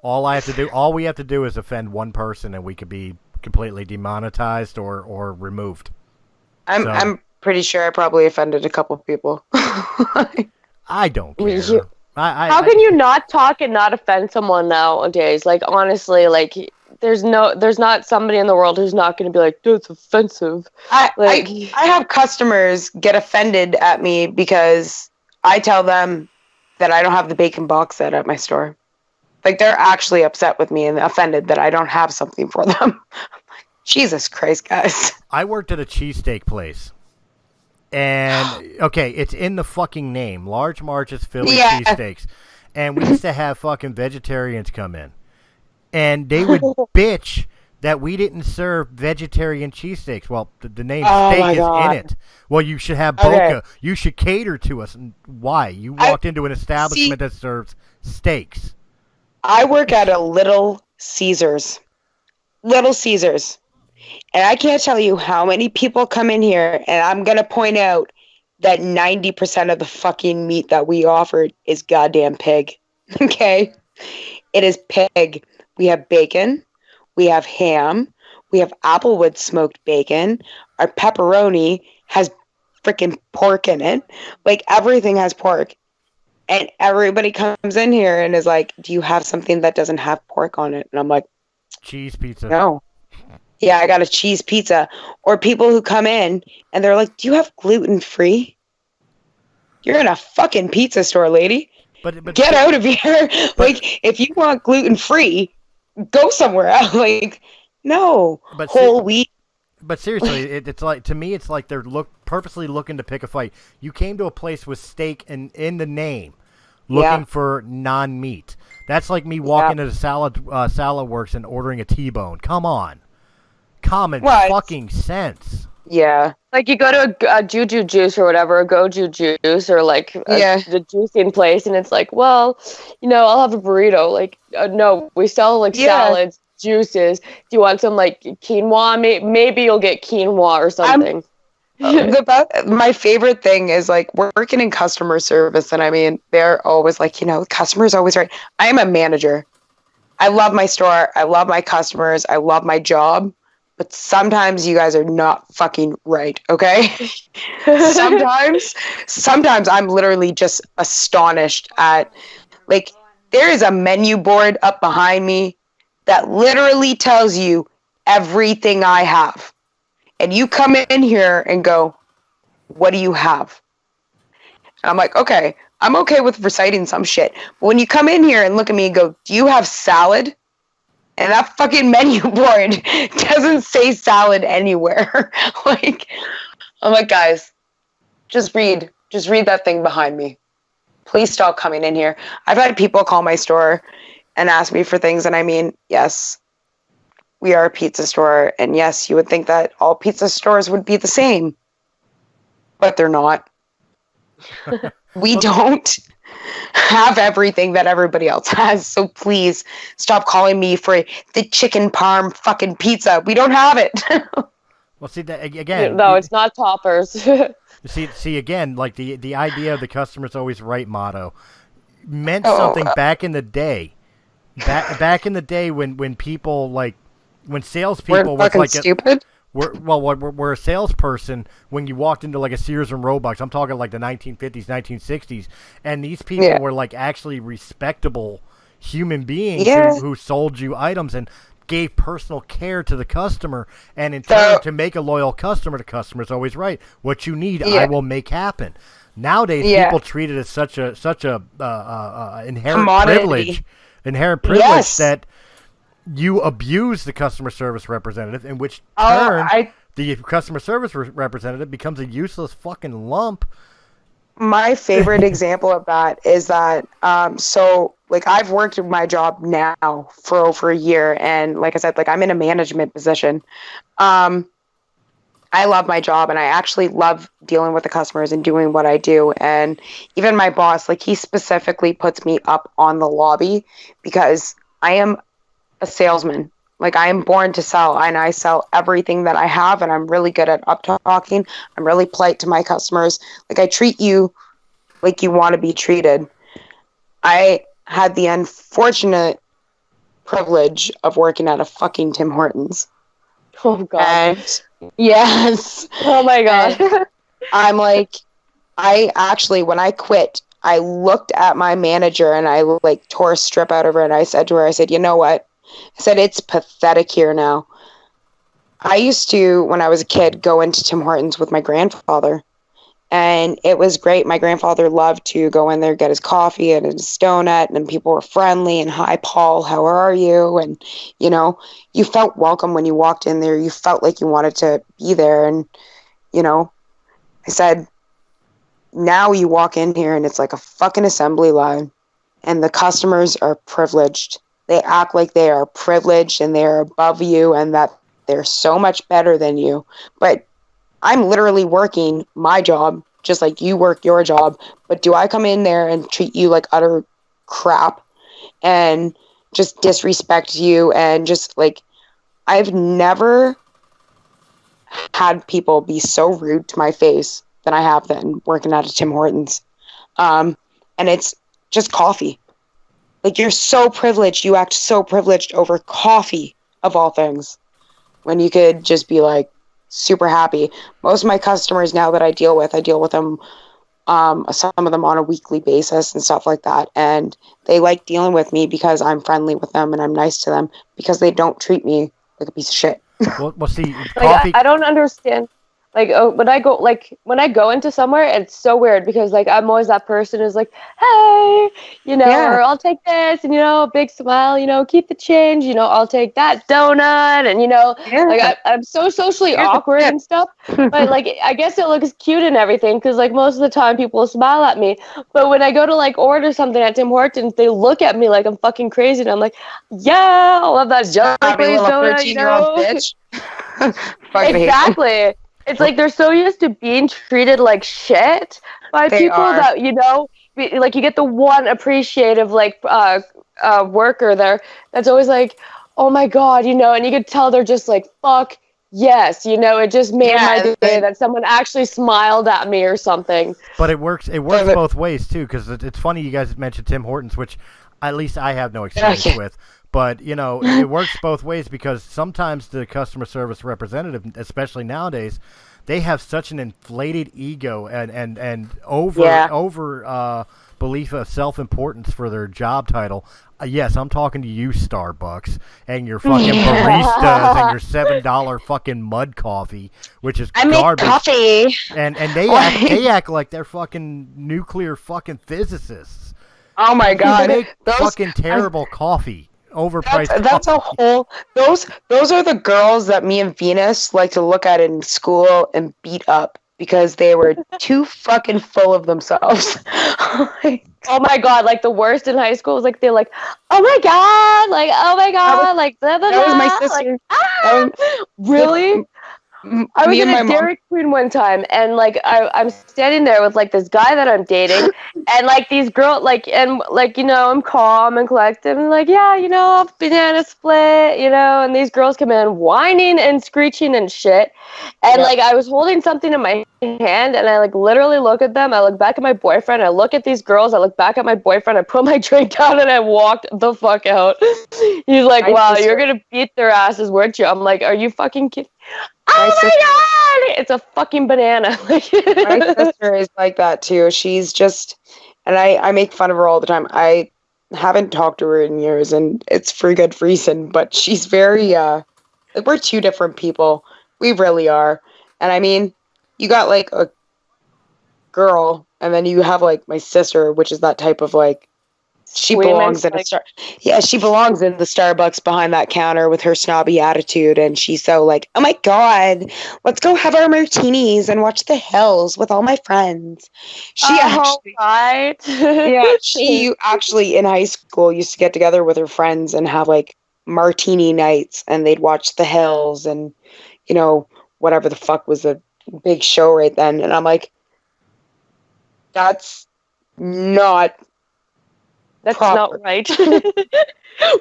All we have to do is offend one person, and we could be completely demonetized or removed. I'm pretty sure I probably offended a couple of people. I don't care. How can you not talk and not offend someone nowadays? Like, honestly, like, there's not somebody in the world who's not going to be like, that's offensive. I have customers get offended at me because I tell them that I don't have the bacon box set at my store. Like, they're actually upset with me and offended that I don't have something for them. I'm like, Jesus Christ, guys. I worked at a cheesesteak place. And, okay, it's in the fucking name. Large Marge's Philly cheesesteaks. And we used to have fucking vegetarians come in. And they would bitch that we didn't serve vegetarian cheesesteaks. Well, the name steak is in it. Well, you should have Boca. Okay. You should cater to us. And why? You walked into an establishment that serves steaks. I work at a Little Caesars. Little Caesars. And I can't tell you how many people come in here, and I'm going to point out that 90% of the fucking meat that we offered is goddamn pig. Okay? It is pig. We have bacon. We have ham. We have applewood smoked bacon. Our pepperoni has freaking pork in it. Like, everything has pork. And everybody comes in here and is like, do you have something that doesn't have pork on it? And I'm like, cheese pizza. No. Yeah, I got a cheese pizza. Or people who come in and they're like, do you have gluten-free? You're in a fucking pizza store, lady. But get out of here. Like, if you want gluten-free, go somewhere else. Like, no. Whole wheat. But seriously, it's like, to me, it's like they're purposely looking to pick a fight. You came to a place with steak in the name, looking for non-meat. That's like me walking to the salad works and ordering a T-bone. Come on. Common fucking sense. Yeah. Like, you go to a Juju Juice or whatever, a Goju Juice, or like the juicing place, and it's like, well, I'll have a burrito. Like, no, we sell like salads, juices. Do you want some like quinoa? Maybe you'll get quinoa or something. My favorite thing is like working in customer service, and I mean, they're always like, customer's always right. I am a manager. I love my store. I love my customers. I love my job. But sometimes you guys are not fucking right, okay? Sometimes I'm literally just astonished at, like, there is a menu board up behind me that literally tells you everything I have. And you come in here and go, what do you have? And I'm like, okay, I'm okay with reciting some shit. But when you come in here and look at me and go, do you have salad? And that fucking menu board doesn't say salad anywhere. Like, I'm like, guys, just read that thing behind me. Please stop coming in here. I've had people call my store and ask me for things. And I mean, yes, we are a pizza store. And yes, you would think that all pizza stores would be the same. But they're not. We don't have everything that everybody else has. So please stop calling me for the chicken parm fucking pizza. We don't have it. Well, see, that, again. No, it's not toppers. see, again, like the idea of the customer's always right motto meant something back in the day. Back in the day when people, like, when salespeople were fucking stupid. We're a salesperson when you walked into like a Sears and Roebuck. I'm talking like the 1950s, 1960s, and these people were like actually respectable human beings who sold you items and gave personal care to the customer, and in turn to make a loyal customer, the customer is always right. What you need, I will make happen. Nowadays, people treat it as such a inherent privilege that you abuse the customer service representative, in which turn the customer service representative becomes a useless fucking lump. My favorite example of that is that, so like I've worked in my job now for over a year, and like I said, like I'm in a management position. I love my job, and I actually love dealing with the customers and doing what I do. And even my boss, like he specifically puts me up on the lobby because I am a salesman. Like, I am born to sell, and I sell everything that I have, and I'm really good at up-talking. I'm really polite to my customers. Like, I treat you like you want to be treated. I had the unfortunate privilege of working at a fucking Tim Hortons. Oh, God. And, yes. Oh, my God. I'm like, I actually, when I quit, I looked at my manager and I like tore a strip out of her and I said to her, I said, you know what? I said, it's pathetic here now. I used to, when I was a kid, go into Tim Hortons with my grandfather. And it was great. My grandfather loved to go in there, get his coffee and his donut, and people were friendly and, hi, Paul, how are you? And, you know, you felt welcome when you walked in there. You felt like you wanted to be there. And, you know, I said, now you walk in here and it's like a fucking assembly line. And the customers are privileged. They act like they are privileged and they're above you and that they're so much better than you. But I'm literally working my job just like you work your job. But do I come in there and treat you like utter crap and just disrespect you? And just like, I've never had people be so rude to my face than I have been working at a Tim Hortons. And it's just coffee. Like, you're so privileged. You act so privileged over coffee, of all things, when you could just be like super happy. Most of my customers now that I deal with them, some of them on a weekly basis and stuff like that. And they like dealing with me because I'm friendly with them and I'm nice to them, because they don't treat me like a piece of shit. Well, see, like, I don't understand. Like, when I go into somewhere, it's so weird because, like, I'm always that person who's like, hey, you know, or I'll take this, and, you know, big smile, you know, keep the change, you know, I'll take that donut, and, you know, like, I'm so socially awkward and stuff, but, like, I guess it looks cute and everything because, like, most of the time people smile at me, but when I go to, like, order something at Tim Hortons, they look at me like I'm fucking crazy, and I'm like, yeah, I'll have that jelly glazed donut, you know? Bitch. Exactly. It's like they're so used to being treated like shit by people that, you know, like, you get the one appreciative, like, worker there that's always like, oh my God, you know, and you could tell they're just like, fuck yes, you know, it just made my day that someone actually smiled at me or something. But it works both ways too, because it's funny you guys mentioned Tim Hortons, which at least I have no experience with. But, you know, it works both ways because sometimes the customer service representative, especially nowadays, they have such an inflated ego and over belief of self-importance for their job title. Yes, I'm talking to you, Starbucks, and your fucking baristas and your $7 fucking mud coffee, which is garbage. Coffee. And they act like they're fucking nuclear fucking physicists. Oh my God. They make fucking terrible coffee. Overpriced. That's a whole. Those are the girls that me and Venus like to look at in school and beat up because they were too fucking full of themselves. Oh my God, like the worst in high school was like they're like, oh my God, like blah, blah, that was my blah, sister. Like, really? I was in a Dairy Queen one time, and like I'm standing there with like this guy that I'm dating, and like these girls, like, and like, you know, I'm calm and collected, and like, yeah, you know, banana split, you know, and these girls come in whining and screeching and shit, and like I was holding something in my hand, and I like literally look at them, I look back at my boyfriend, I look at these girls, I look back at my boyfriend, I put my drink down, and I walked the fuck out. He's like, wow, you're gonna beat their asses, weren't you? I'm like, are you fucking kidding? Oh my God! It's a fucking banana. My sister is like that too. She's just, and I make fun of her all the time. I haven't talked to her in years, and it's for good reason. But she's very, like, we're two different people. We really are. And I mean, you got like a girl, and then you have like my sister, which is that type of like, she belongs in she belongs in the Starbucks behind that counter with her snobby attitude, and she's so like, oh my God, let's go have our martinis and watch the hills with all my friends. She she actually in high school used to get together with her friends and have like martini nights, and they'd watch the hills and, you know, whatever the fuck was a big show right then. And I'm like, that's not That's not right.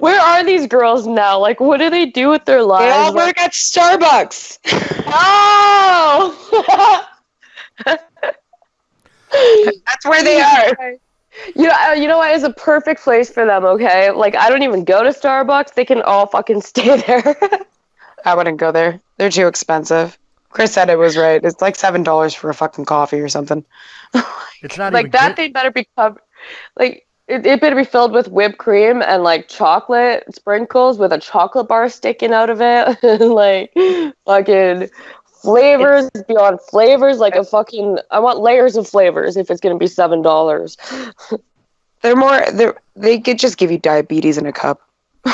Where are these girls now? Like, what do they do with their lives? They all work at Starbucks. Oh! That's where they are. You know what? It's a perfect place for them, okay? Like, I don't even go to Starbucks. They can all fucking stay there. I wouldn't go there. They're too expensive. Chris said it was right. It's like $7 for a fucking coffee or something. It's not like even that good. thing better be covered. Like, it better be filled with whipped cream and like chocolate sprinkles with a chocolate bar sticking out of it. Like, fucking flavors beyond flavors. Like a fucking, I want layers of flavors if it's gonna be $7. They could just give you diabetes in a cup. They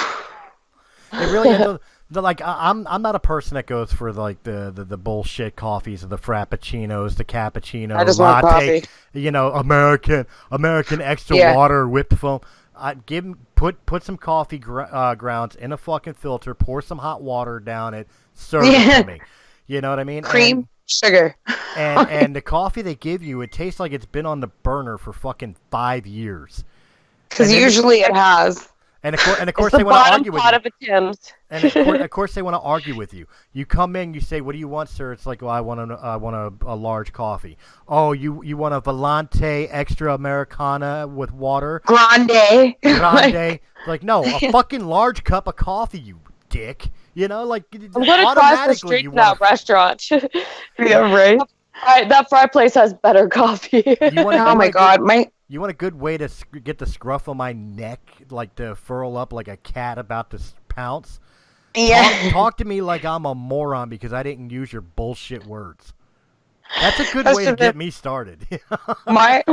really like I'm not a person that goes for like the bullshit coffees or the frappuccinos, the cappuccino, I just want latte, coffee. you know, American extra water, whipped foam. Put some coffee grounds in a fucking filter, pour some hot water down it, serve it to me. You know what I mean? Cream, sugar. and the coffee they give you, it tastes like it's been on the burner for fucking 5 years. Because usually it has. And of course they want to argue with you. Of a Tim's. And of course they want to argue with you. You come in, you say, "What do you want, sir?" It's like, "Well, I want a large coffee." Oh, you want a Volante extra Americana with water? Grande. Like, no, a fucking large cup of coffee, you dick. You know, like, I'm gonna cross the street to that restaurant. Yeah, right. That fry place has better coffee. Oh my god, You want a good way to get the scruff on my neck, like to furl up like a cat about to pounce? Yeah. Talk to me like I'm a moron because I didn't use your bullshit words. That's a good way to get me started. my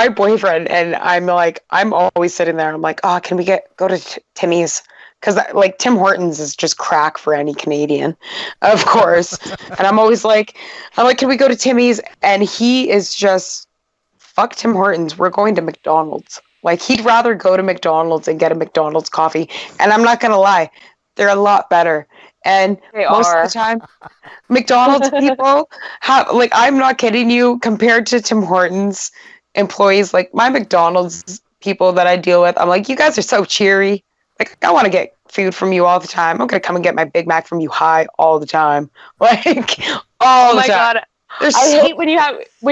boyfriend and I'm always sitting there and I'm like, oh, can we go to Timmy's? Because like Tim Hortons is just crack for any Canadian, of course. And I'm like, can we go to Timmy's? And he is just, fuck Tim Hortons. We're going to McDonald's. Like, he'd rather go to McDonald's and get a McDonald's coffee. And I'm not gonna lie, they're a lot better. And most of the time, McDonald's people have, like, I'm not kidding you, compared to Tim Hortons employees, like my McDonald's people that I deal with, I'm like, you guys are so cheery. Like, I want to get food from you all the time. I'm going to come and get my Big Mac from you high all the time. Like, all the time. God. I hate when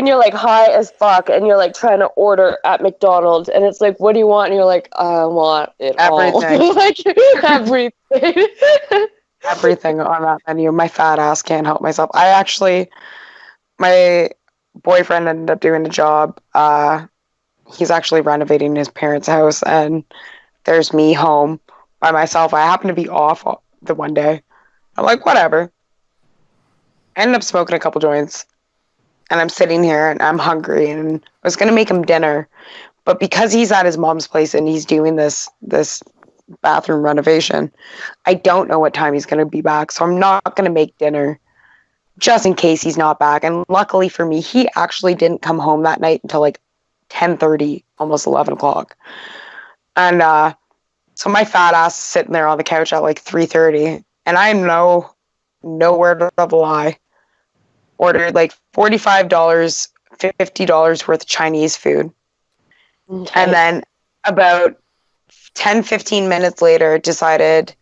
you're like high as fuck and you're like trying to order at McDonald's and it's like, what do you want? And you're like, I want it everything. All. Like, everything. Everything on that menu. My fat ass can't help myself. My boyfriend ended up doing a job. He's actually renovating his parents' house and there's me home by myself. I happen to be off the one day. I'm like, whatever. I ended up smoking a couple joints. And I'm sitting here and I'm hungry and I was going to make him dinner. But because he's at his mom's place and he's doing this bathroom renovation, I don't know what time he's going to be back. So I'm not going to make dinner just in case he's not back. And luckily for me, he actually didn't come home that night until like 10:30, almost 11 o'clock. And so my fat ass is sitting there on the couch at like 3:30, and I know nowhere to lie. Ordered like $45, $50 worth of Chinese food. Okay. And then about 10-15 minutes later, decided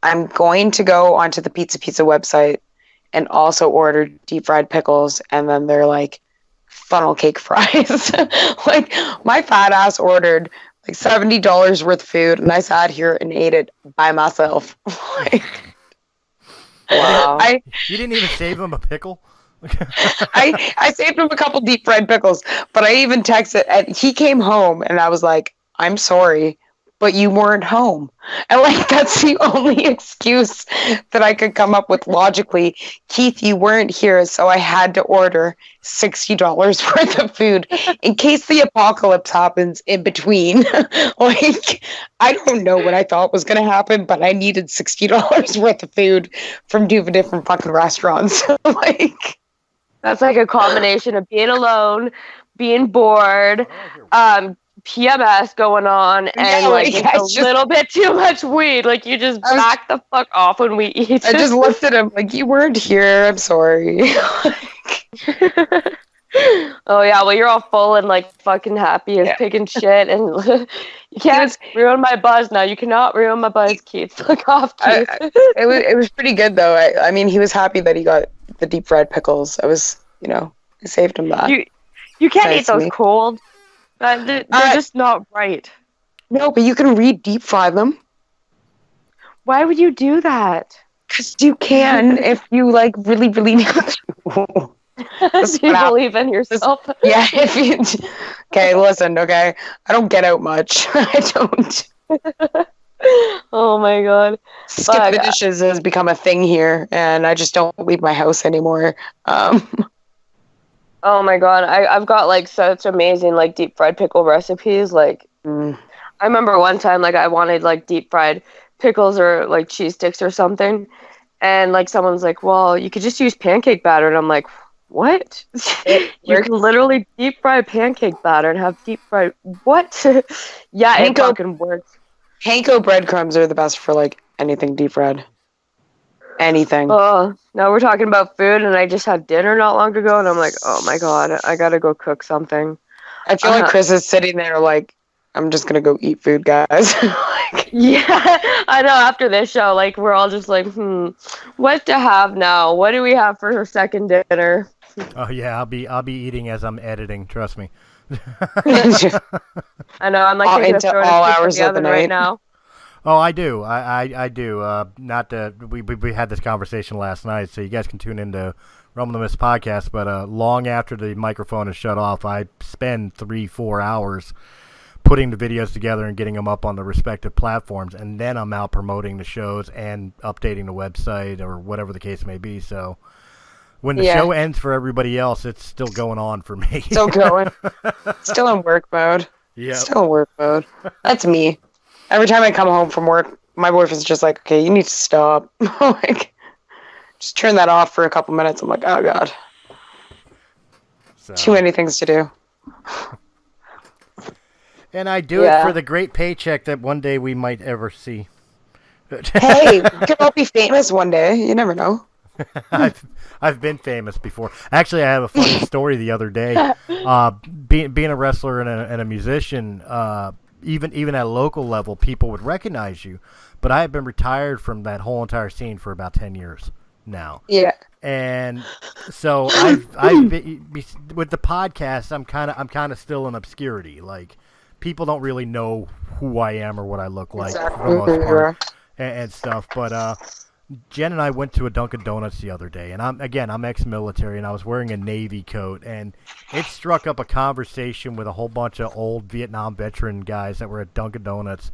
I'm going to go onto the Pizza website and also order deep fried pickles. And then they're like funnel cake fries. Like, my fat ass ordered like $70 worth of food, and I sat here and ate it by myself. Like, wow. You didn't even save him a pickle? I saved him a couple deep fried pickles, but I even texted, and he came home, and I was like, I'm sorry, but you weren't home. And like, that's the only excuse that I could come up with logically. Keith, you weren't here, so I had to order $60 worth of food in case the apocalypse happens in between. Like, I don't know what I thought was going to happen, but I needed $60 worth of food from 2 different fucking restaurants. Like, that's like a combination of being alone, being bored, PMS going on, and a little bit too much weed. Like, you just back the fuck off when we eat. I just looked at him like, you weren't here. I'm sorry. Oh yeah, well you're all full and like fucking happy as pig and shit, and you can't ruin my buzz now. You cannot ruin my buzz, Keith. Fuck off, Keith. It was pretty good though. I mean, he was happy that he got the deep fried pickles. I saved him that. You can't eat those cold. They're just not right. No, but you can deep fry them. Why would you do that? Because you can if you like really, really need to. Do you believe in yourself? Yeah. Okay, listen. Okay, I don't get out much. I don't. Oh my god. Skip the dishes has become a thing here, and I just don't leave my house anymore. Oh my god, I've got like such amazing like deep fried pickle recipes. Like, I remember one time like I wanted like deep fried pickles or like cheese sticks or something, and like someone's like, "Well, you could just use pancake batter," and I'm like, "What? You can literally deep fry pancake batter and have deep fried what?" Yeah, it fucking works. Panko breadcrumbs are the best for like anything deep fried. Anything. Oh, now we're talking about food, and I just had dinner not long ago, and I'm like, oh my god, I gotta go cook something. I feel like Chris is sitting there like, I'm just gonna go eat food, guys. Yeah, I know. After this show, like we're all just like, what to have now? What do we have for her second dinner? Oh yeah, I'll be eating as I'm editing. Trust me. I know. I'm like into all hours of the night right now. Oh, I do. I do. Not to, we had this conversation last night, so you guys can tune into Rumble the Mist podcast. But long after the microphone is shut off, I spend 3-4 hours putting the videos together and getting them up on the respective platforms, and then I'm out promoting the shows and updating the website or whatever the case may be. So when the show ends for everybody else, it's still going on for me. Still going. Still in work mode. Yeah. Still in work mode. That's me. Every time I come home from work, my boyfriend's just like, okay, you need to stop. Like, just turn that off for a couple minutes. I'm like, oh, God. So. Too many things to do. And I do it for the great paycheck that one day we might ever see. Hey, we could all be famous one day. You never know. I've been famous before. Actually, I have a funny story the other day. Being a wrestler and a musician, even at a local level, people would recognize you. But I have been retired from that whole entire scene for about 10 years now. Yeah. And so I've been, with the podcast, I'm kind of still in obscurity. Like, people don't really know who I am or what I look like for the most part and stuff. But Jen and I went to a Dunkin' Donuts the other day, and I'm ex-military, and I was wearing a Navy coat, and it struck up a conversation with a whole bunch of old Vietnam veteran guys that were at Dunkin' Donuts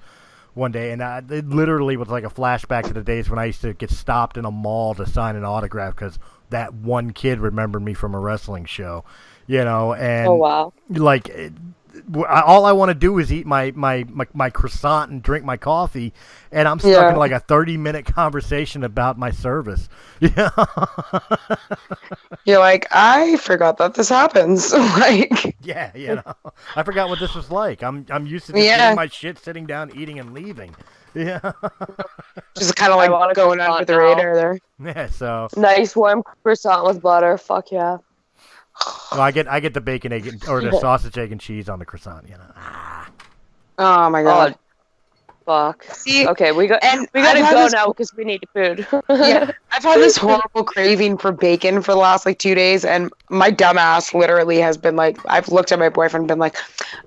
one day, and it literally was like a flashback to the days when I used to get stopped in a mall to sign an autograph because that one kid remembered me from a wrestling show, and oh wow, like. All I want to do is eat my croissant and drink my coffee, and I'm stuck in like a 30-minute conversation about my service. Yeah. You're like, I forgot that this happens. Like, yeah, I forgot what this was like. I'm used to just getting my shit, sitting down, eating, and leaving. Yeah. Just kind of like going under the radar there. Yeah. So nice warm croissant with butter. Fuck yeah. Well, I get the bacon, egg, or the sausage, egg, and cheese on the croissant. Oh my god. Fuck. See, okay, we gotta go now because we need food. Yeah, I've had this horrible craving for bacon for the last like 2 days, and my dumbass literally has been like, I've looked at my boyfriend and been like,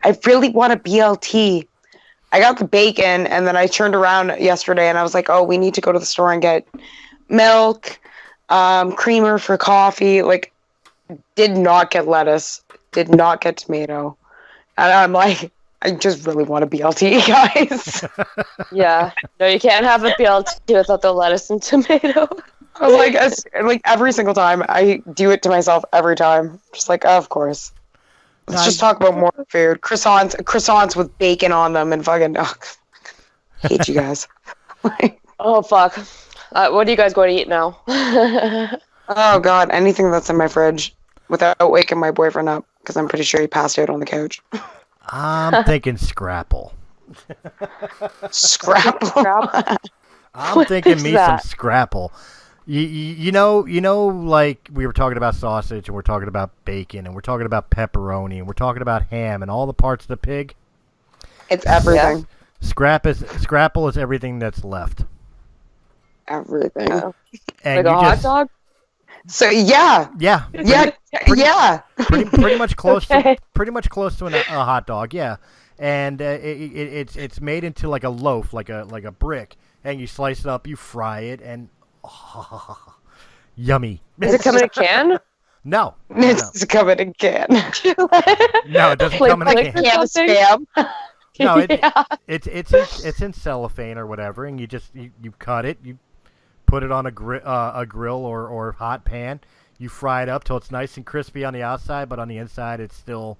I really want a BLT. I got the bacon, and then I turned around yesterday and I was like, oh, we need to go to the store and get milk, creamer for coffee. Like, did not get lettuce, did not get tomato. And I'm like, I just really want a BLT, guys. Yeah. No, you can't have a BLT without the lettuce and tomato. I was like every single time, I do it to myself every time. Just like, oh, of course. Let's just talk about more food. Croissants with bacon on them and fucking, hate you guys. Oh, fuck. What are you guys going to eat now? Oh, God, anything that's in my fridge without waking my boyfriend up, because I'm pretty sure he passed out on the couch. I'm thinking Scrapple. Scrapple? I'm thinking me some Scrapple. You know, like we were talking about sausage, and we're talking about bacon, and we're talking about pepperoni, and we're talking about ham, and all the parts of the pig. It's everything. Scrapple is everything that's left. Everything. And like a hot dog? So yeah. Pretty much close to a hot dog, yeah. And it's made into like a loaf, like a brick, and you slice it up, you fry it, and yummy. Does it come in a can? No. It's coming in a can. No, it doesn't come in a can. Can of spam. No, it's in cellophane or whatever, and you cut it, you put it on a grill or hot pan, you fry it up till it's nice and crispy on the outside, but on the inside it's still,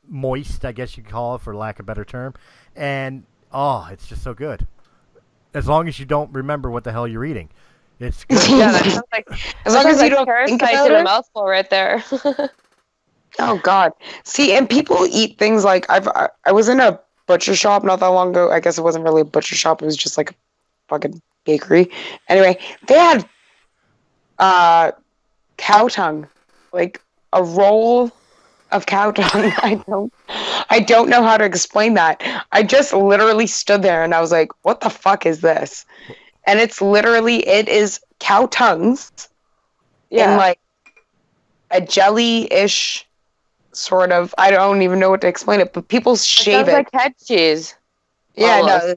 moist, I guess you could call it, for lack of a better term, and it's just so good. As long as you don't remember what the hell you're eating, it's good. Yeah, that sounds like as long as you don't think about in it. a mouthful right there. Oh God! See, and people eat things like I was in a butcher shop not that long ago. I guess it wasn't really a butcher shop; it was just like a fucking bakery. Anyway, they had cow tongue, like a roll of cow tongue. I don't know how to explain that. I just literally stood there and I was like, "What the fuck is this?" And it is cow tongues in like a jelly-ish sort of, I don't even know what to explain it, but people shave it. Like head cheese. Yeah,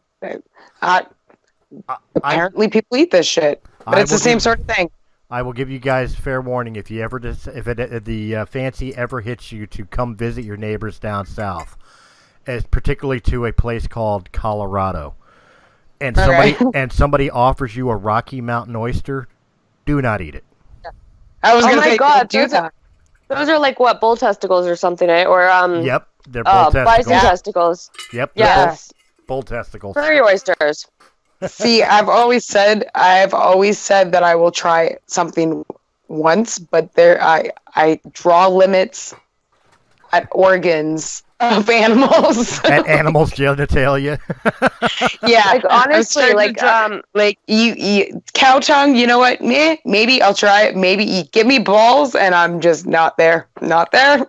apparently people eat this shit, but it's the same sort of thing. I will give you guys fair warning if you ever if the fancy ever hits you to come visit your neighbors down south, as particularly to a place called Colorado, and somebody offers you a Rocky Mountain oyster, do not eat it. I was gonna say, God, do that. Those are like what, bull testicles or something, eh? Or Yep, they're bull testicles. Bison testicles. Yep. Yes. Bull testicles. Furry oysters. See, I've always said that I will try something once, but I draw limits at organs of animals. At animals' genitalia. Yeah, like honestly, like you cow tongue. You know what? Maybe I'll try it. Maybe give me balls, and I'm just not there. Not there.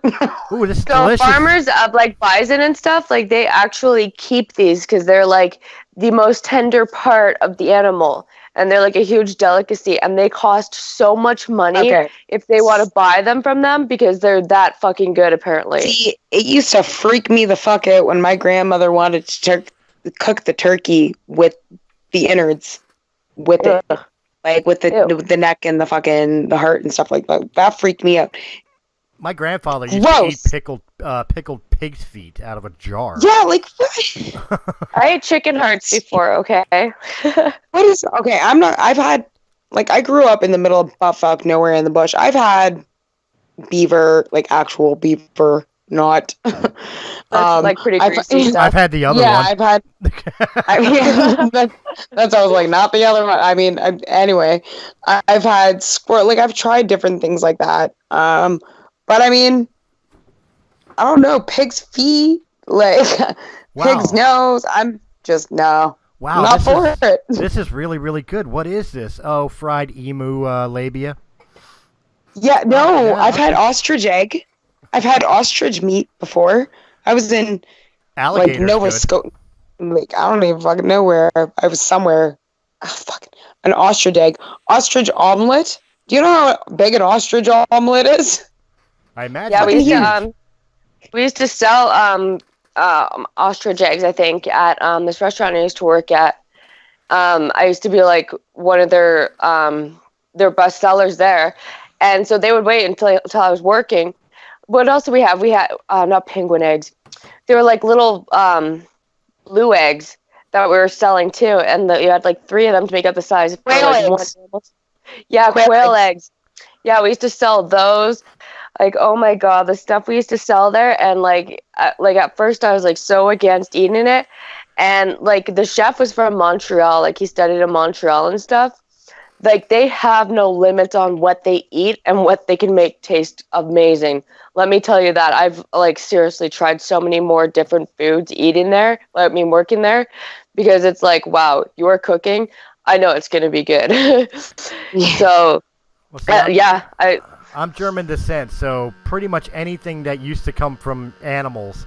Ooh, this is so delicious. Farmers of like bison and stuff, like they actually keep these because they're like the most tender part of the animal, and they're like a huge delicacy, and they cost so much money if they want to buy them from them because they're that fucking good apparently. See, it used to freak me the fuck out when my grandmother wanted to cook the turkey with the innards with it, like with the neck and the heart and stuff like that. That freaked me out. My grandfather used to eat pickled pig's feet out of a jar. Yeah, like I ate chicken hearts before. Okay. I'm not. I've had I grew up in the middle of buttfuck nowhere in the bush. I've had beaver, like actual beaver, not. That's like pretty greasy stuff. I've had the other one. I've had. That's I was like, not the other one. I mean, anyway, I've had squirrel. Like I've tried different things like that. But I mean, I don't know, pig's feet, pig's nose. I'm just no. Wow, not for it. This is really, really good. What is this? Oh, fried emu labia. Yeah, no, I've had ostrich egg. I've had ostrich meat before. I was in Nova Scotia. I don't even fucking know where. I was somewhere. An ostrich egg, ostrich omelet. Do you know how big an ostrich omelet is? I imagine. Yeah, we used to sell ostrich eggs, I think, at this restaurant I used to work at. I used to be like one of their best sellers there, and so they would wait until I was working. What else do we have? We had not penguin eggs. They were like little blue eggs that we were selling too, and you had like 3 of them to make up the size. Quail eggs. Quail eggs. Yeah, we used to sell those. Like, oh my God, the stuff we used to sell there. And like at first I was like so against eating it. And like the chef was from Montreal. Like he studied in Montreal and stuff. Like they have no limits on what they eat and what they can make taste amazing. Let me tell you that. I've like seriously tried so many more different foods working there, because it's like, wow, you're cooking. I know it's gonna be good. So, I'm German descent, so pretty much anything that used to come from animals,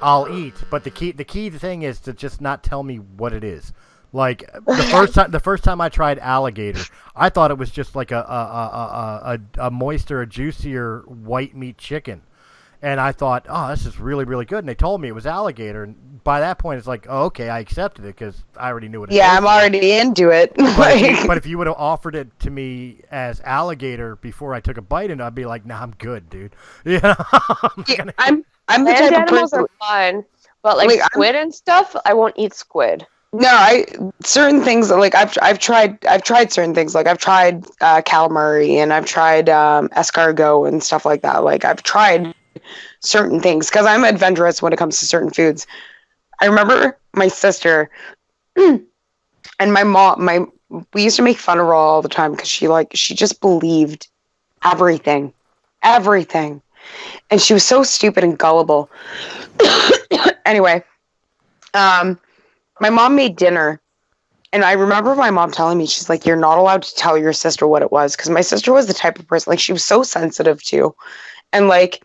I'll eat. But the key thing is to just not tell me what it is. Like the first time I tried alligator, I thought it was just like a moister, a juicier white meat chicken. And I thought, oh, this is really, really good. And they told me it was alligator. And by that point, it's like, oh, okay, I accepted it because I already knew what it was. Yeah, I'm already into it. But if you would have offered it to me as alligator before I took a bite in it, I'd be like, nah, I'm good, dude. You know? I'm the Land type of animals person. are fine, but like squid and stuff, I won't eat squid. No, certain things like I've tried certain things, like I've tried calamari and I've tried escargot and stuff like that. Like I've tried certain things because I'm adventurous when it comes to certain foods. I remember my sister and my mom. We used to make fun of her all the time because she just believed everything, and she was so stupid and gullible. Anyway, my mom made dinner, and I remember my mom telling me, she's like, you're not allowed to tell your sister what it was, because my sister was the type of person, like, she was so sensitive too. And like,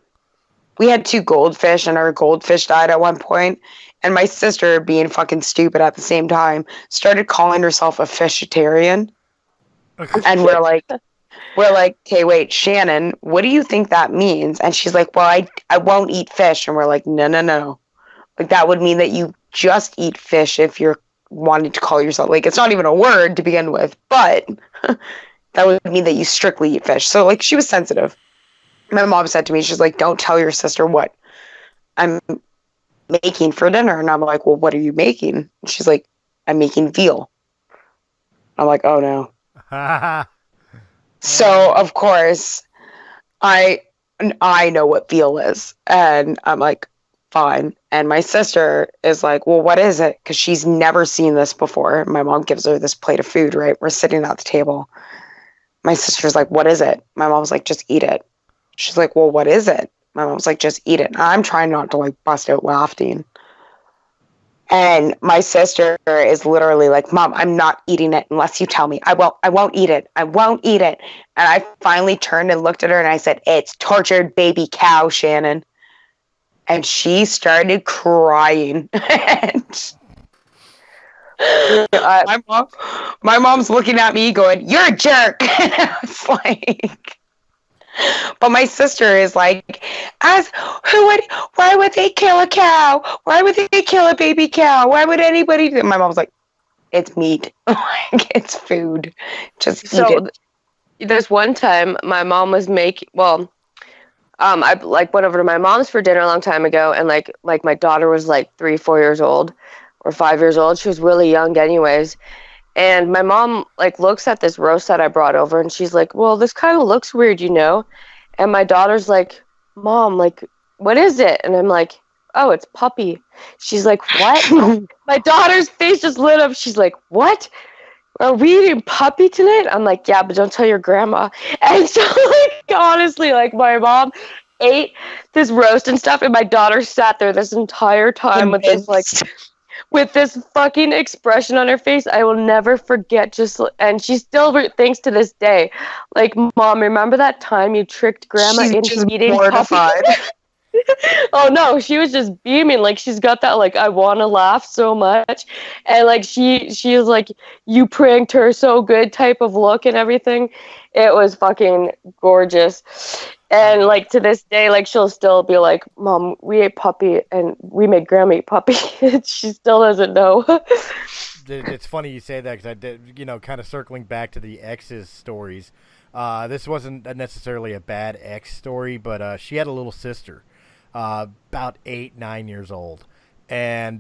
we had 2 goldfish, and our goldfish died at one point, and my sister, being fucking stupid at the same time, started calling herself a fishitarian. And we're like, okay, wait, Shannon, what do you think that means? And she's like, well, I won't eat fish. And we're like, no. Like, that would mean that you just eat fish if you're wanting to call yourself, like, it's not even a word to begin with, but that would mean that you strictly eat fish. So, like, she was sensitive. My mom said to me, she's like, don't tell your sister what I'm making for dinner. And I'm like, well, what are you making? And she's like, I'm making veal. I'm like, oh no. So, of course, I know what veal is. And I'm like, fine. And my sister is like, well, what is it? Because she's never seen this before. My mom gives her this plate of food, right? We're sitting at the table. My sister's like, what is it? My mom's like, just eat it. She's like, well, what is it? My mom's like, just eat it. I'm trying not to like bust out laughing. And my sister is literally like, Mom, I'm not eating it unless you tell me. I won't eat it. I won't eat it. And I finally turned and looked at her and I said, it's tortured baby cow, Shannon. And she started crying. My mom's looking at me going, you're a jerk. And I was like, but my sister is like, why would they kill a cow? Why would they kill a baby cow? Why would anybody do? My mom's like, it's meat. Like, it's food. Just eat it. There's one time my mom was I like went over to my mom's for dinner a long time ago, and like my daughter was like 3-4 years old or 5 years old. She was really young anyways. And my mom like looks at this roast that I brought over and she's like, well, this kind of looks weird, you know? And my daughter's like, Mom, like, what is it? And I'm like, oh, it's puppy. She's like, what? My daughter's face just lit up. She's like, what? Are we eating puppy tonight? I'm like, yeah, but don't tell your grandma. And so like, honestly, like my mom ate this roast and stuff and my daughter sat there this entire time with this fucking expression on her face. I will never forget. And she still thinks to this day, like, Mom, remember that time you tricked Grandma into eating mortified. Puppy? Oh no, she was just beaming. Like, she's got that like I want to laugh so much, and like she is like, you pranked her so good type of look and everything. It was fucking gorgeous. And like to this day, like she'll still be like, Mom, we ate puppy and we made Grandma eat puppy. She still doesn't know. It's funny you say that because I did, kind of circling back to the ex's stories. This wasn't necessarily a bad ex story, but she had a little sister, about 8-9 years old, and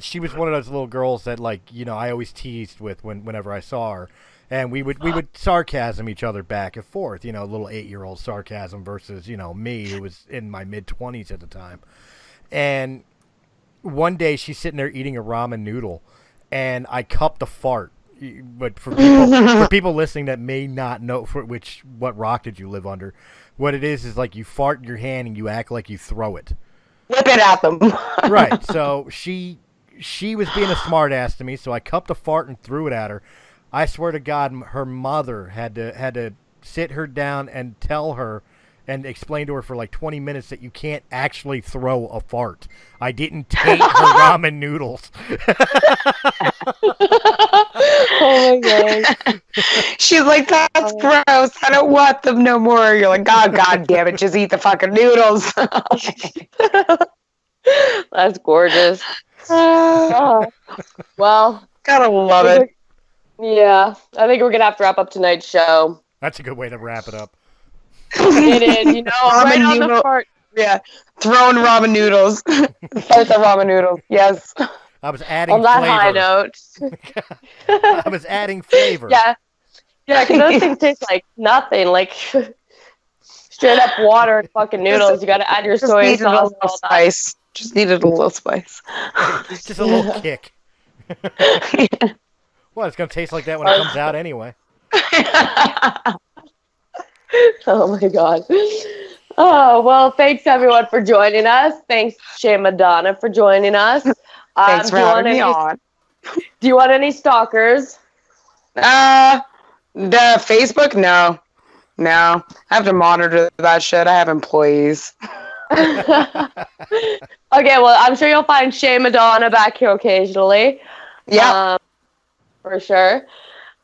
she was one of those little girls that I always teased with whenever I saw her. And we would sarcasm each other back and forth, little 8-year-old sarcasm versus, me, who was in my mid-20s at the time. And one day she's sitting there eating a ramen noodle, and I cupped a fart. But for people listening that may not know what rock did you live under, what it is like you fart in your hand and you act like you throw it. Whip it at them. Right. So she she was being a smartass to me, so I cupped a fart and threw it at her. I swear to God, her mother had to sit her down and tell her and explain to her for like 20 minutes that you can't actually throw a fart. I didn't take her ramen noodles. Oh my God. She's like, that's gross. I don't want them no more. You're like, oh, God damn it. Just eat the fucking noodles. That's gorgeous. Well, gotta love it. Yeah, I think we're gonna have to wrap up tonight's show. That's a good way to wrap it up. It is, right on the fart. Yeah, throwing ramen noodles. Fart the ramen noodles. Yes. I was adding on that flavor. high note. I was adding flavor. Yeah, because those things taste like nothing. Like straight up water and fucking noodles. You gotta add your soy sauce. A little spice. Just needed a little spice. Just a little kick. Well, it's going to taste like that when it comes out anyway. Oh, my God. Oh, well, thanks, everyone, for joining us. Thanks, Shea Madonna, for joining us. Thanks for having me on. Do you want any stalkers? The Facebook? No. I have to monitor that shit. I have employees. Okay, well, I'm sure you'll find Shea Madonna back here occasionally. Yeah. For sure.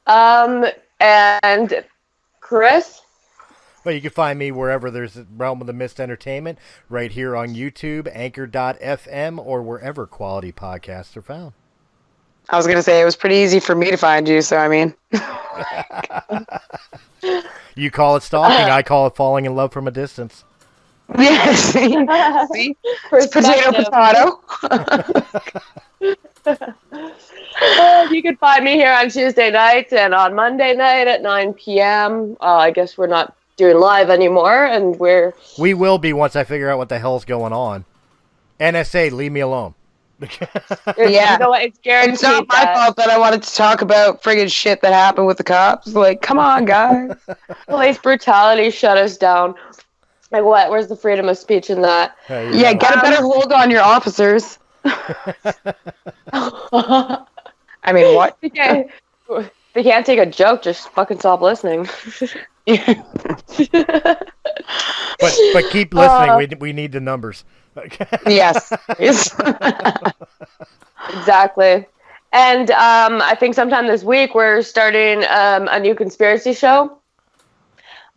And Chris? Well, you can find me wherever there's Realm of the Mist Entertainment, right here on YouTube, Anchor.fm, or wherever quality podcasts are found. I was going to say, it was pretty easy for me to find you, so I mean. You call it stalking, I call it falling in love from a distance. Yes. See? It's potato. You can find me here on Tuesday nights and on Monday night at 9 p.m. I guess we're not doing live anymore, and we will be once I figure out what the hell's going on. NSA, leave me alone. Yeah. You know what? It's guaranteed. It's not my fault that I wanted to talk about friggin' shit that happened with the cops. Like, come on, guys. Police brutality shut us down. Like what? Where's the freedom of speech in that? Yeah, get a better hold on your officers. I mean, what? They can't take a joke. Just fucking stop listening. But keep listening. We need the numbers. Yes. Exactly. And I think sometime this week we're starting a new conspiracy show.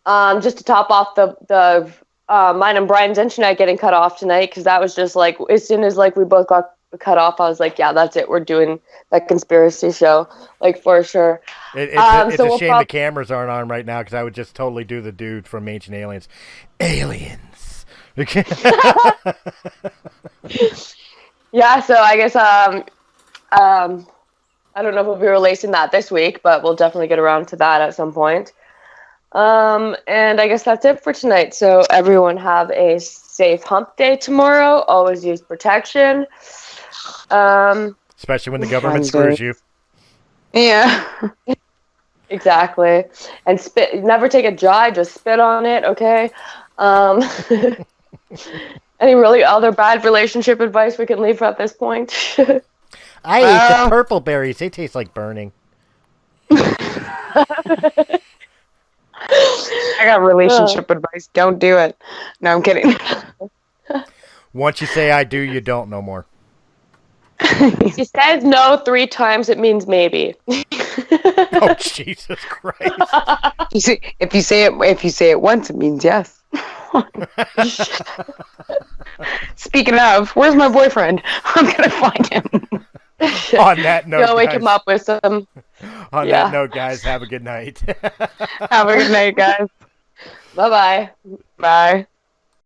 Just to top off the mine and Brian's internet getting cut off tonight, because that was just like, as soon as like we both got cut off, I was like, yeah, that's it. We're doing that conspiracy show, like for sure. It's a shame the cameras aren't on right now, because I would just totally do the dude from Ancient Aliens. Aliens. Yeah, so I guess I don't know if we'll be releasing that this week, but we'll definitely get around to that at some point. And I guess that's it for tonight. So everyone have a safe hump day tomorrow. Always use protection. Especially when the government screws you. Yeah. Exactly. And never take a dry, just spit on it, okay? Any really other bad relationship advice we can leave at this point? I ate the purple berries. They taste like burning. I got relationship advice. Don't do it. No, I'm kidding. Once you say I do, you don't no more. If you said no 3 times, it means maybe. Oh, Jesus Christ. If you say it once, it means yes. Speaking of, where's my boyfriend? I'm gonna find him. On that note, go wake him up with some. On that note, guys, have a good night. Have a good night, guys. Bye-bye. Bye.